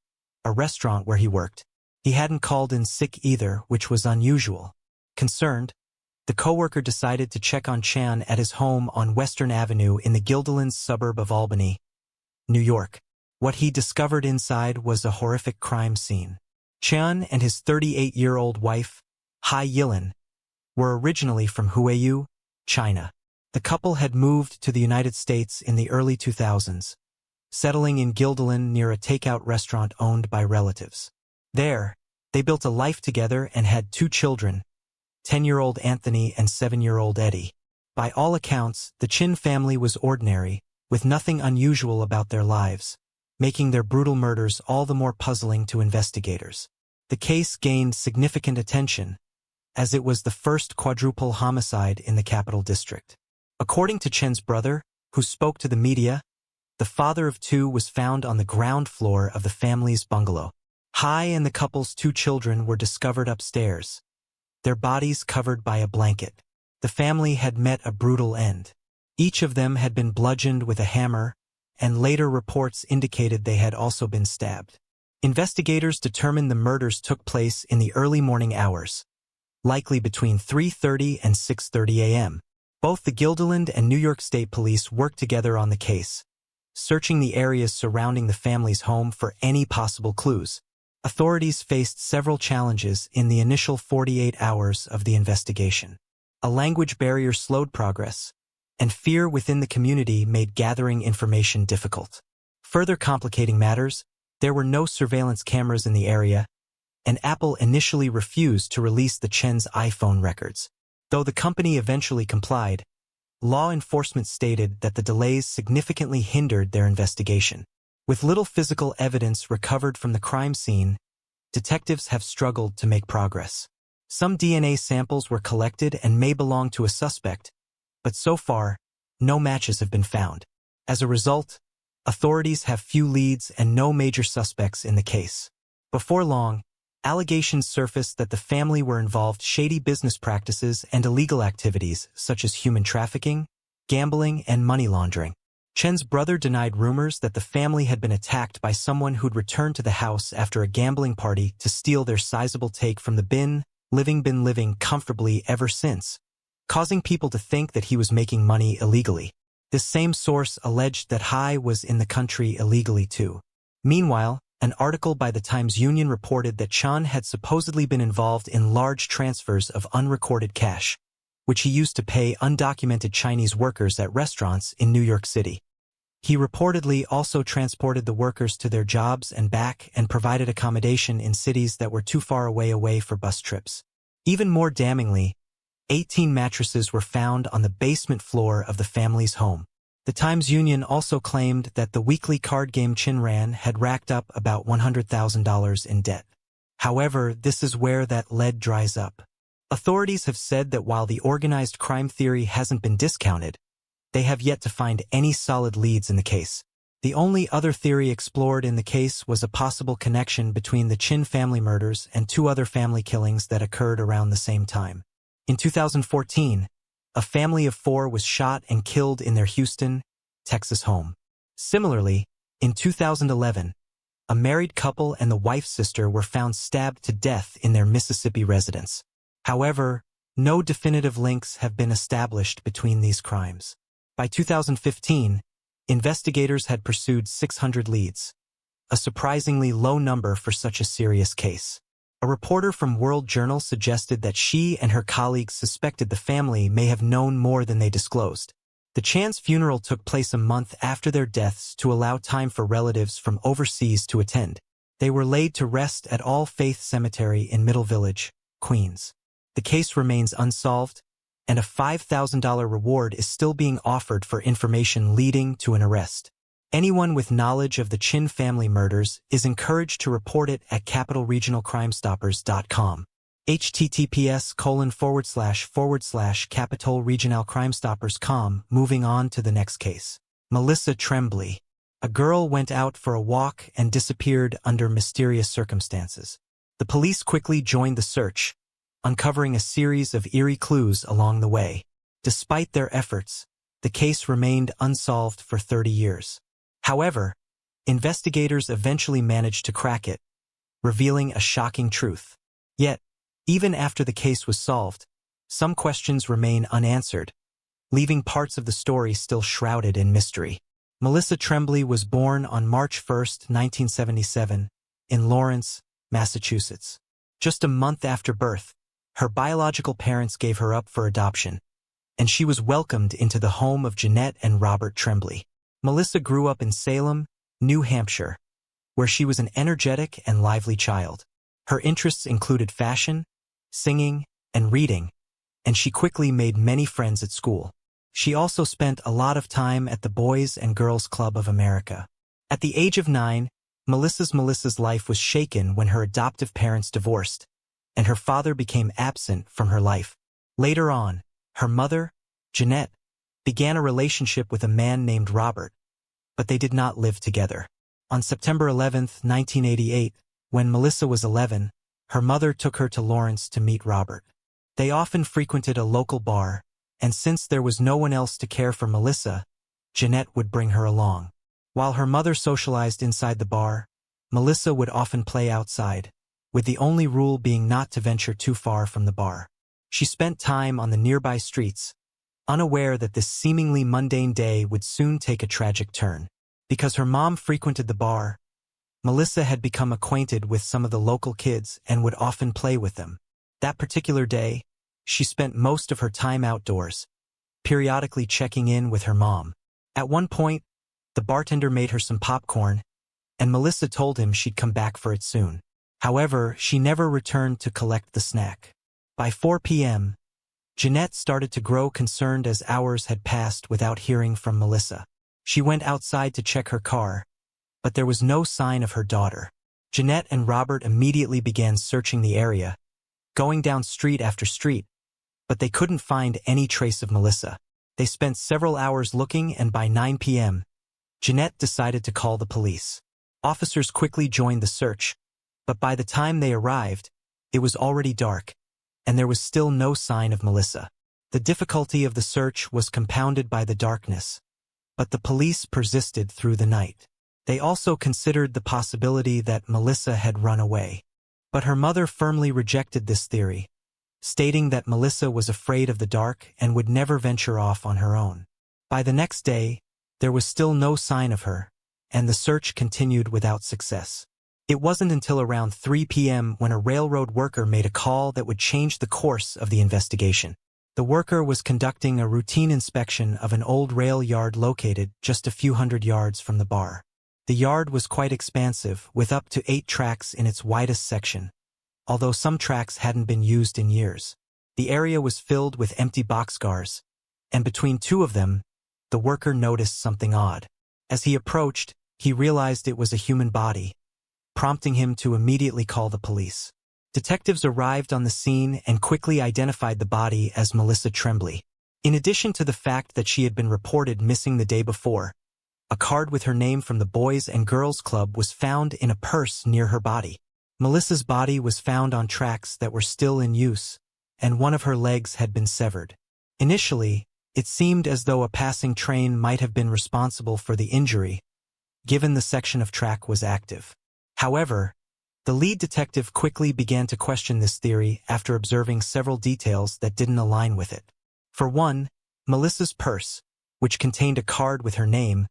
a restaurant where he worked. He hadn't called in sick either, which was unusual. Concerned, the co-worker decided to check on Chan at his home on Western Avenue in the Guilderlands suburb of Albany, New York. What he discovered inside was a horrific crime scene. Chan and his 38-year-old wife, Hai Yilin, were originally from Huaiyu, China. The couple had moved to the United States in the early 2000s, settling in Guilderland near a takeout restaurant owned by relatives. There, they built a life together and had 2 children, 10-year-old Anthony and 7-year-old Eddie. By all accounts, the Chin family was ordinary, with nothing unusual about their lives, making their brutal murders all the more puzzling to investigators. The case gained significant attention, as it was the first quadruple homicide in the Capital District. According to Chen's brother, who spoke to the media, the father of 2 was found on the ground floor of the family's bungalow. Hai and the couple's 2 children were discovered upstairs, their bodies covered by a blanket. The family had met a brutal end. Each of them had been bludgeoned with a hammer, and later reports indicated they had also been stabbed. Investigators determined the murders took place in the early morning hours, likely between 3:30 and 6:30 a.m. Both the Guilderland and New York State Police worked together on the case, searching the areas surrounding the family's home for any possible clues. Authorities faced several challenges in the initial 48 hours of the investigation. A language barrier slowed progress, and fear within the community made gathering information difficult. Further complicating matters, there were no surveillance cameras in the area, and Apple initially refused to release the Chen's iPhone records. Though the company eventually complied, law enforcement stated that the delays significantly hindered their investigation. With little physical evidence recovered from the crime scene, detectives have struggled to make progress. Some DNA samples were collected and may belong to a suspect, but so far, no matches have been found. As a result, authorities have few leads and no major suspects in the case. Before long, Allegations surfaced that the family were involved in shady business practices and illegal activities such as human trafficking, gambling, and money laundering. Chen's brother denied rumors that the family had been attacked by someone who'd returned to the house after a gambling party to steal their sizable take from the been living comfortably ever since, causing people to think that he was making money illegally. This same source alleged that Hai was in the country illegally too. Meanwhile, an article by the Times-Union reported that Chen had supposedly been involved in large transfers of unrecorded cash, which he used to pay undocumented Chinese workers at restaurants in New York City. He reportedly also transported the workers to their jobs and back and provided accommodation in cities that were too far away for bus trips. Even more damningly, 18 mattresses were found on the basement floor of the family's home. The Times-Union also claimed that the weekly card game Chin ran had racked up about $100,000 in debt. However, this is where that lead dries up. Authorities have said that while the organized crime theory hasn't been discounted, they have yet to find any solid leads in the case. The only other theory explored in the case was a possible connection between the Chin family murders and two other family killings that occurred around the same time. In 2014, a family of 4 was shot and killed in their Houston, Texas home. Similarly, in 2011, a married couple and the wife's sister were found stabbed to death in their Mississippi residence. However, no definitive links have been established between these crimes. By 2015, investigators had pursued 600 leads, a surprisingly low number for such a serious case. A reporter from World Journal suggested that she and her colleagues suspected the family may have known more than they disclosed. The Chan's funeral took place a month after their deaths to allow time for relatives from overseas to attend. They were laid to rest at All Faith Cemetery in Middle Village, Queens. The case remains unsolved, and a $5,000 reward is still being offered for information leading to an arrest. Anyone with knowledge of the Chin family murders is encouraged to report it at capitalregionalcrimestoppers.com. https://capitalregionalcrimestoppers.com. Moving on to the next case. Melissa Tremblay. A girl went out for a walk and disappeared under mysterious circumstances. The police quickly joined the search, uncovering a series of eerie clues along the way. Despite their efforts, the case remained unsolved for 30 years. However, investigators eventually managed to crack it, revealing a shocking truth. Yet, even after the case was solved, some questions remain unanswered, leaving parts of the story still shrouded in mystery. Melissa Tremblay was born on March 1, 1977, in Lawrence, Massachusetts. Just a month after birth, her biological parents gave her up for adoption, and she was welcomed into the home of Jeanette and Robert Tremblay. Melissa grew up in Salem, New Hampshire, where she was an energetic and lively child. Her interests included fashion, singing, and reading, and she quickly made many friends at school. She also spent a lot of time at the Boys and Girls Club of America. At the age of 9, Melissa's life was shaken when her adoptive parents divorced, and her father became absent from her life. Later on, her mother, Jeanette, began a relationship with a man named Robert, but they did not live together. On September 11, 1988, when Melissa was 11, her mother took her to Lawrence to meet Robert. They often frequented a local bar, and since there was no one else to care for Melissa, Jeanette would bring her along. While her mother socialized inside the bar, Melissa would often play outside, with the only rule being not to venture too far from the bar. She spent time on the nearby streets, unaware that this seemingly mundane day would soon take a tragic turn. Because her mom frequented the bar, Melissa had become acquainted with some of the local kids and would often play with them. That particular day, she spent most of her time outdoors, periodically checking in with her mom. At one point, the bartender made her some popcorn, and Melissa told him she'd come back for it soon. However, she never returned to collect the snack. By 4 p.m., Jeanette started to grow concerned as hours had passed without hearing from Melissa. She went outside to check her car, but there was no sign of her daughter. Jeanette and Robert immediately began searching the area, going down street after street, but they couldn't find any trace of Melissa. They spent several hours looking, and by 9 p.m., Jeanette decided to call the police. Officers quickly joined the search, But by the time they arrived, it was already dark, and there was still no sign of Melissa. The difficulty of the search was compounded by the darkness, but the police persisted through the night. They also considered the possibility that Melissa had run away. But her mother firmly rejected this theory, stating that Melissa was afraid of the dark and would never venture off on her own. By the next day, there was still no sign of her, and the search continued without success. It wasn't until around 3 p.m. when a railroad worker made a call that would change the course of the investigation. The worker was conducting a routine inspection of an old rail yard located just a few hundred yards from the bar. The yard was quite expansive, with up to 8 tracks in its widest section, although some tracks hadn't been used in years. The area was filled with empty boxcars, and between 2 of them, the worker noticed something odd. As he approached, he realized it was a human body, prompting him to immediately call the police. Detectives arrived on the scene and quickly identified the body as Melissa Tremblay. In addition to the fact that she had been reported missing the day before, a card with her name from the Boys and Girls Club was found in a purse near her body. Melissa's body was found on tracks that were still in use, and one of her legs had been severed. Initially, it seemed as though a passing train might have been responsible for the injury, given the section of track was active. However, the lead detective quickly began to question this theory after observing several details that didn't align with it. For one, Melissa's purse, which contained a card with her name,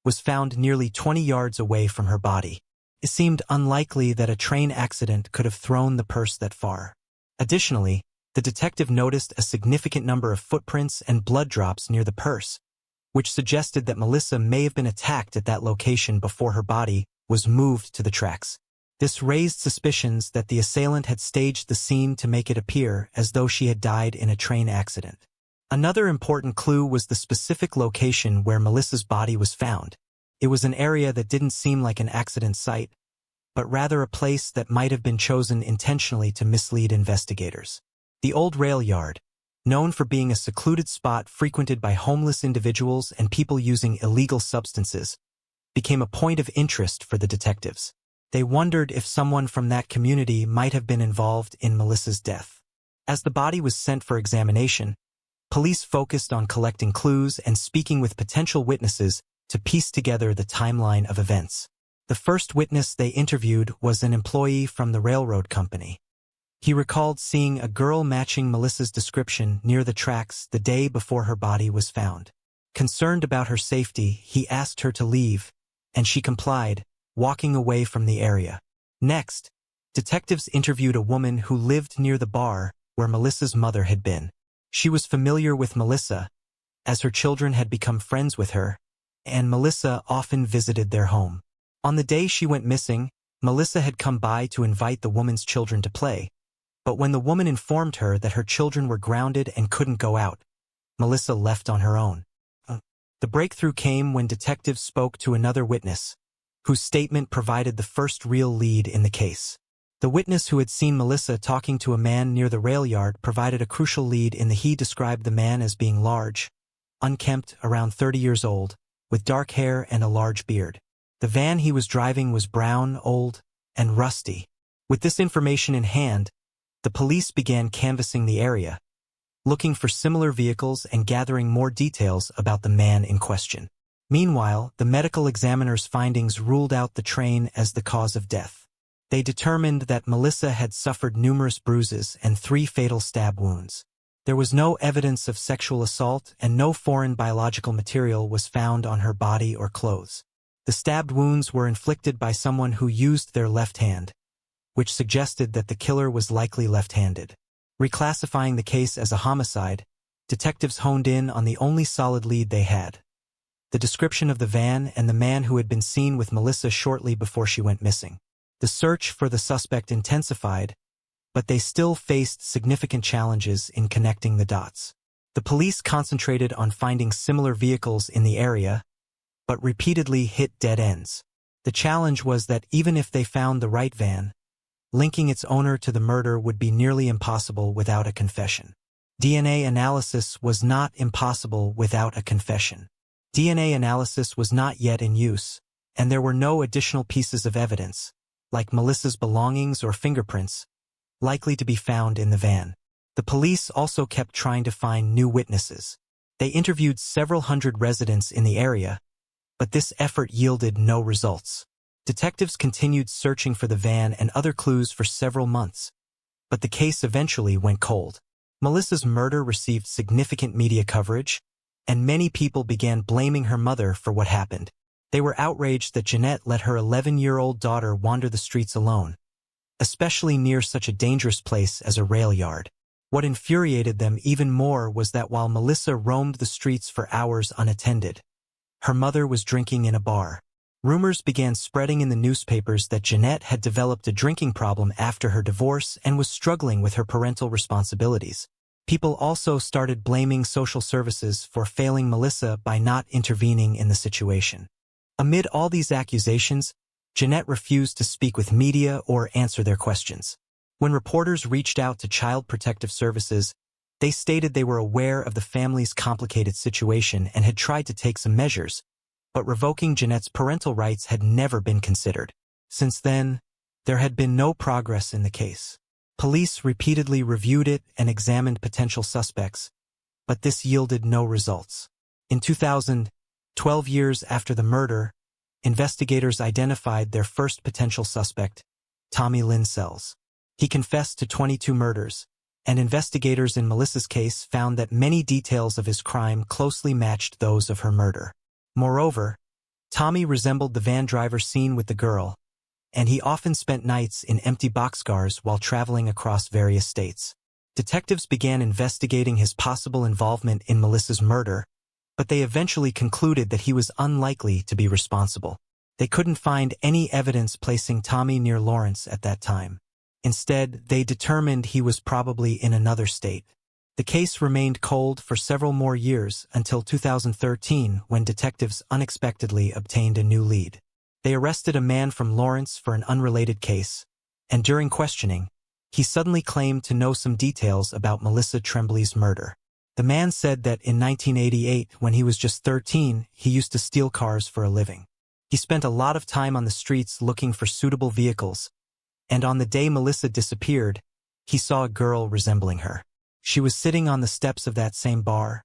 was found nearly 20 yards away from her body. It seemed unlikely that a train accident could have thrown the purse that far. Additionally, the detective noticed a significant number of footprints and blood drops near the purse, which suggested that Melissa may have been attacked at that location before her body was moved to the tracks. This raised suspicions that the assailant had staged the scene to make it appear as though she had died in a train accident. Another important clue was the specific location where Melissa's body was found. It was an area that didn't seem like an accident site, but rather a place that might have been chosen intentionally to mislead investigators. The old rail yard, known for being a secluded spot frequented by homeless individuals and people using illegal substances, became a point of interest for the detectives. They wondered if someone from that community might have been involved in Melissa's death. As the body was sent for examination, police focused on collecting clues and speaking with potential witnesses to piece together the timeline of events. The first witness they interviewed was an employee from the railroad company. He recalled seeing a girl matching Melissa's description near the tracks the day before her body was found. Concerned about her safety, he asked her to leave, and she complied, walking away from the area. Next, detectives interviewed a woman who lived near the bar where Melissa's mother had been. She was familiar with Melissa, as her children had become friends with her, and Melissa often visited their home. On the day she went missing, Melissa had come by to invite the woman's children to play, but when the woman informed her that her children were grounded and couldn't go out, Melissa left on her own. The breakthrough came when detectives spoke to another witness, whose statement provided the first real lead in the case. The witness who had seen Melissa talking to a man near the rail yard provided a crucial lead in that he described the man as being large, unkempt, around 30 years old, with dark hair and a large beard. The van he was driving was brown, old, and rusty. With this information in hand, the police began canvassing the area, looking for similar vehicles and gathering more details about the man in question. Meanwhile, the medical examiner's findings ruled out the train as the cause of death. They determined that Melissa had suffered numerous bruises and 3 fatal stab wounds. There was no evidence of sexual assault and no foreign biological material was found on her body or clothes. The stabbed wounds were inflicted by someone who used their left hand, which suggested that the killer was likely left-handed. Reclassifying the case as a homicide, detectives honed in on the only solid lead they had: the description of the van and the man who had been seen with Melissa shortly before she went missing. The search for the suspect intensified, but they still faced significant challenges in connecting the dots. The police concentrated on finding similar vehicles in the area, but repeatedly hit dead ends. The challenge was that even if they found the right van, linking its owner to the murder would be nearly impossible without a confession. DNA analysis was not impossible without a confession. DNA analysis was not yet in use, and there were no additional pieces of evidence, like Melissa's belongings or fingerprints, likely to be found in the van. The police also kept trying to find new witnesses. They interviewed several hundred residents in the area, but this effort yielded no results. Detectives continued searching for the van and other clues for several months, but the case eventually went cold. Melissa's murder received significant media coverage, and many people began blaming her mother for what happened. They were outraged that Jeanette let her 11-year-old daughter wander the streets alone, especially near such a dangerous place as a rail yard. What infuriated them even more was that while Melissa roamed the streets for hours unattended, her mother was drinking in a bar. Rumors began spreading in the newspapers that Jeanette had developed a drinking problem after her divorce and was struggling with her parental responsibilities. People also started blaming social services for failing Melissa by not intervening in the situation. Amid all these accusations, Jeanette refused to speak with media or answer their questions. When reporters reached out to Child Protective Services, they stated they were aware of the family's complicated situation and had tried to take some measures, but revoking Jeanette's parental rights had never been considered. Since then, there had been no progress in the case. Police repeatedly reviewed it and examined potential suspects, but this yielded no results. In 2000, 12 years after the murder, investigators identified their first potential suspect, Tommy Lynn Sells. He confessed to 22 murders, and investigators in Melissa's case found that many details of his crime closely matched those of her murder. Moreover, Tommy resembled the van driver seen with the girl, and he often spent nights in empty boxcars while traveling across various states. Detectives began investigating his possible involvement in Melissa's murder, but they eventually concluded that he was unlikely to be responsible. They couldn't find any evidence placing Tommy near Lawrence at that time. Instead, they determined he was probably in another state. The case remained cold for several more years until 2013, when detectives unexpectedly obtained a new lead. They arrested a man from Lawrence for an unrelated case, and during questioning, he suddenly claimed to know some details about Melissa Tremblay's murder. The man said that in 1988, when he was just 13, he used to steal cars for a living. He spent a lot of time on the streets looking for suitable vehicles, and on the day Melissa disappeared, he saw a girl resembling her. She was sitting on the steps of that same bar,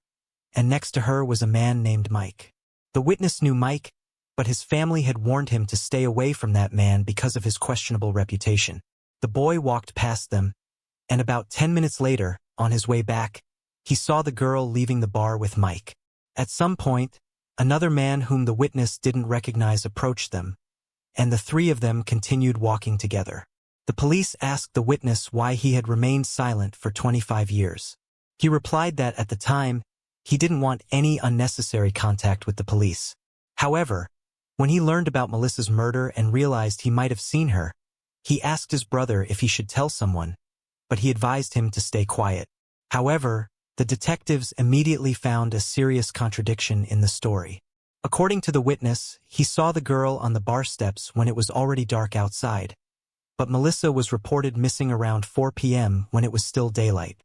and next to her was a man named Mike. The witness knew Mike, but his family had warned him to stay away from that man because of his questionable reputation. The boy walked past them, and about 10 minutes later, on his way back, he saw the girl leaving the bar with Mike. At some point, another man whom the witness didn't recognize approached them, and the three of them continued walking together. The police asked the witness why he had remained silent for 25 years. He replied that at the time, he didn't want any unnecessary contact with the police. However, when he learned about Melissa's murder and realized he might have seen her, he asked his brother if he should tell someone, but he advised him to stay quiet. However, the detectives immediately found a serious contradiction in the story. According to the witness, he saw the girl on the bar steps when it was already dark outside, but Melissa was reported missing around 4 p.m. when it was still daylight.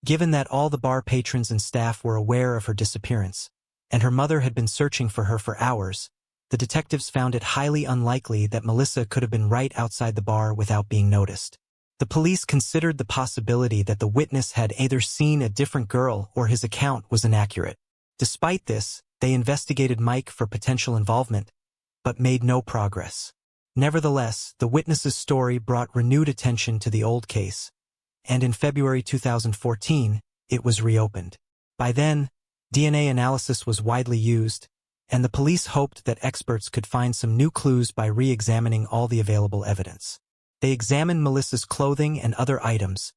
Given that all the bar patrons and staff were aware of her disappearance, and her mother had been searching for her for hours, the detectives found it highly unlikely that Melissa could have been right outside the bar without being noticed. The police considered the possibility that the witness had either seen a different girl or his account was inaccurate. Despite this, they investigated Mike for potential involvement, but made no progress. Nevertheless, the witness's story brought renewed attention to the old case, and in February 2014, it was reopened. By then, DNA analysis was widely used, and the police hoped that experts could find some new clues by re-examining all the available evidence. They examined Melissa's clothing and other items,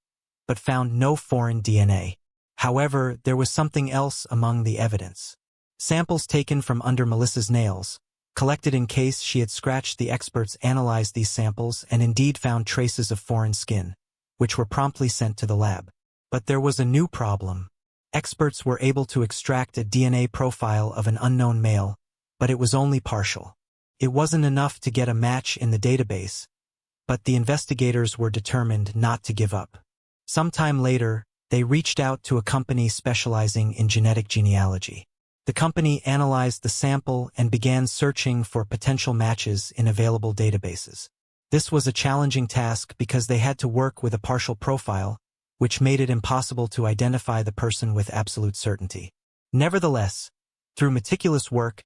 but found no foreign DNA. However, there was something else among the evidence. Samples taken from under Melissa's nails, collected in case she had scratched. The experts analyzed these samples and indeed found traces of foreign skin, which were promptly sent to the lab. But there was a new problem. Experts were able to extract a DNA profile of an unknown male, but it was only partial. It wasn't enough to get a match in the database, but the investigators were determined not to give up. Sometime later, they reached out to a company specializing in genetic genealogy. The company analyzed the sample and began searching for potential matches in available databases. This was a challenging task because they had to work with a partial profile, which made it impossible to identify the person with absolute certainty. Nevertheless, through meticulous work,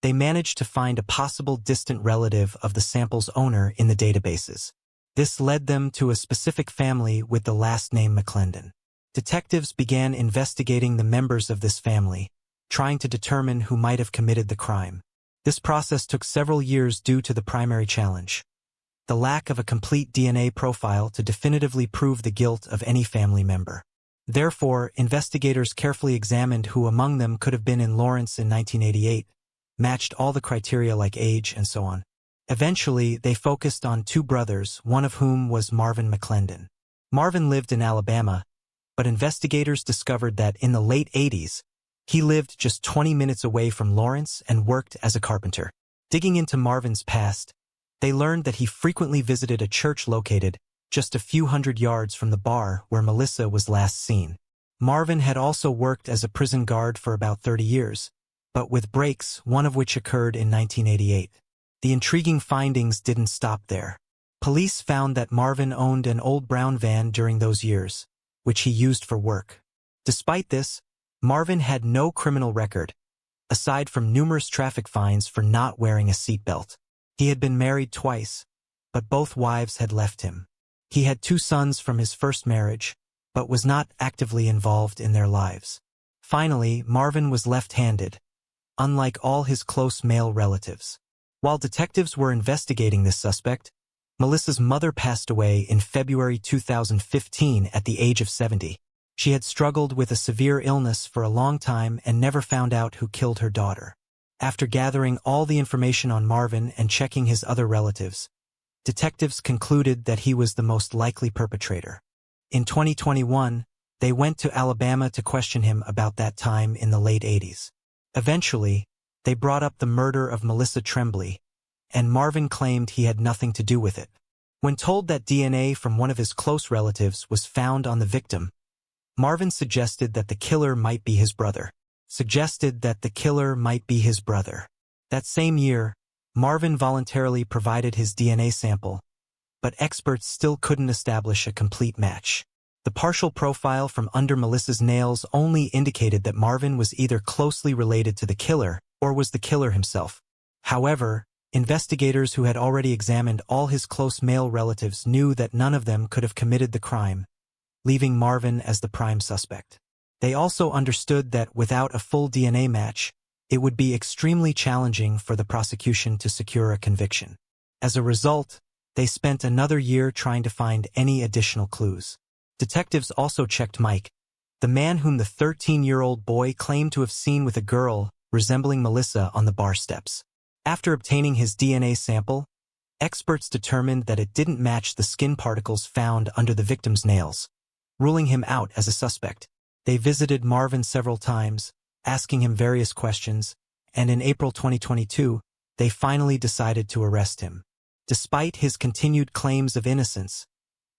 they managed to find a possible distant relative of the sample's owner in the databases. This led them to a specific family with the last name McClendon. Detectives began investigating the members of this family, trying to determine who might have committed the crime. This process took several years due to the primary challenge: the lack of a complete DNA profile to definitively prove the guilt of any family member. Therefore, investigators carefully examined who among them could have been in Lawrence in 1988, matched all the criteria like age and so on. Eventually, they focused on two brothers, one of whom was Marvin McClendon. Marvin lived in Alabama, but investigators discovered that in the late 80s, he lived just 20 minutes away from Lawrence and worked as a carpenter. Digging into Marvin's past, they learned that he frequently visited a church located just a few hundred yards from the bar where Melissa was last seen. Marvin had also worked as a prison guard for about 30 years, but with breaks, one of which occurred in 1988. The intriguing findings didn't stop there. Police found that Marvin owned an old brown van during those years, which he used for work. Despite this, Marvin had no criminal record, aside from numerous traffic fines for not wearing a seatbelt. He had been married twice, but both wives had left him. He had two sons from his first marriage, but was not actively involved in their lives. Finally, Marvin was left-handed, unlike all his close male relatives. While detectives were investigating this suspect, Melissa's mother passed away in February 2015 at the age of 70. She had struggled with a severe illness for a long time and never found out who killed her daughter. After gathering all the information on Marvin and checking his other relatives, detectives concluded that he was the most likely perpetrator. In 2021, they went to Alabama to question him about that time in the late 80s. Eventually, they brought up the murder of Melissa Tremblay, and Marvin claimed he had nothing to do with it. When told that DNA from one of his close relatives was found on the victim, Marvin suggested that the killer might be his brother. That same year, Marvin voluntarily provided his DNA sample, but experts still couldn't establish a complete match. The partial profile from under Melissa's nails only indicated that Marvin was either closely related to the killer or was the killer himself. However, investigators who had already examined all his close male relatives knew that none of them could have committed the crime, leaving Marvin as the prime suspect. They also understood that without a full DNA match, it would be extremely challenging for the prosecution to secure a conviction. As a result, they spent another year trying to find any additional clues. Detectives also checked Mike, the man whom the 13-year-old boy claimed to have seen with a girl resembling Melissa on the bar steps. After obtaining his DNA sample, experts determined that it didn't match the skin particles found under the victim's nails, ruling him out as a suspect. They visited Marvin several times, asking him various questions, and in April 2022, they finally decided to arrest him. Despite his continued claims of innocence,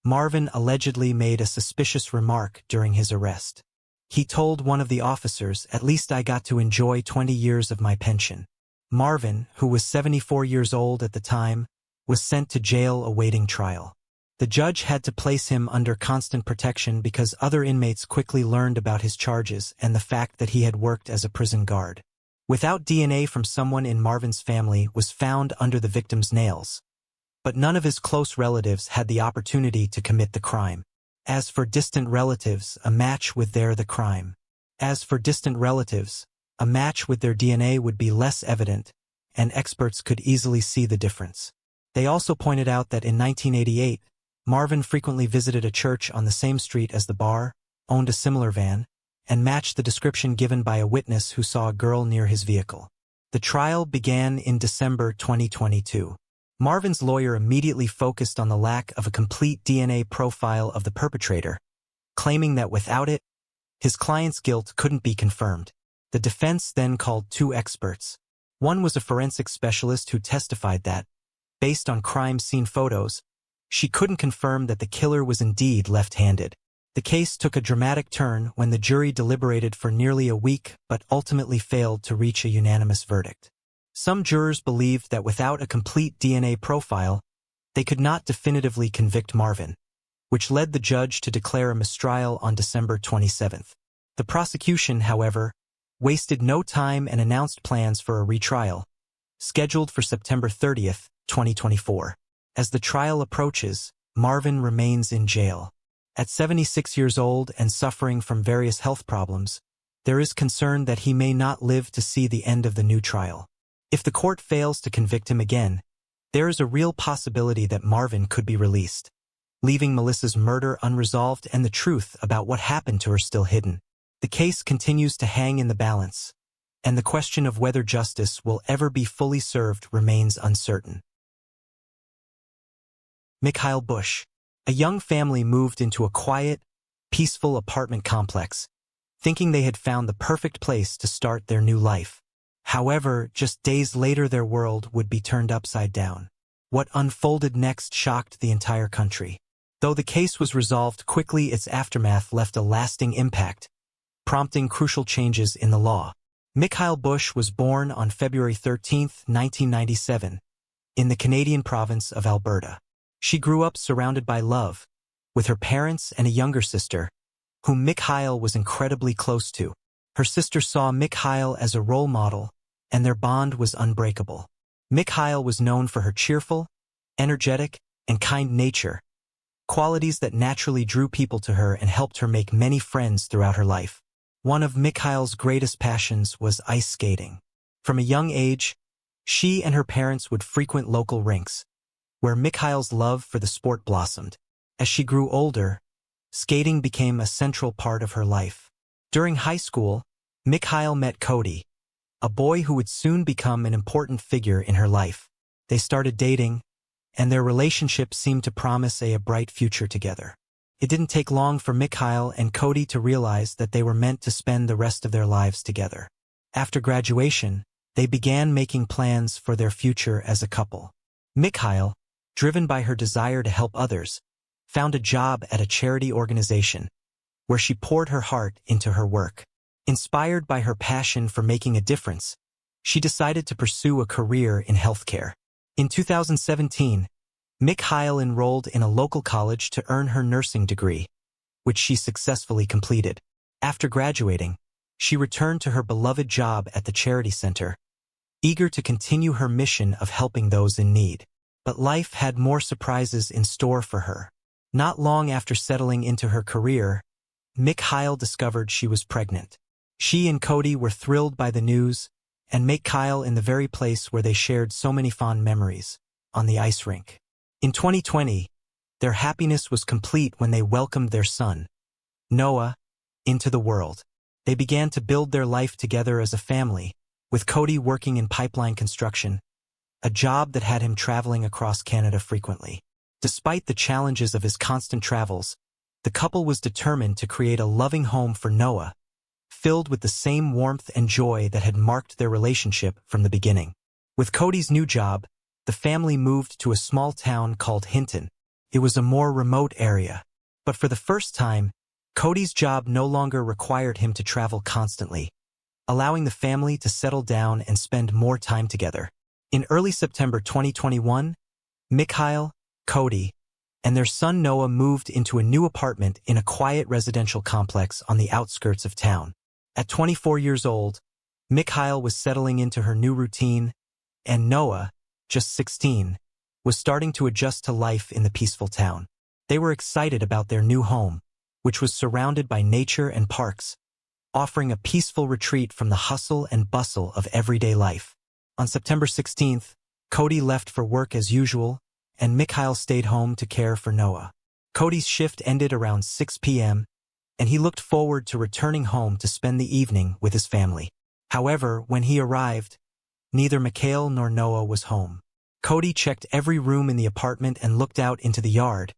Marvin allegedly made a suspicious remark during his arrest. He told one of the officers, "At least I got to enjoy 20 years of my pension." Marvin, who was 74 years old at the time, was sent to jail awaiting trial. The judge had to place him under constant protection because other inmates quickly learned about his charges and the fact that he had worked as a prison guard. Without DNA from someone in Marvin's family was found under the victim's nails, but none of his close relatives had the opportunity to commit the crime. As for distant relatives, a match with their DNA would be less evident, and experts could easily see the difference. They also pointed out that in 1988, Marvin frequently visited a church on the same street as the bar, owned a similar van, and matched the description given by a witness who saw a girl near his vehicle. The trial began in December 2022. Marvin's lawyer immediately focused on the lack of a complete DNA profile of the perpetrator, claiming that without it, his client's guilt couldn't be confirmed. The defense then called two experts. One was a forensic specialist who testified that, based on crime scene photos, she couldn't confirm that the killer was indeed left-handed. The case took a dramatic turn when the jury deliberated for nearly a week but ultimately failed to reach a unanimous verdict. Some jurors believed that without a complete DNA profile, they could not definitively convict Marvin, which led the judge to declare a mistrial on December 27. The prosecution, however, wasted no time and announced plans for a retrial, scheduled for September 30, 2024. As the trial approaches, Marvin remains in jail. At 76 years old and suffering from various health problems, there is concern that he may not live to see the end of the new trial. If the court fails to convict him again, there is a real possibility that Marvin could be released, leaving Melissa's murder unresolved and the truth about what happened to her still hidden. The case continues to hang in the balance, and the question of whether justice will ever be fully served remains uncertain. Mikhail Bush. A young family moved into a quiet, peaceful apartment complex, thinking they had found the perfect place to start their new life. However, just days later their world would be turned upside down. What unfolded next shocked the entire country. Though the case was resolved quickly, its aftermath left a lasting impact, prompting crucial changes in the law. Mikhail Bush was born on February 13, 1997, in the Canadian province of Alberta. She grew up surrounded by love, with her parents and a younger sister, whom Mikhail was incredibly close to. Her sister saw Mikhail as a role model, and their bond was unbreakable. Mikhail was known for her cheerful, energetic, and kind nature, qualities that naturally drew people to her and helped her make many friends throughout her life. One of Mikhail's greatest passions was ice skating. From a young age, she and her parents would frequent local rinks, where Mikhail's love for the sport blossomed. As she grew older, skating became a central part of her life. During high school, Mikhail met Cody, a boy who would soon become an important figure in her life. They started dating, and their relationship seemed to promise a bright future together. It didn't take long for Mikhail and Cody to realize that they were meant to spend the rest of their lives together. After graduation, they began making plans for their future as a couple. Mikhail, driven by her desire to help others, found a job at a charity organization, where she poured her heart into her work. Inspired by her passion for making a difference, she decided to pursue a career in healthcare. In 2017, Mikhail enrolled in a local college to earn her nursing degree, which she successfully completed. After graduating, she returned to her beloved job at the charity center, eager to continue her mission of helping those in need. But life had more surprises in store for her. Not long after settling into her career, Mikhail discovered she was pregnant. She and Cody were thrilled by the news, and Mikhail in the very place where they shared so many fond memories, on the ice rink. In 2020, their happiness was complete when they welcomed their son, Noah, into the world. They began to build their life together as a family, with Cody working in pipeline construction, a job that had him traveling across Canada frequently. Despite the challenges of his constant travels, the couple was determined to create a loving home for Noah, filled with the same warmth and joy that had marked their relationship from the beginning. With Cody's new job, the family moved to a small town called Hinton. It was a more remote area, but for the first time, Cody's job no longer required him to travel constantly, allowing the family to settle down and spend more time together. In early September 2021, Mikhail, Cody, and their son Noah moved into a new apartment in a quiet residential complex on the outskirts of town. At 24 years old, Mikhail was settling into her new routine, and Noah, just 16, was starting to adjust to life in the peaceful town. They were excited about their new home, which was surrounded by nature and parks, offering a peaceful retreat from the hustle and bustle of everyday life. On September 16th, Cody left for work as usual, and Mikhail stayed home to care for Noah. Cody's shift ended around 6 p.m., and he looked forward to returning home to spend the evening with his family. However, when he arrived, neither Mikhail nor Noah was home. Cody checked every room in the apartment and looked out into the yard,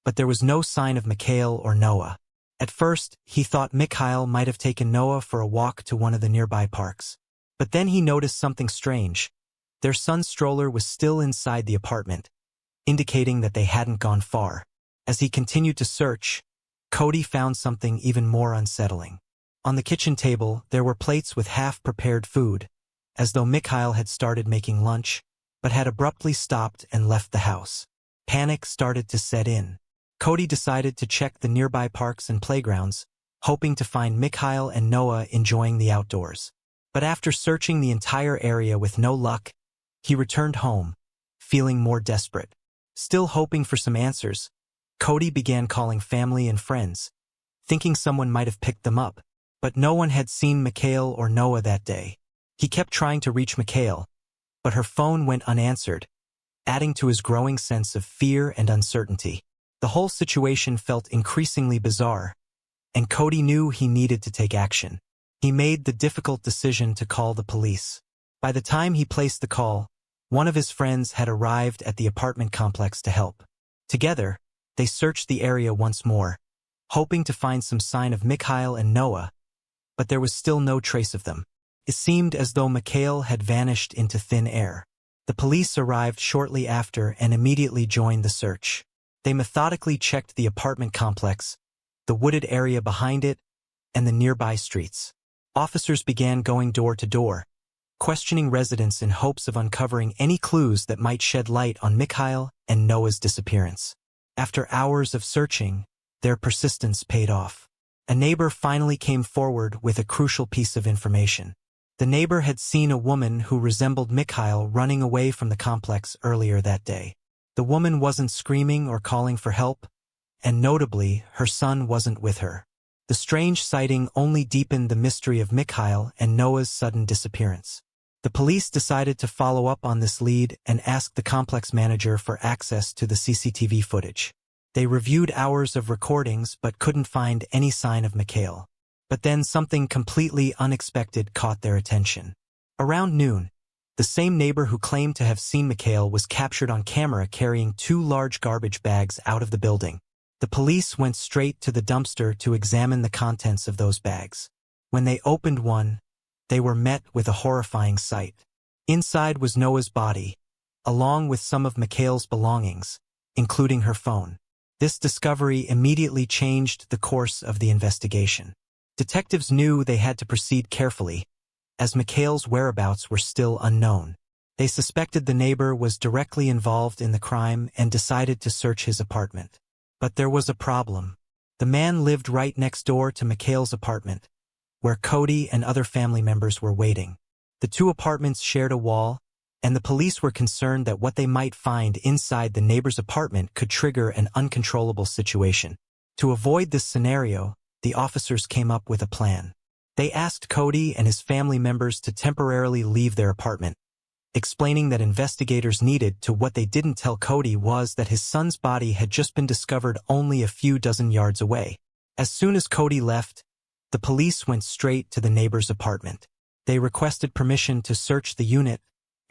but there was no sign of Mikhail or Noah. At first, he thought Mikhail might have taken Noah for a walk to one of the nearby parks. But then he noticed something strange. Their son's stroller was still inside the apartment, indicating that they hadn't gone far. As he continued to search, Cody found something even more unsettling. On the kitchen table, there were plates with half-prepared food, as though Mikhail had started making lunch, but had abruptly stopped and left the house. Panic started to set in. Cody decided to check the nearby parks and playgrounds, hoping to find Mikhail and Noah enjoying the outdoors. But after searching the entire area with no luck, he returned home, feeling more desperate. Still hoping for some answers, Cody began calling family and friends, thinking someone might have picked them up. But no one had seen Mikhail or Noah that day. He kept trying to reach Mikhail, but her phone went unanswered, adding to his growing sense of fear and uncertainty. The whole situation felt increasingly bizarre, and Cody knew he needed to take action. He made the difficult decision to call the police. By the time he placed the call, one of his friends had arrived at the apartment complex to help. Together, they searched the area once more, hoping to find some sign of Mikhail and Noah, but there was still no trace of them. It seemed as though Mikhail had vanished into thin air. The police arrived shortly after and immediately joined the search. They methodically checked the apartment complex, the wooded area behind it, and the nearby streets. Officers began going door to door, questioning residents in hopes of uncovering any clues that might shed light on Mikhail and Noah's disappearance. After hours of searching, their persistence paid off. A neighbor finally came forward with a crucial piece of information. The neighbor had seen a woman who resembled Mikhail running away from the complex earlier that day. The woman wasn't screaming or calling for help, and notably, her son wasn't with her. The strange sighting only deepened the mystery of Mikhail and Noah's sudden disappearance. The police decided to follow up on this lead and asked the complex manager for access to the CCTV footage. They reviewed hours of recordings but couldn't find any sign of Mikhail. But then something completely unexpected caught their attention. Around noon, the same neighbor who claimed to have seen Mikhail was captured on camera carrying 2 large garbage bags out of the building. The police went straight to the dumpster to examine the contents of those bags. When they opened one, they were met with a horrifying sight. Inside was Noah's body, along with some of Mikhail's belongings, including her phone. This discovery immediately changed the course of the investigation. Detectives knew they had to proceed carefully, as Mikhail's whereabouts were still unknown. They suspected the neighbor was directly involved in the crime and decided to search his apartment. But there was a problem. The man lived right next door to Mikhail's apartment, where Cody and other family members were waiting. The 2 apartments shared a wall, and the police were concerned that what they might find inside the neighbor's apartment could trigger an uncontrollable situation. To avoid this scenario, the officers came up with a plan. They asked Cody and his family members to temporarily leave their apartment, explaining that investigators needed to. What they didn't tell Cody was that his son's body had just been discovered only a few dozen yards away. As soon as Cody left, the police went straight to the neighbor's apartment. They requested permission to search the unit,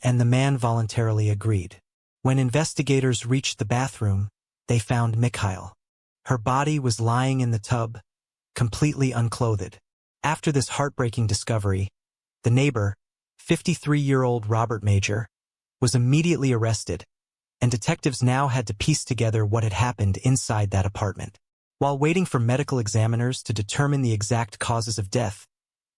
and the man voluntarily agreed. When investigators reached the bathroom, they found Mikhail. Her body was lying in the tub, completely unclothed. After this heartbreaking discovery, the neighbor, 53-year-old Robert Major, was immediately arrested, and detectives now had to piece together what had happened inside that apartment. While waiting for medical examiners to determine the exact causes of death,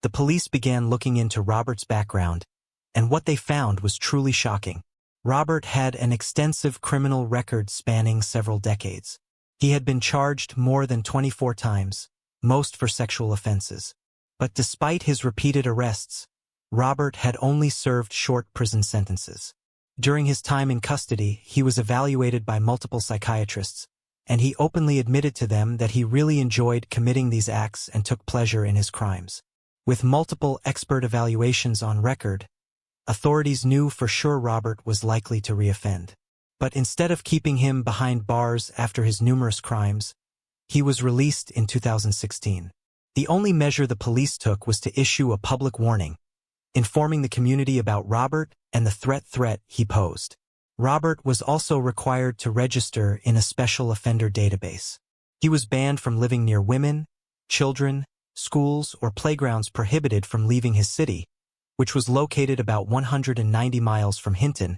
the police began looking into Robert's background, and what they found was truly shocking. Robert had an extensive criminal record spanning several decades. He had been charged more than 24 times, most for sexual offenses. But despite his repeated arrests, Robert had only served short prison sentences. During his time in custody, he was evaluated by multiple psychiatrists, and he openly admitted to them that he really enjoyed committing these acts and took pleasure in his crimes. With multiple expert evaluations on record, authorities knew for sure Robert was likely to reoffend. But instead of keeping him behind bars after his numerous crimes, he was released in 2016. The only measure the police took was to issue a public warning, informing the community about Robert and the threat he posed. Robert was also required to register in a special offender database. He was banned from living near women, children, schools, or playgrounds, prohibited from leaving his city, which was located about 190 miles from Hinton,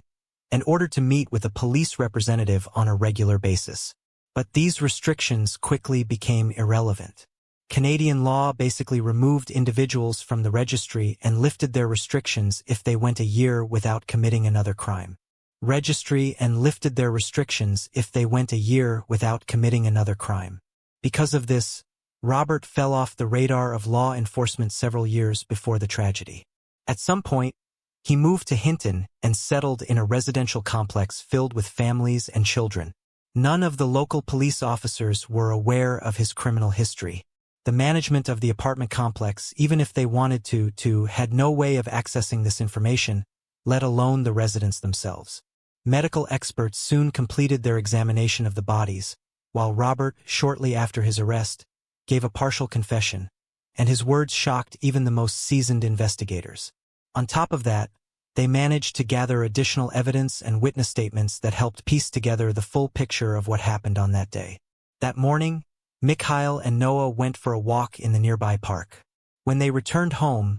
and ordered to meet with a police representative on a regular basis. But these restrictions quickly became irrelevant. Canadian law basically removed individuals from the registry and lifted their restrictions if they went a year without committing another crime. registry and lifted their restrictions if they went a year without committing another crime. Because of this, Robert fell off the radar of law enforcement several years before the tragedy. At some point, he moved to Hinton and settled in a residential complex filled with families and children. None of the local police officers were aware of his criminal history. The management of the apartment complex, even if they wanted to, had no way of accessing this information, let alone the residents themselves. Medical experts soon completed their examination of the bodies, while Robert, shortly after his arrest, gave a partial confession, and his words shocked even the most seasoned investigators. On top of that, they managed to gather additional evidence and witness statements that helped piece together the full picture of what happened on that day. That morning, Mikhail and Noah went for a walk in the nearby park. When they returned home,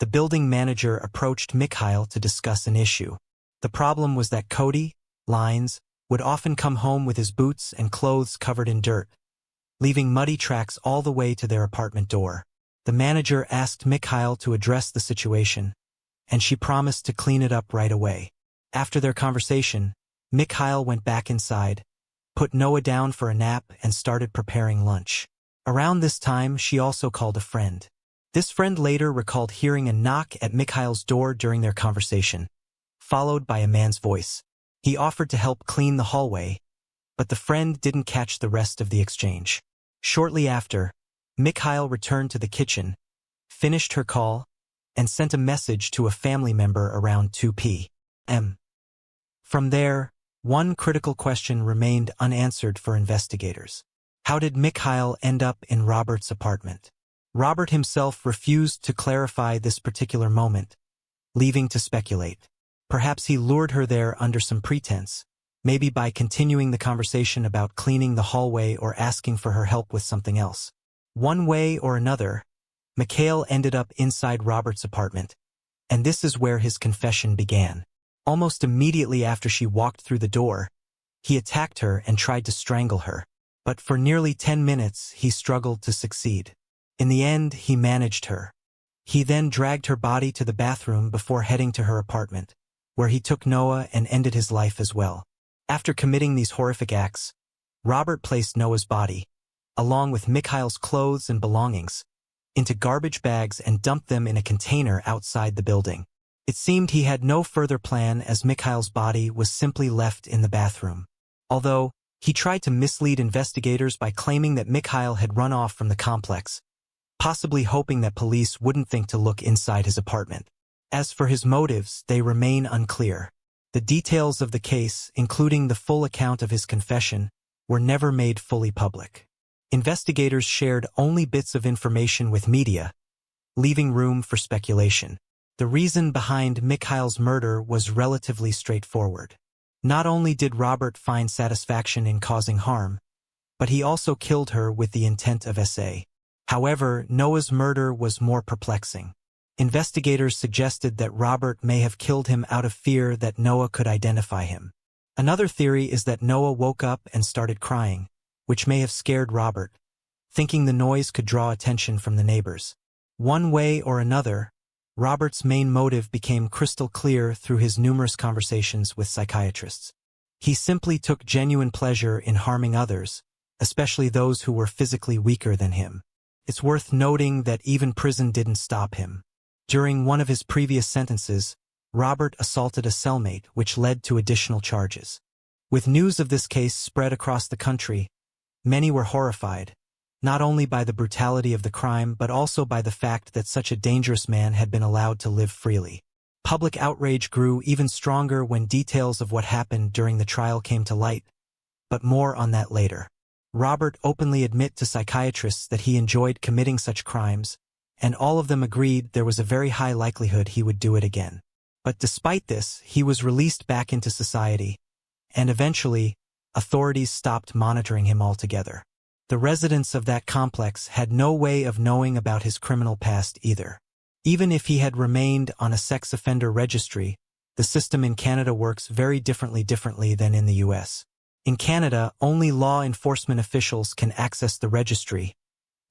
the building manager approached Mikhail to discuss an issue. The problem was that Cody, Lines, would often come home with his boots and clothes covered in dirt, leaving muddy tracks all the way to their apartment door. The manager asked Mikhail to address the situation, and she promised to clean it up right away. After their conversation, Mikhail went back inside, put Noah down for a nap, and started preparing lunch. Around this time, she also called a friend. This friend later recalled hearing a knock at Mikhail's door during their conversation, followed by a man's voice. He offered to help clean the hallway, but the friend didn't catch the rest of the exchange. Shortly after, Mikhail returned to the kitchen, finished her call, and sent a message to a family member around 2 p.m. From there, one critical question remained unanswered for investigators. How did Mikhail end up in Robert's apartment? Robert himself refused to clarify this particular moment, leaving to speculate. Perhaps he lured her there under some pretense, maybe by continuing the conversation about cleaning the hallway or asking for her help with something else. One way or another, Mikhail ended up inside Robert's apartment, and this is where his confession began. Almost immediately after she walked through the door, he attacked her and tried to strangle her, but for nearly 10 minutes he struggled to succeed. In the end, he managed her. He then dragged her body to the bathroom before heading to her apartment, where he took Noah and ended his life as well. After committing these horrific acts, Robert placed Noah's body, along with Mikhail's clothes and belongings, into garbage bags and dumped them in a container outside the building. It seemed he had no further plan as Mikhail's body was simply left in the bathroom. Although, he tried to mislead investigators by claiming that Mikhail had run off from the complex, possibly hoping that police wouldn't think to look inside his apartment. As for his motives, they remain unclear. The details of the case, including the full account of his confession, were never made fully public. Investigators shared only bits of information with media, leaving room for speculation. The reason behind Mikhail's murder was relatively straightforward. Not only did Robert find satisfaction in causing harm, but he also killed her with the intent of SA. However, Noah's murder was more perplexing. Investigators suggested that Robert may have killed him out of fear that Noah could identify him. Another theory is that Noah woke up and started crying, which may have scared Robert, thinking the noise could draw attention from the neighbors. One way or another, Robert's main motive became crystal clear through his numerous conversations with psychiatrists. He simply took genuine pleasure in harming others, especially those who were physically weaker than him. It's worth noting that even prison didn't stop him. During one of his previous sentences, Robert assaulted a cellmate, which led to additional charges. With news of this case spread across the country, many were horrified, not only by the brutality of the crime but also by the fact that such a dangerous man had been allowed to live freely. Public outrage grew even stronger when details of what happened during the trial came to light, but more on that later. Robert openly admitted to psychiatrists that he enjoyed committing such crimes, and all of them agreed there was a very high likelihood he would do it again. But despite this, he was released back into society, and eventually, authorities stopped monitoring him altogether. The residents of that complex had no way of knowing about his criminal past either. Even if he had remained on a sex offender registry, the system in Canada works very differently than in the US. In Canada, only law enforcement officials can access the registry,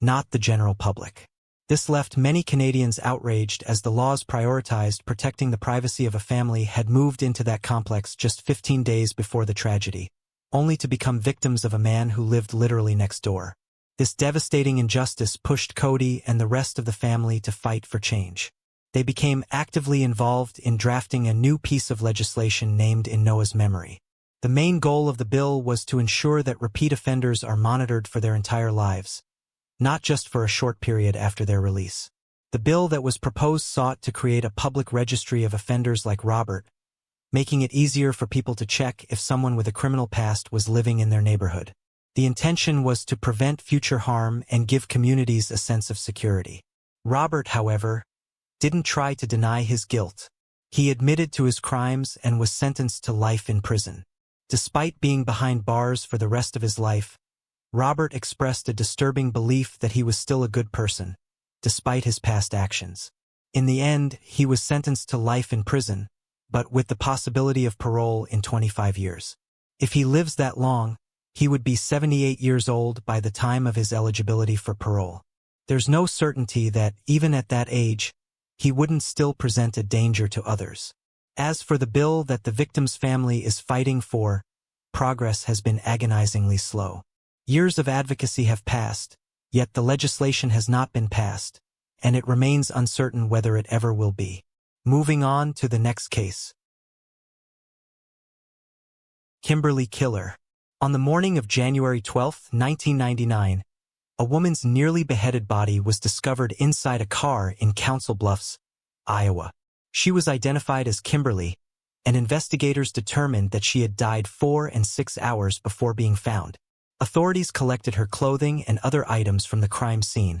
not the general public. This left many Canadians outraged as the laws prioritized protecting the privacy of a family had moved into that complex just 15 days before the tragedy, only to become victims of a man who lived literally next door. This devastating injustice pushed Cody and the rest of the family to fight for change. They became actively involved in drafting a new piece of legislation named in Noah's memory. The main goal of the bill was to ensure that repeat offenders are monitored for their entire lives, not just for a short period after their release. The bill that was proposed sought to create a public registry of offenders like Robert, making it easier for people to check if someone with a criminal past was living in their neighborhood. The intention was to prevent future harm and give communities a sense of security. Robert, however, didn't try to deny his guilt. He admitted to his crimes and was sentenced to life in prison. Despite being behind bars for the rest of his life, Robert expressed a disturbing belief that he was still a good person, despite his past actions. In the end, he was sentenced to life in prison, but with the possibility of parole in 25 years. If he lives that long, he would be 78 years old by the time of his eligibility for parole. There's no certainty that, even at that age, he wouldn't still present a danger to others. As for the bill that the victim's family is fighting for, progress has been agonizingly slow. Years of advocacy have passed, yet the legislation has not been passed, and it remains uncertain whether it ever will be. Moving on to the next case. Kimberly Killer. On the morning of January 12, 1999, a woman's nearly beheaded body was discovered inside a car in Council Bluffs, Iowa. She was identified as Kimberly, and investigators determined that she had died 4 and 6 hours before being found. Authorities collected her clothing and other items from the crime scene,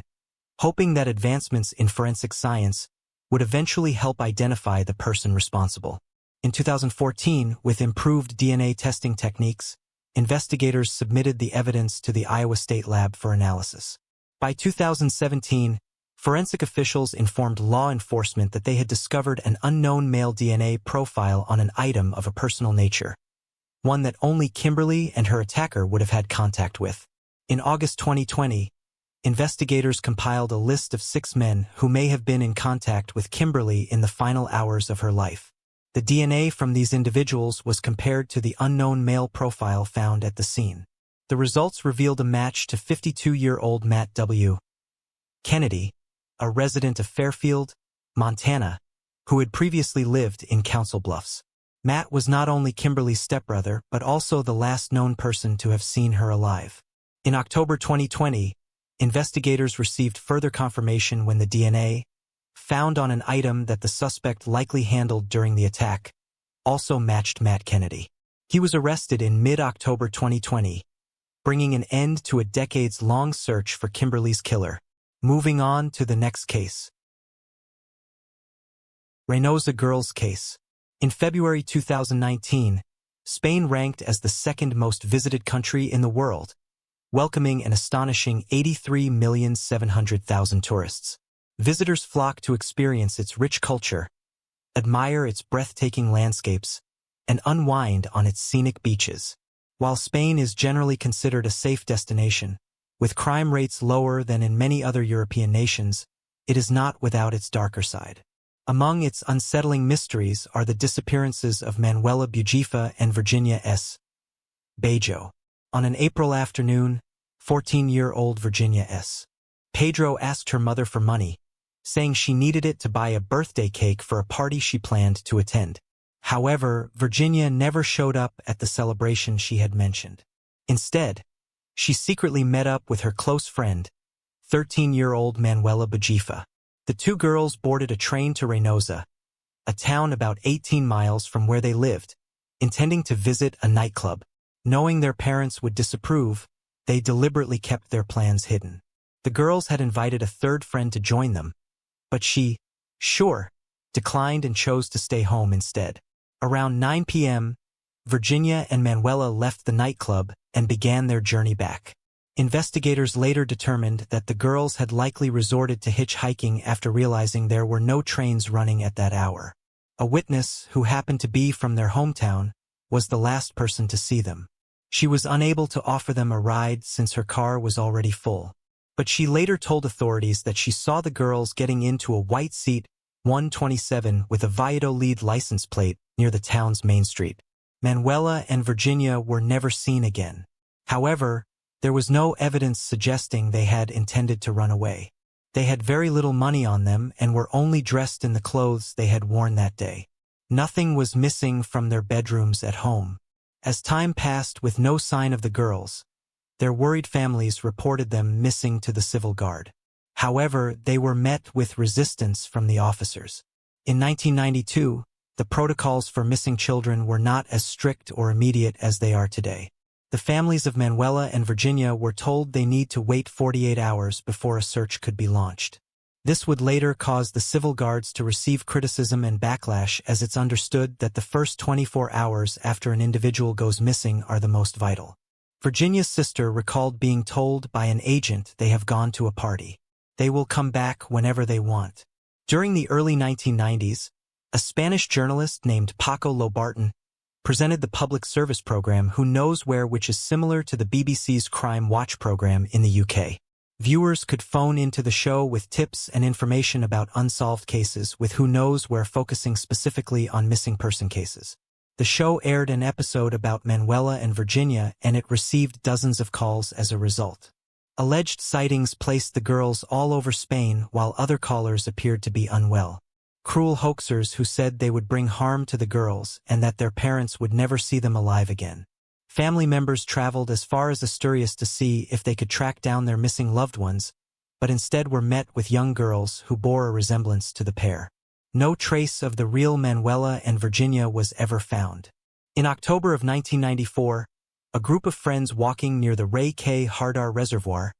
hoping that advancements in forensic science would eventually help identify the person responsible. In 2014, with improved DNA testing techniques, investigators submitted the evidence to the Iowa State Lab for analysis. By 2017, forensic officials informed law enforcement that they had discovered an unknown male DNA profile on an item of a personal nature, one that only Kimberly and her attacker would have had contact with. In August 2020, investigators compiled a list of 6 men who may have been in contact with Kimberly in the final hours of her life. The DNA from these individuals was compared to the unknown male profile found at the scene. The results revealed a match to 52-year-old Matt W. Kennedy, a resident of Fairfield, Montana, who had previously lived in Council Bluffs. Matt was not only Kimberly's stepbrother, but also the last known person to have seen her alive. In October 2020, investigators received further confirmation when the DNA, found on an item that the suspect likely handled during the attack, also matched Matt Kennedy. He was arrested in mid-October 2020, bringing an end to a decades-long search for Kimberly's killer. Moving on to the next case. Reynosa Girls Case. In February 2019, Spain ranked as the second most visited country in the world, welcoming an astonishing 83,700,000 tourists. Visitors flock to experience its rich culture, admire its breathtaking landscapes, and unwind on its scenic beaches. While Spain is generally considered a safe destination, with crime rates lower than in many other European nations, it is not without its darker side. Among its unsettling mysteries are the disappearances of Manuela Bugifa and Virginia S. Bajo. On an April afternoon, 14-year-old Virginia S. Pedro asked her mother for money, saying she needed it to buy a birthday cake for a party she planned to attend. However, Virginia never showed up at the celebration she had mentioned. Instead, she secretly met up with her close friend, 13-year-old Manuela Bugifa. The two girls boarded a train to Reynosa, a town about 18 miles from where they lived, intending to visit a nightclub. Knowing their parents would disapprove, they deliberately kept their plans hidden. The girls had invited a third friend to join them, but she, declined and chose to stay home instead. Around 9 p.m., Virginia and Manuela left the nightclub and began their journey back. Investigators later determined that the girls had likely resorted to hitchhiking after realizing there were no trains running at that hour. A witness, who happened to be from their hometown, was the last person to see them. She was unable to offer them a ride since her car was already full. but she later told authorities that she saw the girls getting into a white Seat 127 with a Valladolid license plate near the town's main street. Manuela and Virginia were never seen again. However, there was no evidence suggesting they had intended to run away. They had very little money on them and were only dressed in the clothes they had worn that day. Nothing was missing from their bedrooms at home. As time passed with no sign of the girls, their worried families reported them missing to the civil guard. However, they were met with resistance from the officers. In 1992, the protocols for missing children were not as strict or immediate as they are today. The families of Manuela and Virginia were told they need to wait 48 hours before a search could be launched. This would later cause the civil guards to receive criticism and backlash, as it's understood that the first 24 hours after an individual goes missing are the most vital. Virginia's sister recalled being told by an agent they have gone to a party. They will come back whenever they want. During the early 1990s, a Spanish journalist named Paco Lobarton presented the public service program Who Knows Where, which is similar to the BBC's Crime Watch program in the UK. Viewers could phone into the show with tips and information about unsolved cases, with Who Knows Where focusing specifically on missing person cases. The show aired an episode about Manuela and Virginia, and it received dozens of calls as a result. Alleged sightings placed the girls all over Spain, while other callers appeared to be unwell. Cruel hoaxers who said they would bring harm to the girls and that their parents would never see them alive again. Family members traveled as far as Asturias to see if they could track down their missing loved ones, but instead were met with young girls who bore a resemblance to the pair. No trace of the real Manuela and Virginia was ever found. In October of 1994, a group of friends walking near the Rey K. Hardar Reservoir,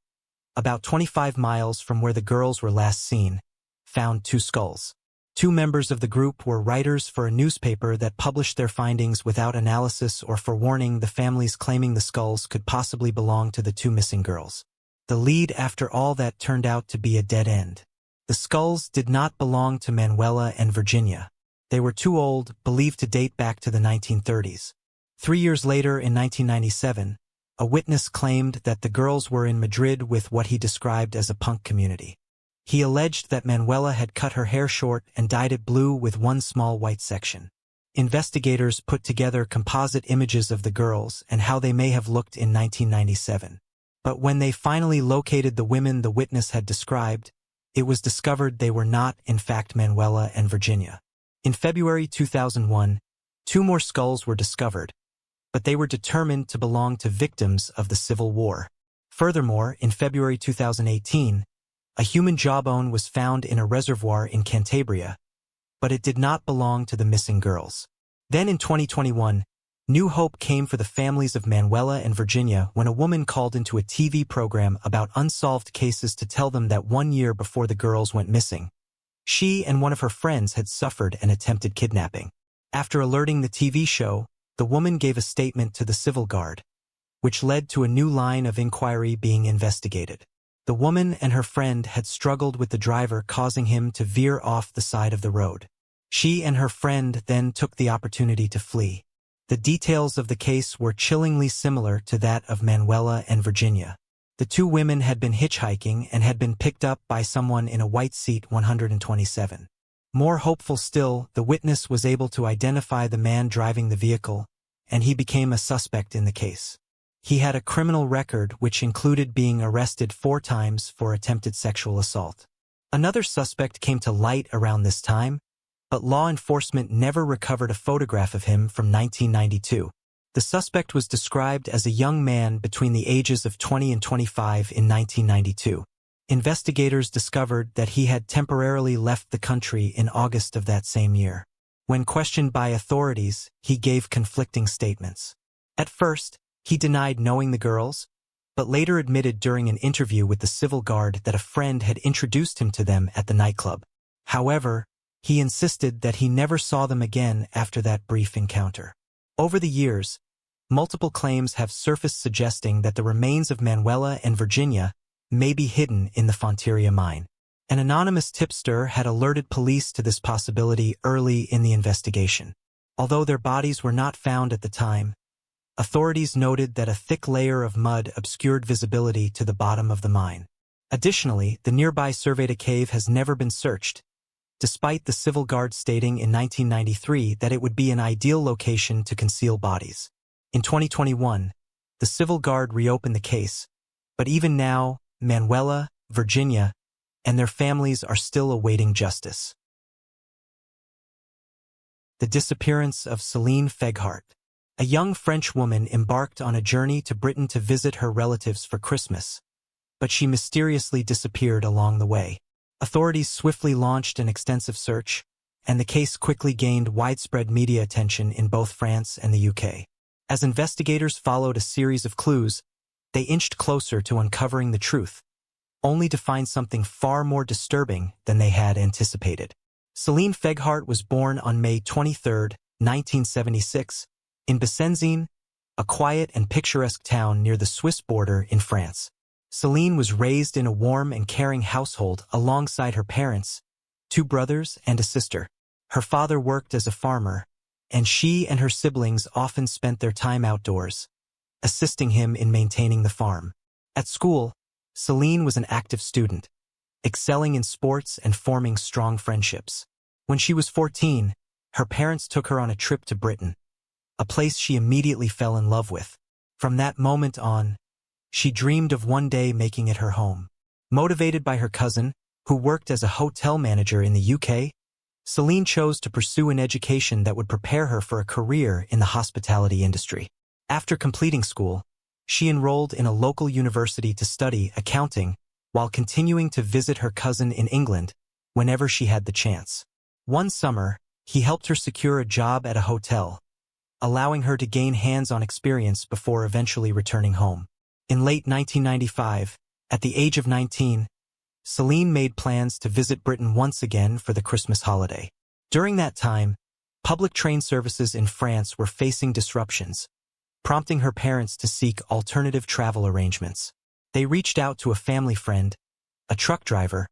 about 25 miles from where the girls were last seen, found two skulls. Two members of the group were writers for a newspaper that published their findings without analysis or forewarning the families, claiming the skulls could possibly belong to the two missing girls. The lead after all that turned out to be a dead end. The skulls did not belong to Manuela and Virginia. They were too old, believed to date back to the 1930s. 3 years later, in 1997, a witness claimed that the girls were in Madrid with what he described as a punk community. He alleged that Manuela had cut her hair short and dyed it blue with one small white section. Investigators put together composite images of the girls and how they may have looked in 1997. But when they finally located the women the witness had described, it was discovered they were not, in fact, Manuela and Virginia. In February 2001, 2 more skulls were discovered, but they were determined to belong to victims of the Civil War. Furthermore, in February 2018, a human jawbone was found in a reservoir in Cantabria, but it did not belong to the missing girls. Then in 2021, new hope came for the families of Manuela and Virginia when a woman called into a TV program about unsolved cases to tell them that 1 year before the girls went missing, she and one of her friends had suffered an attempted kidnapping. After alerting the TV show, the woman gave a statement to the civil guard, which led to a new line of inquiry being investigated. The woman and her friend had struggled with the driver, causing him to veer off the side of the road. She and her friend then took the opportunity to flee. The details of the case were chillingly similar to that of Manuela and Virginia. The two women had been hitchhiking and had been picked up by someone in a white Seat 127. More hopeful still, the witness was able to identify the man driving the vehicle, and he became a suspect in the case. He had a criminal record which included being arrested 4 times for attempted sexual assault. Another suspect came to light around this time, but law enforcement never recovered a photograph of him from 1992. The suspect was described as a young man between the ages of 20 and 25 in 1992. Investigators discovered that he had temporarily left the country in August of that same year. When questioned by authorities, he gave conflicting statements. At first, he denied knowing the girls, but later admitted during an interview with the civil guard that a friend had introduced him to them at the nightclub. However, he insisted that he never saw them again after that brief encounter. Over the years, multiple claims have surfaced suggesting that the remains of Manuela and Virginia may be hidden in the Fonteria mine. An anonymous tipster had alerted police to this possibility early in the investigation. Although their bodies were not found at the time, authorities noted that a thick layer of mud obscured visibility to the bottom of the mine. Additionally, the nearby Cerveda cave has never been searched, despite the civil guard stating in 1993 that it would be an ideal location to conceal bodies. In 2021, the civil guard reopened the case, but even now, Manuela, Virginia, and their families are still awaiting justice. The disappearance of Céline Feghart. A young French woman embarked on a journey to Britain to visit her relatives for Christmas, but she mysteriously disappeared along the way. Authorities swiftly launched an extensive search, and the case quickly gained widespread media attention in both France and the UK. As investigators followed a series of clues, they inched closer to uncovering the truth, only to find something far more disturbing than they had anticipated. Céline Feghart was born on May 23, 1976, in Besançon, a quiet and picturesque town near the Swiss border in France. Céline was raised in a warm and caring household alongside her parents, 2 brothers and a sister. Her father worked as a farmer, and she and her siblings often spent their time outdoors, assisting him in maintaining the farm. At school, Céline was an active student, excelling in sports and forming strong friendships. When she was 14, her parents took her on a trip to Britain, a place she immediately fell in love with. From that moment on, she dreamed of one day making it her home. Motivated by her cousin, who worked as a hotel manager in the UK, Céline chose to pursue an education that would prepare her for a career in the hospitality industry. After completing school, she enrolled in a local university to study accounting while continuing to visit her cousin in England whenever she had the chance. One summer, he helped her secure a job at a hotel, allowing her to gain hands-on experience before eventually returning home. In late 1995, at the age of 19, Céline made plans to visit Britain once again for the Christmas holiday. During that time, public train services in France were facing disruptions, prompting her parents to seek alternative travel arrangements. They reached out to a family friend, a truck driver,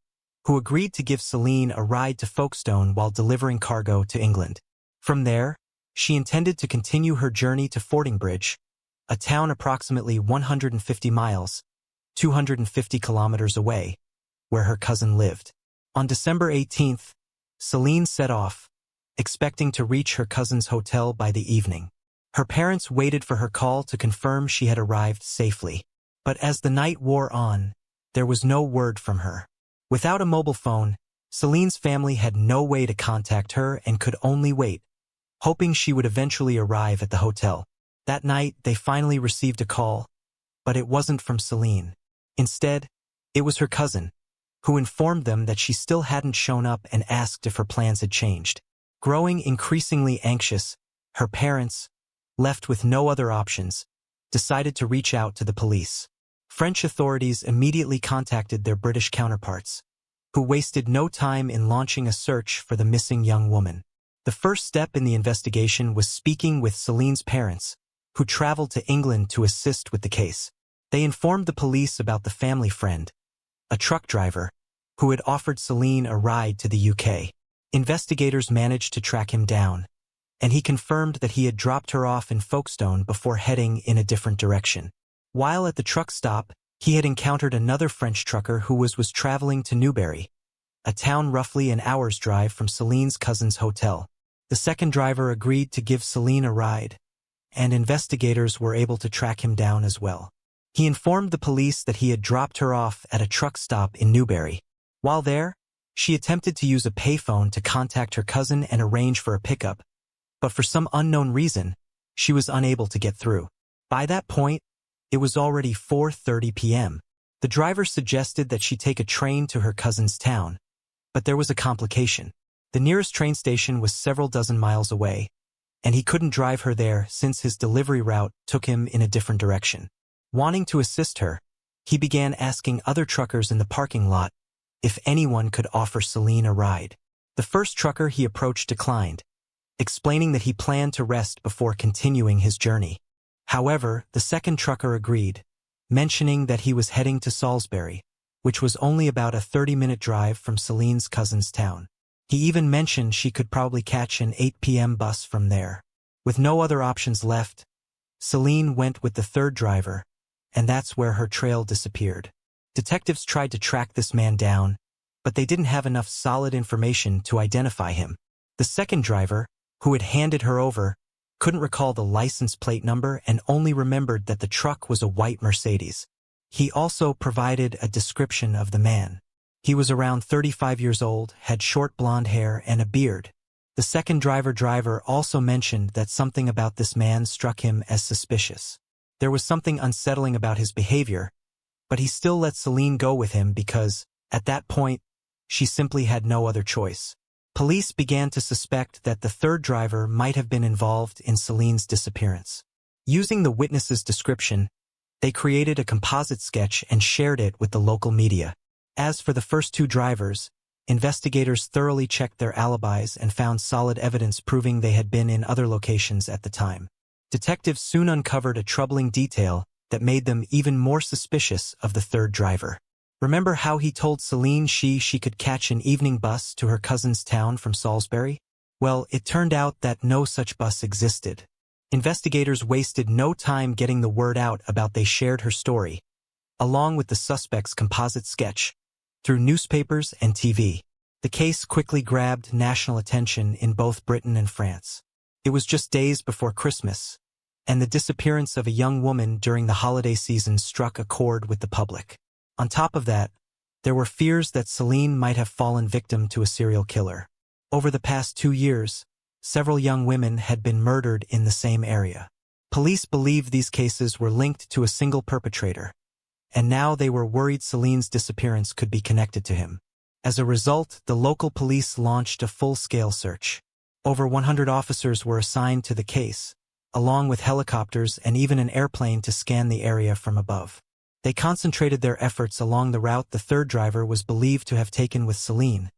who agreed to give Céline a ride to Folkestone while delivering cargo to England. From there, she intended to continue her journey to Fordingbridge, a town approximately 150 miles, 250 kilometers away, where her cousin lived. On December 18th, Céline set off, expecting to reach her cousin's hotel by the evening. Her parents waited for her call to confirm she had arrived safely. But as the night wore on, there was no word from her. Without a mobile phone, Céline's family had no way to contact her and could only wait, hoping she would eventually arrive at the hotel. That night, they finally received a call, but it wasn't from Céline. Instead, it was her cousin, who informed them that she still hadn't shown up and asked if her plans had changed. Growing increasingly anxious, her parents, left with no other options, decided to reach out to the police. French authorities immediately contacted their British counterparts, who wasted no time in launching a search for the missing young woman. The first step in the investigation was speaking with Céline's parents, who traveled to England to assist with the case. They informed the police about the family friend, a truck driver, who had offered Céline a ride to the UK. Investigators managed to track him down, and he confirmed that he had dropped her off in Folkestone before heading in a different direction. While at the truck stop, he had encountered another French trucker who was traveling to Newbury, a town roughly an hour's drive from Céline's cousin's hotel. The second driver agreed to give Céline a ride, and investigators were able to track him down as well. He informed the police that he had dropped her off at a truck stop in Newbury. While there, she attempted to use a payphone to contact her cousin and arrange for a pickup, but for some unknown reason, she was unable to get through. By that point, it was already 4:30 p.m. The driver suggested that she take a train to her cousin's town, but there was a complication. The nearest train station was several dozen miles away, and he couldn't drive her there since his delivery route took him in a different direction. Wanting to assist her, he began asking other truckers in the parking lot if anyone could offer Céline a ride. The first trucker he approached declined, explaining that he planned to rest before continuing his journey. However, the second trucker agreed, mentioning that he was heading to Salisbury, which was only about a 30-minute drive from Céline's cousin's town. He even mentioned she could probably catch an 8 p.m. bus from there. With no other options left, Céline went with the third driver, and that's where her trail disappeared. Detectives tried to track this man down, but they didn't have enough solid information to identify him. The second driver, who had handed her over, couldn't recall the license plate number and only remembered that the truck was a white Mercedes. He also provided a description of the man. He was around 35 years old, had short blonde hair and a beard. The second driver also mentioned that something about this man struck him as suspicious. There was something unsettling about his behavior, but he still let Celine go with him because, at that point, she simply had no other choice. Police began to suspect that the third driver might have been involved in Celine's disappearance. Using the witness's description, they created a composite sketch and shared it with the local media. As for the first two drivers, investigators thoroughly checked their alibis and found solid evidence proving they had been in other locations at the time. Detectives soon uncovered a troubling detail that made them even more suspicious of the third driver. Remember how he told Celine she could catch an evening bus to her cousin's town from Salisbury? Well, it turned out that no such bus existed. Investigators wasted no time getting the word out about they shared her story, along with the suspect's composite sketch, through newspapers and TV. The case quickly grabbed national attention in both Britain and France. It was just days before Christmas, and the disappearance of a young woman during the holiday season struck a chord with the public. On top of that, there were fears that Celine might have fallen victim to a serial killer. Over the past 2 years, several young women had been murdered in the same area. Police believed these cases were linked to a single perpetrator, and now they were worried Celine's disappearance could be connected to him. As a result, the local police launched a full-scale search. Over 100 officers were assigned to the case, along with helicopters and even an airplane to scan the area from above. They concentrated their efforts along the route the third driver was believed to have taken with Celine,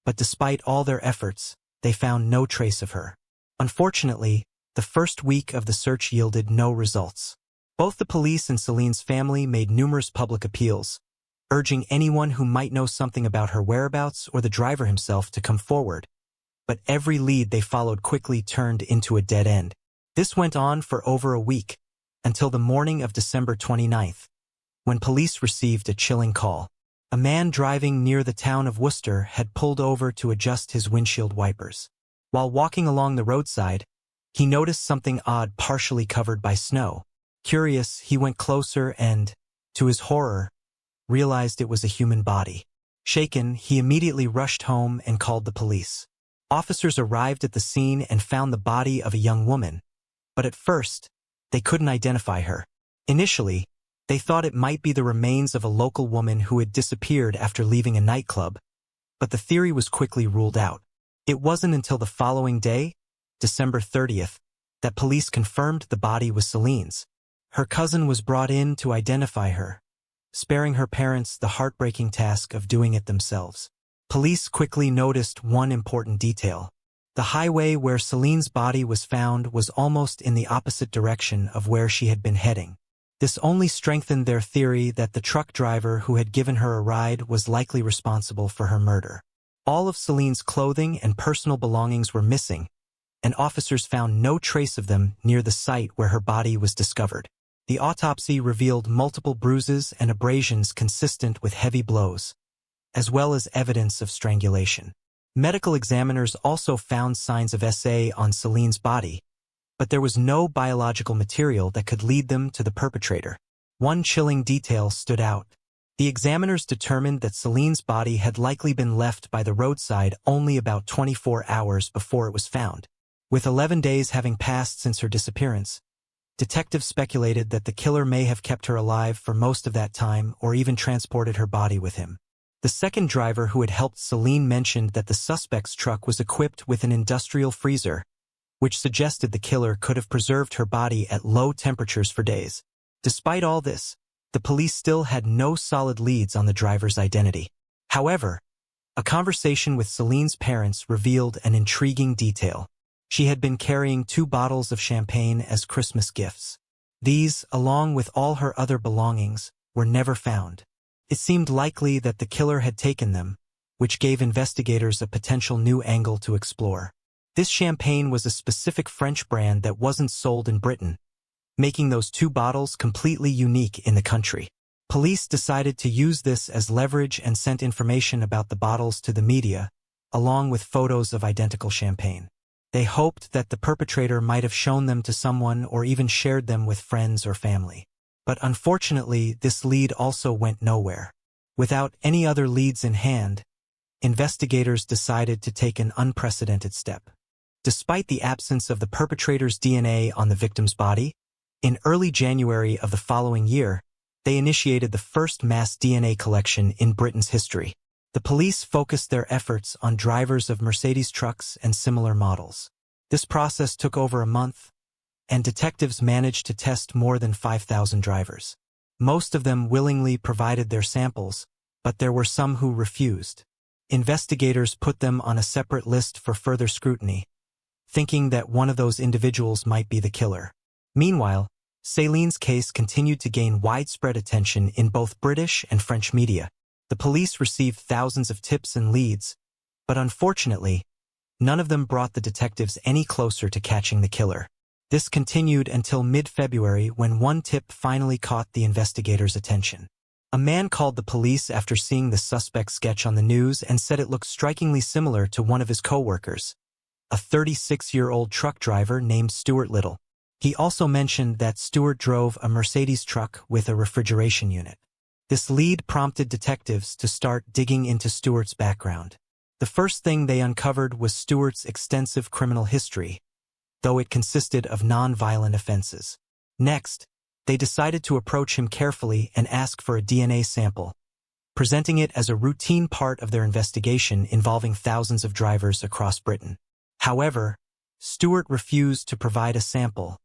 but despite all their efforts, they found no trace of her. Unfortunately, the first week of the search yielded no results. Both the police and Celine's family made numerous public appeals, urging anyone who might know something about her whereabouts or the driver himself to come forward. But every lead they followed quickly turned into a dead end. This went on for over a week, until the morning of December 29th, when police received a chilling call. A man driving near the town of Worcester had pulled over to adjust his windshield wipers. While walking along the roadside, he noticed something odd partially covered by snow. Curious, he went closer and, to his horror, realized it was a human body. Shaken, he immediately rushed home and called the police. Officers arrived at the scene and found the body of a young woman, but at first, they couldn't identify her. Initially, they thought it might be the remains of a local woman who had disappeared after leaving a nightclub, but the theory was quickly ruled out. It wasn't until the following day, December 30th, that police confirmed the body was Celine's. Her cousin was brought in to identify her, sparing her parents the heartbreaking task of doing it themselves. Police quickly noticed one important detail. The highway where Celine's body was found was almost in the opposite direction of where she had been heading. This only strengthened their theory that the truck driver who had given her a ride was likely responsible for her murder. All of Celine's clothing and personal belongings were missing, and officers found no trace of them near the site where her body was discovered. The autopsy revealed multiple bruises and abrasions consistent with heavy blows, as well as evidence of strangulation. Medical examiners also found signs of SA on Celine's body, but there was no biological material that could lead them to the perpetrator. One chilling detail stood out. The examiners determined that Celine's body had likely been left by the roadside only about 24 hours before it was found. With 11 days having passed since her disappearance, detectives speculated that the killer may have kept her alive for most of that time or even transported her body with him. The second driver who had helped Celine mentioned that the suspect's truck was equipped with an industrial freezer, which suggested the killer could have preserved her body at low temperatures for days. Despite all this, the police still had no solid leads on the driver's identity. However, a conversation with Celine's parents revealed an intriguing detail. She had been carrying 2 bottles of champagne as Christmas gifts. These, along with all her other belongings, were never found. It seemed likely that the killer had taken them, which gave investigators a potential new angle to explore. This champagne was a specific French brand that wasn't sold in Britain, making those 2 bottles completely unique in the country. Police decided to use this as leverage and sent information about the bottles to the media, along with photos of identical champagne. They hoped that the perpetrator might have shown them to someone or even shared them with friends or family. But unfortunately, this lead also went nowhere. Without any other leads in hand, investigators decided to take an unprecedented step. Despite the absence of the perpetrator's DNA on the victim's body, in early January of the following year, they initiated the first mass DNA collection in Britain's history. The police focused their efforts on drivers of Mercedes trucks and similar models. This process took over a month, and detectives managed to test more than 5,000 drivers. Most of them willingly provided their samples, but there were some who refused. Investigators put them on a separate list for further scrutiny, thinking that one of those individuals might be the killer. Meanwhile, Céline's case continued to gain widespread attention in both British and French media. The police received thousands of tips and leads, but unfortunately, none of them brought the detectives any closer to catching the killer. This continued until mid-February when one tip finally caught the investigators' attention. A man called the police after seeing the suspect's sketch on the news and said it looked strikingly similar to one of his co-workers, a 36-year-old truck driver named Stuart Little. He also mentioned that Stuart drove a Mercedes truck with a refrigeration unit. This lead prompted detectives to start digging into Stuart's background. The first thing they uncovered was Stuart's extensive criminal history, though it consisted of non-violent offenses. Next, they decided to approach him carefully and ask for a DNA sample, presenting it as a routine part of their investigation involving thousands of drivers across Britain. However, Stuart refused to provide a sample,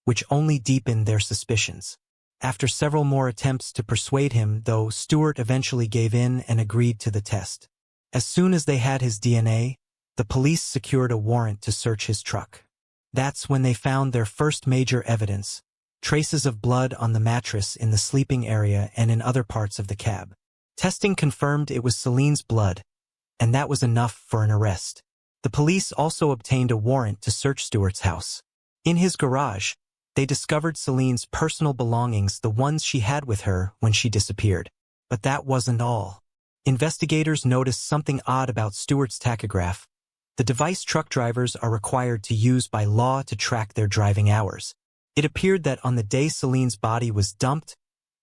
which only deepened their suspicions. After several more attempts to persuade him, though, Stuart eventually gave in and agreed to the test. As soon as they had his DNA, the police secured a warrant to search his truck. That's when they found their first major evidence: traces of blood on the mattress in the sleeping area and in other parts of the cab. Testing confirmed it was Céline's blood, and that was enough for an arrest. The police also obtained a warrant to search Stuart's house. In his garage, they discovered Céline's personal belongings, the ones she had with her when she disappeared. But that wasn't all. Investigators noticed something odd about Stuart's tachograph, the device truck drivers are required to use by law to track their driving hours. It appeared that on the day Céline's body was dumped,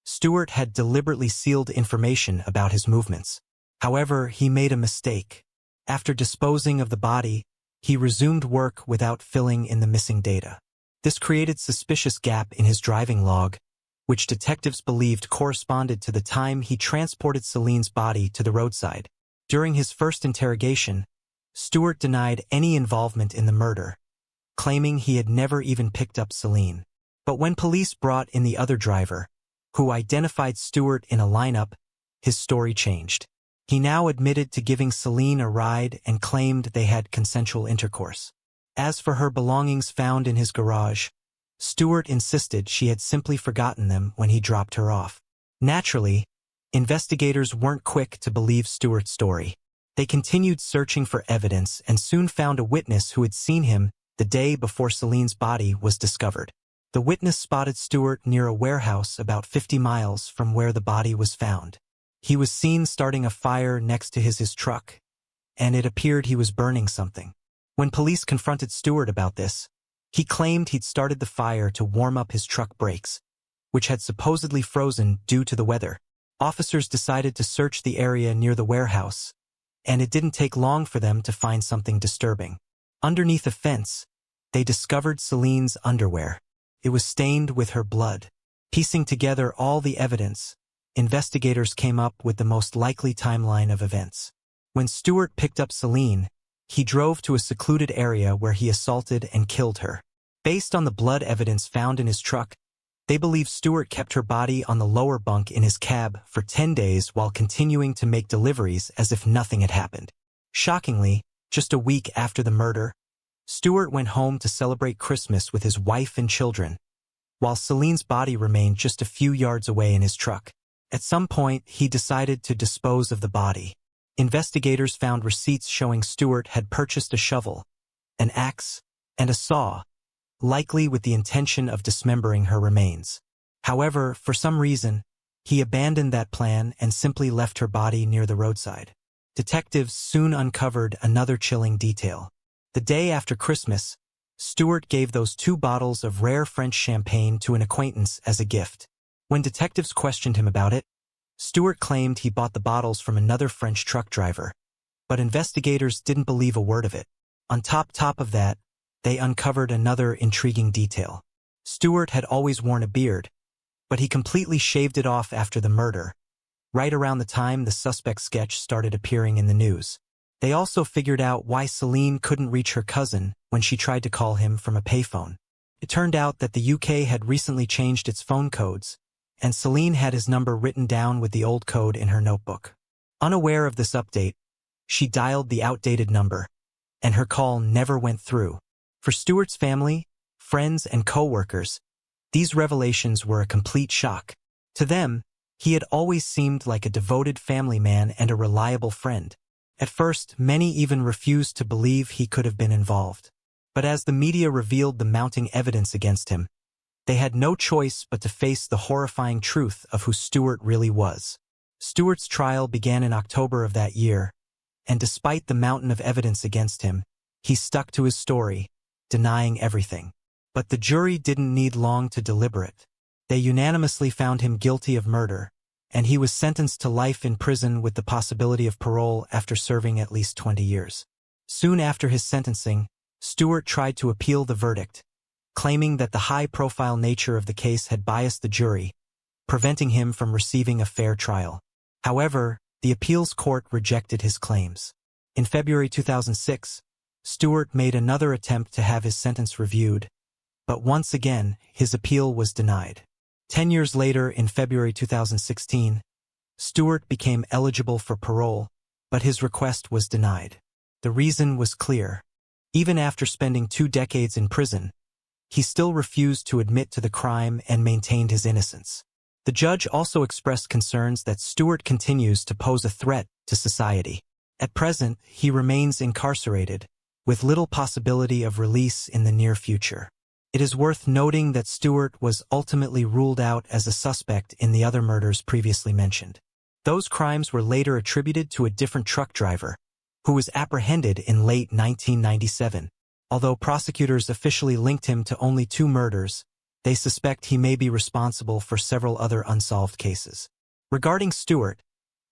Stuart had deliberately sealed information about his movements. However, he made a mistake. After disposing of the body, he resumed work without filling in the missing data. This created a suspicious gap in his driving log, which detectives believed corresponded to the time he transported Céline's body to the roadside. During his first interrogation, Stuart denied any involvement in the murder, claiming he had never even picked up Céline. But when police brought in the other driver, who identified Stuart in a lineup, his story changed. He now admitted to giving Céline a ride and claimed they had consensual intercourse. As for her belongings found in his garage, Stuart insisted she had simply forgotten them when he dropped her off. Naturally, investigators weren't quick to believe Stuart's story. They continued searching for evidence and soon found a witness who had seen him the day before Céline's body was discovered. The witness spotted Stuart near a warehouse about 50 miles from where the body was found. He was seen starting a fire next to his truck, and it appeared he was burning something. When police confronted Stuart about this, he claimed he'd started the fire to warm up his truck brakes, which had supposedly frozen due to the weather. Officers decided to search the area near the warehouse, and it didn't take long for them to find something disturbing. Underneath a fence, they discovered Céline's underwear. It was stained with her blood. Piecing together all the evidence, investigators came up with the most likely timeline of events. When Stuart picked up Céline, he drove to a secluded area where he assaulted and killed her. Based on the blood evidence found in his truck, they believe Stuart kept her body on the lower bunk in his cab for 10 days while continuing to make deliveries as if nothing had happened. Shockingly, just a week after the murder, Stuart went home to celebrate Christmas with his wife and children, while Céline's body remained just a few yards away in his truck. At some point, he decided to dispose of the body. Investigators found receipts showing Stuart had purchased a shovel, an axe, and a saw, likely with the intention of dismembering her remains. However, for some reason, He abandoned that plan and simply left her body near the roadside. Detectives soon uncovered another chilling detail. The day after Christmas, Stewart gave those 2 bottles of rare French champagne to an acquaintance as a gift. When detectives questioned him about it, Stewart claimed he bought the bottles from another French truck driver. But investigators didn't believe a word of it. On top of that, they uncovered another intriguing detail. Stewart had always worn a beard, but he completely shaved it off after the murder, right around the time the suspect sketch started appearing in the news. They also figured out why Celine couldn't reach her cousin when she tried to call him from a payphone. It turned out that the UK had recently changed its phone codes, and Celine had his number written down with the old code in her notebook. Unaware of this update, she dialed the outdated number, and her call never went through. For Stewart's family, friends, and co-workers, these revelations were a complete shock. To them, he had always seemed like a devoted family man and a reliable friend. At first, many even refused to believe he could have been involved. But as the media revealed the mounting evidence against him, they had no choice but to face the horrifying truth of who Stewart really was. Stewart's trial began in October of that year, and despite the mountain of evidence against him, he stuck to his story, denying everything. But the jury didn't need long to deliberate. They unanimously found him guilty of murder, and he was sentenced to life in prison with the possibility of parole after serving at least 20 years. Soon after his sentencing, Stewart tried to appeal the verdict, claiming that the high-profile nature of the case had biased the jury, preventing him from receiving a fair trial. However, the appeals court rejected his claims. In February 2006, Stewart made another attempt to have his sentence reviewed, but once again, his appeal was denied. 10 years later, in February 2016, Stewart became eligible for parole, but his request was denied. The reason was clear. Even after spending 2 decades in prison, he still refused to admit to the crime and maintained his innocence. The judge also expressed concerns that Stewart continues to pose a threat to society. At present, he remains incarcerated, with little possibility of release in the near future. It is worth noting that Stewart was ultimately ruled out as a suspect in the other murders previously mentioned. Those crimes were later attributed to a different truck driver, who was apprehended in late 1997. Although prosecutors officially linked him to only 2 murders, they suspect he may be responsible for several other unsolved cases. Regarding Stewart,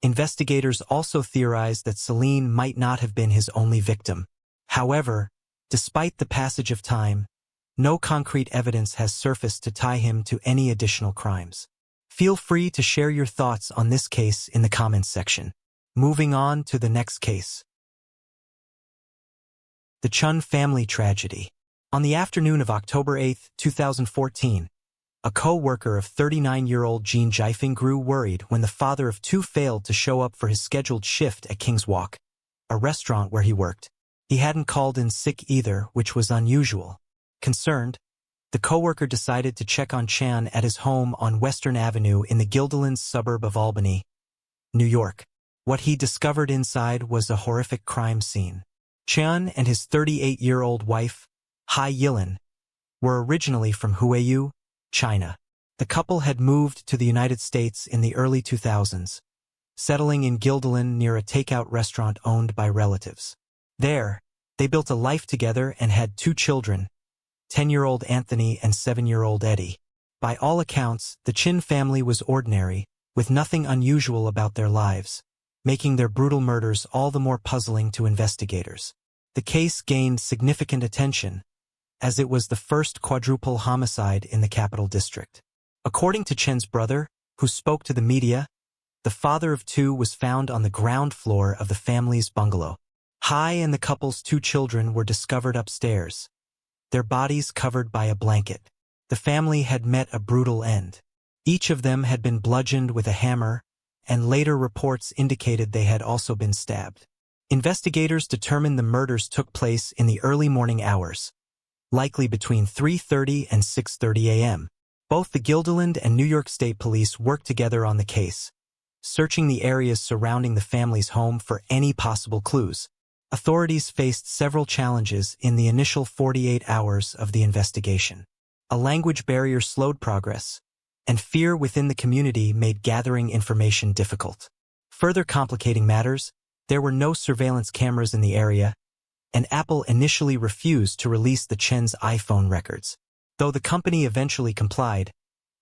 investigators also theorized that Celine might not have been his only victim. However, despite the passage of time, no concrete evidence has surfaced to tie him to any additional crimes. Feel free to share your thoughts on this case in the comments section. Moving on to the next case. The Chun family tragedy. On the afternoon of October 8, 2014, a co-worker of 39-year-old Jean Jifeng grew worried when the father of 2 failed to show up for his scheduled shift at King's Walk, a restaurant where he worked. He hadn't called in sick either, which was unusual. Concerned, the coworker decided to check on Chan at his home on Western Avenue in the Guilderland suburb of Albany, New York. What he discovered inside was a horrific crime scene. Chan and his 38-year-old wife, Hai Yilin, were originally from Huaiyu, China. The couple had moved to the United States in the early 2000s, settling in Guilderland near a takeout restaurant owned by relatives. There, they built a life together and had 2 children, 10-year-old Anthony and 7-year-old Eddie. By all accounts, the Chin family was ordinary, with nothing unusual about their lives, making their brutal murders all the more puzzling to investigators. The case gained significant attention, as it was the first quadruple homicide in the Capital District. According to Chen's brother, who spoke to the media, the father of 2 was found on the ground floor of the family's bungalow. Hai and the couple's 2 children were discovered upstairs, their bodies covered by a blanket. The family had met a brutal end. Each of them had been bludgeoned with a hammer, and later reports indicated they had also been stabbed. Investigators determined the murders took place in the early morning hours, likely between 3:30 and 6:30 a.m. Both the Guilderland and New York State Police worked together on the case, searching the areas surrounding the family's home for any possible clues. Authorities faced several challenges in the initial 48 hours of the investigation. A language barrier slowed progress, and fear within the community made gathering information difficult. Further complicating matters, there were no surveillance cameras in the area, and Apple initially refused to release the Chen's iPhone records. Though the company eventually complied,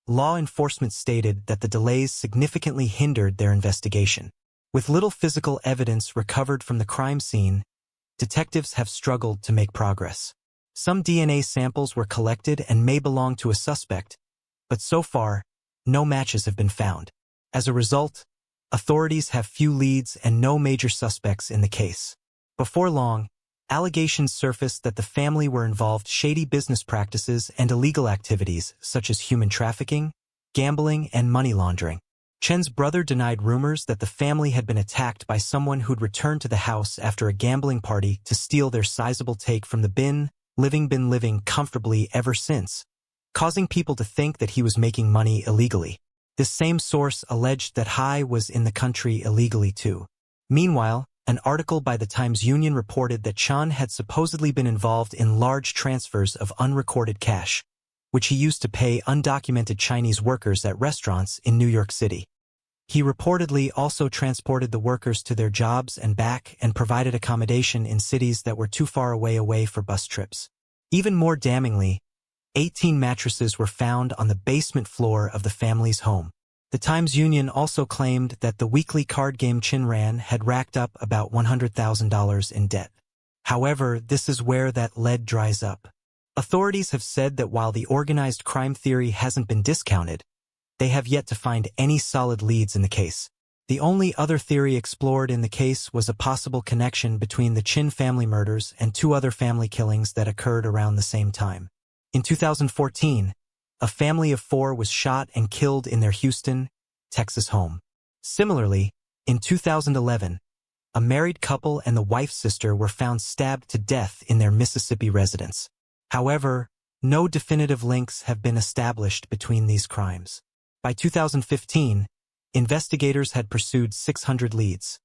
law enforcement stated that the delays significantly hindered their investigation. With little physical evidence recovered from the crime scene, detectives have struggled to make progress. Some DNA samples were collected and may belong to a suspect, but so far, no matches have been found. As a result, authorities have few leads and no major suspects in the case. Before long, allegations surfaced that the family were involved in shady business practices and illegal activities such as human trafficking, gambling, and money laundering. Chen's brother denied rumors that the family had been attacked by someone who'd returned to the house after a gambling party to steal their sizable take from the been living comfortably ever since, causing people to think that he was making money illegally. This same source alleged that Hai was in the country illegally too. Meanwhile, an article by the Times-Union reported that Chen had supposedly been involved in large transfers of unrecorded cash, which he used to pay undocumented Chinese workers at restaurants in New York City. He reportedly also transported the workers to their jobs and back and provided accommodation in cities that were too far away for bus trips. Even more damningly, 18 mattresses were found on the basement floor of the family's home. The Times-Union also claimed that the weekly card game Chen ran had racked up about $100,000 in debt. However, this is where that lead dries up. Authorities have said that while the organized crime theory hasn't been discounted, they have yet to find any solid leads in the case. The only other theory explored in the case was a possible connection between the Chin family murders and two other family killings that occurred around the same time. In 2014, a family of 4 was shot and killed in their Houston, Texas home. Similarly, in 2011, a married couple and the wife's sister were found stabbed to death in their Mississippi residence. However, no definitive links have been established between these crimes. By 2015, investigators had pursued 600 leads,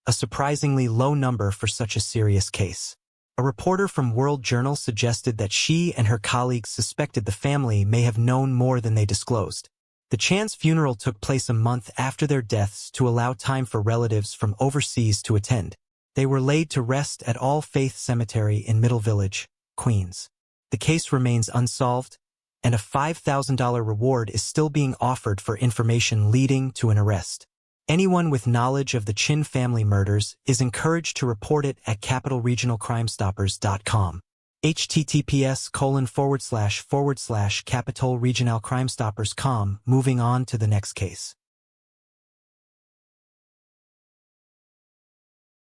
a surprisingly low number for such a serious case. A reporter from World Journal suggested that she and her colleagues suspected the family may have known more than they disclosed. The Chan's funeral took place a month after their deaths to allow time for relatives from overseas to attend. They were laid to rest at All Faith Cemetery in Middle Village, Queens. The case remains unsolved, and a $5,000 reward is still being offered for information leading to an arrest. Anyone with knowledge of the Chin family murders is encouraged to report it at capitalregionalcrimestoppers.com. https://capitalregionalcrimestoppers.com. Moving on to the next case.